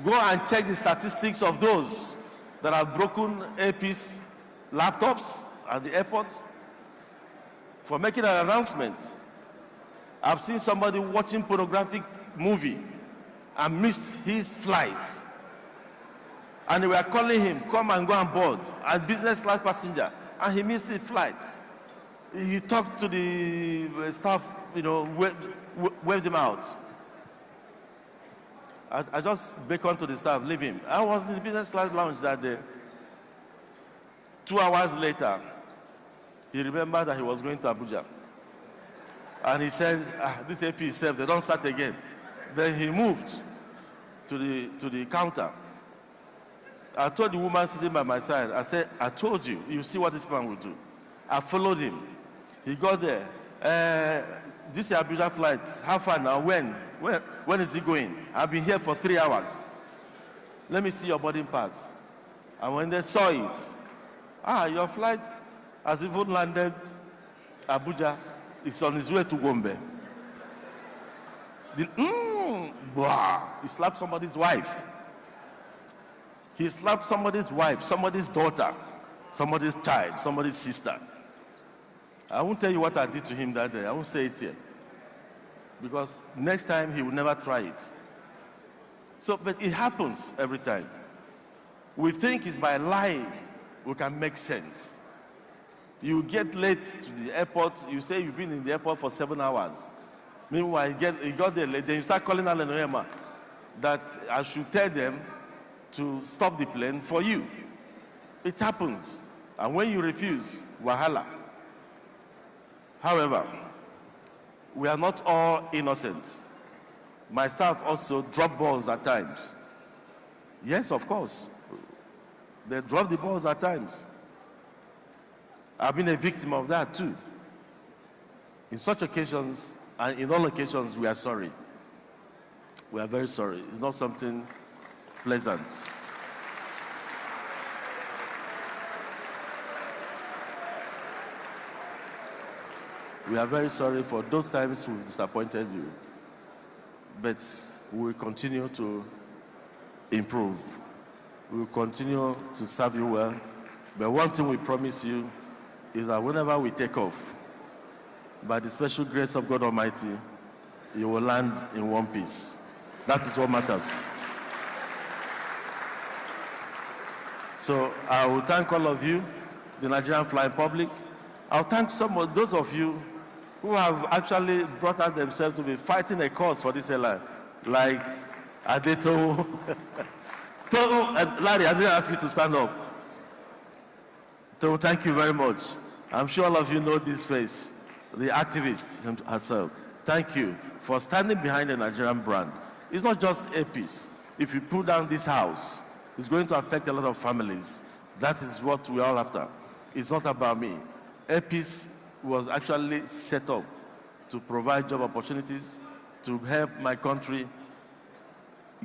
Speaker 5: go and check the statistics of those that have broken AP's laptops at the airport for making an announcement. I've seen somebody watching pornographic movie and missed his flight. And they were calling him, come and go on board, as business class passenger, and he missed his flight. He talked to the staff, waved him out. I just beckoned to the staff, leave him. I was in the business class lounge that day. 2 hours later, he remembered that he was going to Abuja. And he said, this AP is safe, they don't start again. Then he moved to the counter. I told the woman sitting by my side, I said, I told you, you see what this man will do. I followed him. He got there. This Abuja flight, how far now? When is he going? I've been here for 3 hours. Let me see your boarding pass. And when they saw it, your flight has even landed Abuja. It's on his way to Gombe. He slapped somebody's wife. He slapped somebody's wife, somebody's daughter, somebody's child, somebody's sister. I won't tell you what I did to him that day. I won't say it here. Because next time he will never try it. So, but it happens every time. We think it's by lying we can make sense. You get late to the airport, you say you've been in the airport for 7 hours. Meanwhile, you got there late, then you start calling Alan that I should tell them to stop the plane for you. It happens. And when you refuse, wahala. However, we are not all innocent. My staff also drop balls at times. Yes, of course. They drop the balls at times. I've been a victim of that too. In such occasions, and in all occasions, we are sorry. We are very sorry. It's not something pleasant. We are very sorry for those times we've disappointed you. But we will continue to improve. We will continue to serve you well. But one thing we promise you is that whenever we take off, by the special grace of God Almighty, you will land in one piece. That is what matters. So I will thank all of you, the Nigerian flying public. I'll thank some of those of you who have actually brought out themselves to be fighting a cause for this airline, like Adeto. Larry, I didn't ask you to stand up. So thank you very much. I'm sure all of you know this face, the activist herself. Thank you for standing behind the Nigerian brand. It's not just APs. If you pull down this house, it's going to affect a lot of families. That is what we're all after. It's not about me. APs was actually set up to provide job opportunities, to help my country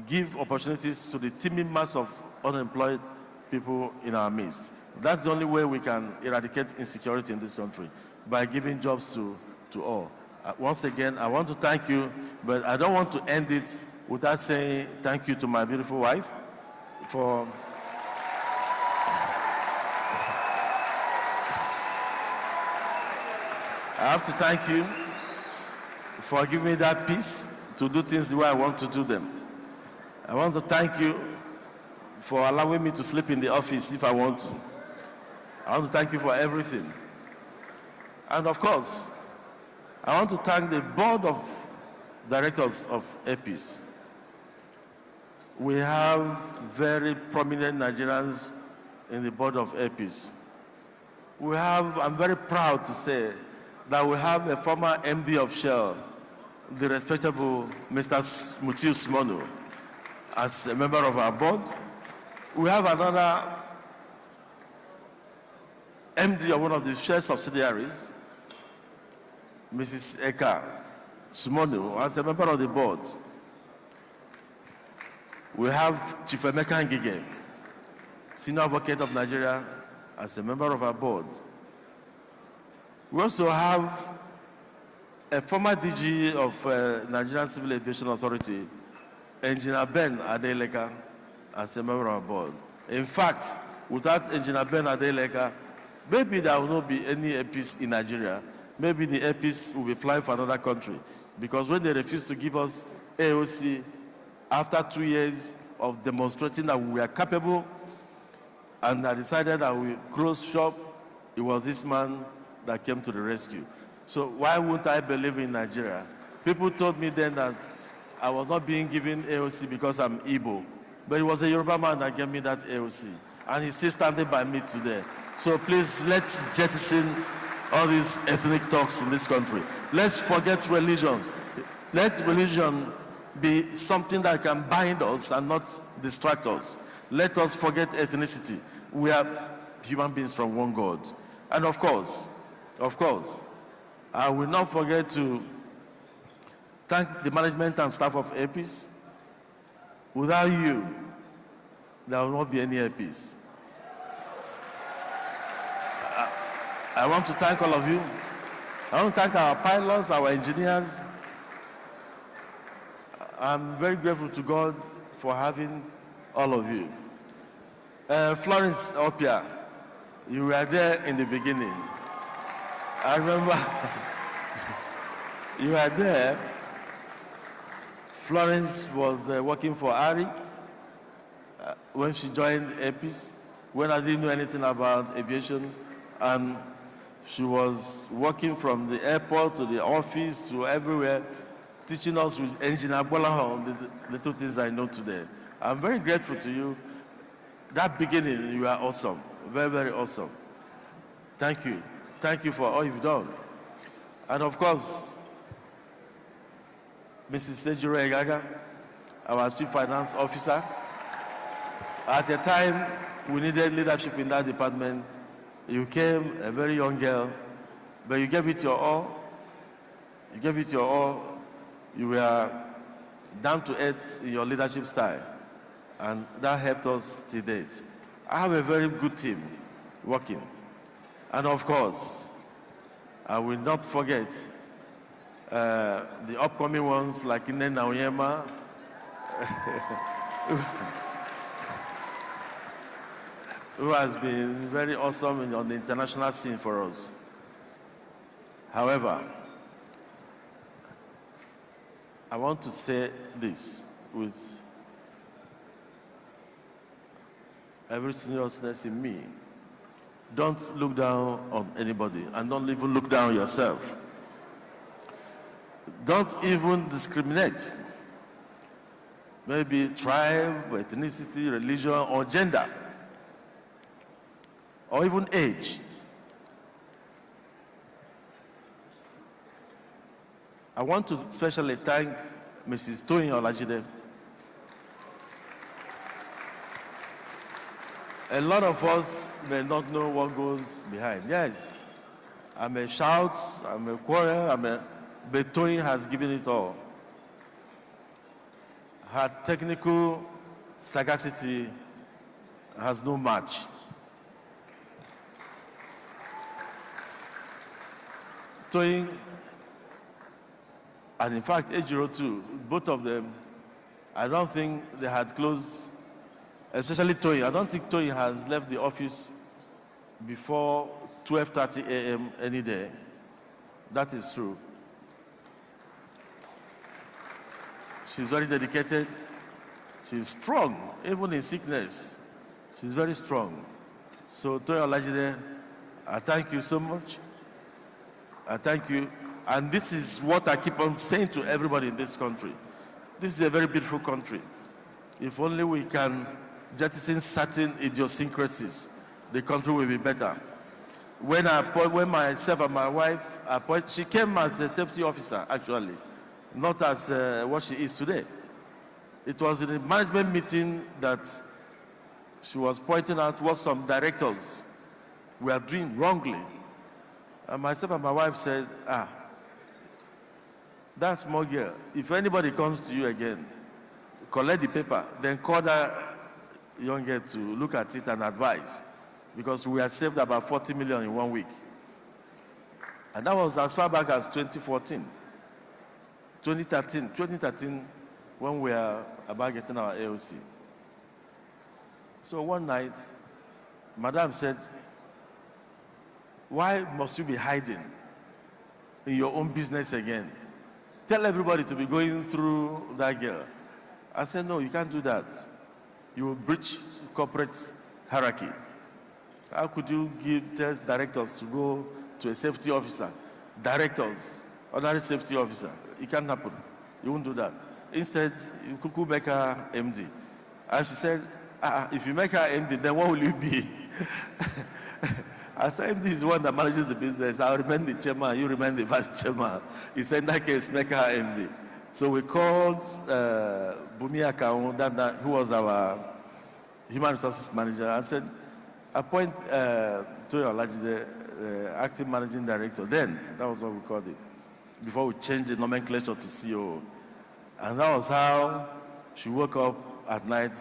Speaker 5: give opportunities to the teeming mass of unemployed people in our midst. That's the only way we can eradicate insecurity in this country, by giving jobs to all. Once again, I want to thank you, but I don't want to end it without saying thank you to my beautiful wife for I have to thank you for giving me that peace to do things the way I want to do them. I want to thank you for allowing me to sleep in the office if I want to. I want to thank you for everything. And of course, I want to thank the board of directors of APIS. We have very prominent Nigerians in the board of APIS. I'm very proud to say that we have a former MD of Shell, the respectable Mr. Mutiu Smono, as a member of our board. We have another MD of one of the Shell subsidiaries, Mrs. Eka Sumono, as a member of the board. We have Chief Emeka Ngige, Senior Advocate of Nigeria, as a member of our board. We also have a former DG of Nigerian Civil Aviation Authority, Engineer Ben Adeleka, as a member of our board. In fact, without Engineer Ben Adeleka, maybe there will not be any APIS in Nigeria. Maybe the APIS will be flying for another country. Because when they refused to give us AOC, after 2 years of demonstrating that we are capable, and I decided that we close shop, it was this man that came to the rescue. So why wouldn't I believe in Nigeria? People told me then that I was not being given AOC because I'm Igbo, but it was a Yoruba man that gave me that AOC, and he's still standing by me today. So please, let's jettison all these ethnic talks in this country. Let's forget religions. Let religion be something that can bind us and not distract us. Let us forget ethnicity. We are human beings from one God. And of course, I will not forget to thank the management and staff of APIS. Without you, there will not be any APIS. I want to thank all of you. I want to thank our pilots, our engineers. I'm very grateful to God for having all of you. Florence Opia, you were there in the beginning. I remember you were there. Florence was working for Arik when she joined APIS, when I didn't know anything about aviation, and she was working from the airport to the office to everywhere, teaching us with Engineer Bolahon the two things I know today. I'm very grateful to you. That beginning, you are awesome, very, very awesome. Thank you. Thank you for all you've done. And of course, Mrs. Sejiro Egaga, our Chief Finance Officer. At a time we needed leadership in that department, you came a very young girl, but you gave it your all. You gave it your all. You were down to earth in your leadership style, and that helped us to date. I have a very good team working. And of course, I will not forget the upcoming ones like Ine Nauyema, who has been very awesome on the international scene for us. However, I want to say this with every seriousness in me. Don't look down on anybody, and don't even look down on yourself. Don't even discriminate. Maybe tribe, ethnicity, religion, or gender, or even age. I want to especially thank Mrs. Toyin Olajide. A lot of us may not know what goes behind. Yes, I may shout, I may quarrel, but Toyin has given it all. Her technical sagacity has no match. Toyin, and in fact, Ejiro too, both of them, I don't think they had closed, especially Toyin. I don't think Toyin has left the office before 12:30 a.m. any day. That is true. She's very dedicated. She's strong, even in sickness. She's very strong. So, Toyo Olajide, I thank you so much. I thank you. And this is what I keep on saying to everybody in this country. This is a very beautiful country. If only we can jettison certain idiosyncrasies, the country will be better. When myself and my wife appointed, she came as a safety officer, actually, not as what she is today. It was in a management meeting that she was pointing out what some directors were doing wrongly. And myself and my wife said, that small girl, if anybody comes to you again, collect the paper, then call that young girl to look at it and advise. Because we had saved about 40 million in 1 week. And that was as far back as 2014. 2013, when we were about getting our AOC. So one night, Madam said, why must you be hiding in your own business again? Tell everybody to be going through that girl. I said, no, you can't do that. You will breach corporate hierarchy. How could you tell directors to go to a safety officer? Directors, ordinary safety officer. It can't happen. You won't do that. Instead, you could make her MD. And she said, if you make her MD, then what will you be? I said, MD is the one that manages the business. I'll remain the chairman, you remain the vice chairman. He said, in that case, make her MD. So we called Bumi Akaun, who was our human resources manager, and said, appoint Toyo Olajide, acting managing director. Then, that was what we called it, before we changed the nomenclature to COO. And that was how she woke up at night,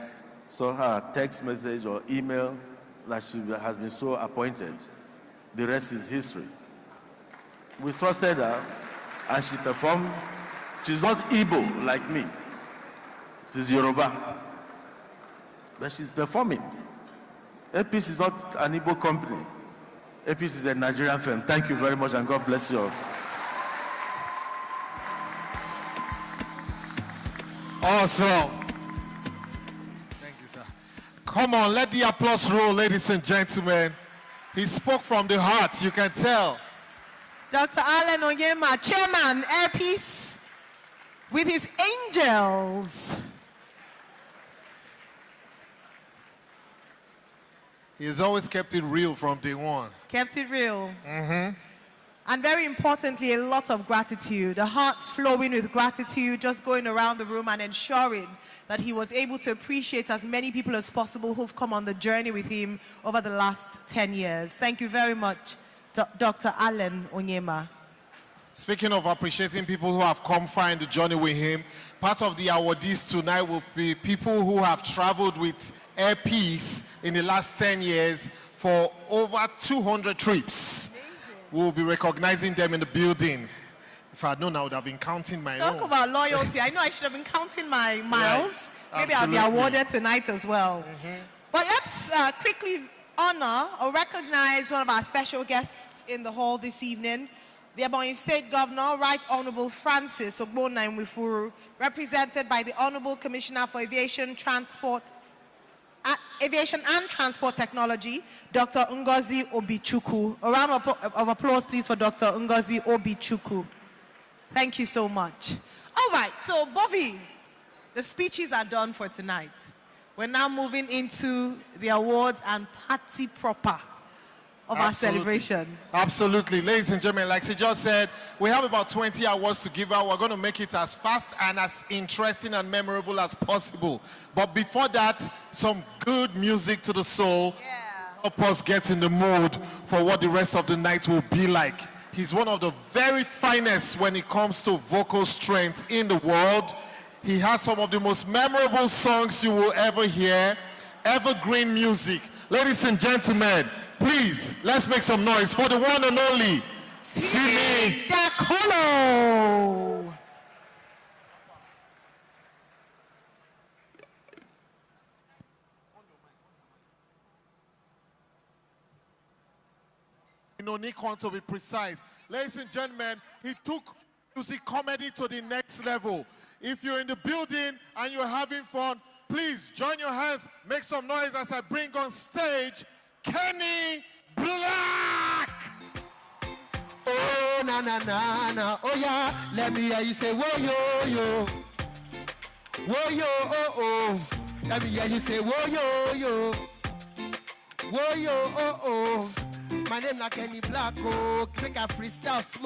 Speaker 5: saw her text message or email that she has been so appointed. The rest is history. We trusted her, and she performed. She's not Igbo like me. She's Yoruba. But she's performing. APIS is not an Igbo company. APIS is a Nigerian firm. Thank you very much, and God bless you all.
Speaker 1: Awesome. Thank you, sir. Come on, let the applause roll, ladies and gentlemen. He spoke from the heart, you can tell.
Speaker 2: Dr. Allen Onyema, Chairman, Airpeace, with his angels.
Speaker 1: He has always kept it real from day one.
Speaker 2: Kept it real. And very importantly, a lot of gratitude. The heart flowing with gratitude, just going around the room and ensuring that he was able to appreciate as many people as possible who've come on the journey with him over the last 10 years. Thank you very much, Dr. Allen Onyema.
Speaker 1: Speaking of appreciating people who have come far in the journey with him, part of the awardees tonight will be people who have traveled with Airpeace in the last 10 years for over 200 trips. We'll be recognizing them in the building. If I had known, I would have been counting my own.
Speaker 2: Talk about loyalty. I know I should have been counting my miles. Right. Maybe Absolutely. I'll be awarded tonight as well. But let's quickly honor or recognize one of our special guests in the hall this evening, the Ebonyi State Governor, Right Honorable Francis Ogbonna Nwifuru, represented by the Honorable Commissioner for Aviation and Transport Technology, Dr. Ngozi Obichukwu. A round of applause, please, for Dr. Ngozi Obichukwu. Thank you so much. All right, so Bobby, the speeches are done for tonight. We're now moving into the awards and party proper of our celebration.
Speaker 1: Absolutely. Ladies and gentlemen, like she just said, we have about 20 awards to give out. We're going to make it as fast and as interesting and memorable as possible. But before that, some good music to the soul. Help us get in the mood for what the rest of the night will be like. He's one of the very finest when it comes to vocal strength in the world. He has some of the most memorable songs you will ever hear. Evergreen music. Ladies and gentlemen, please, let's make some noise for the one and only Simi
Speaker 2: Dakolo.
Speaker 1: No Nikon to be precise. Ladies and gentlemen, he took music comedy to the next level. If you're in the building and you're having fun, Please join your hands, make some noise as I bring on stage Kenny Black.
Speaker 19: Oh, na na na na, oh yeah, let me hear you say, whoa yo yo. Whoa yo, oh oh. Let me hear you say, whoa yo yo. Whoa yo, oh oh. My name na Kenny Black, oh. Make a freestyle.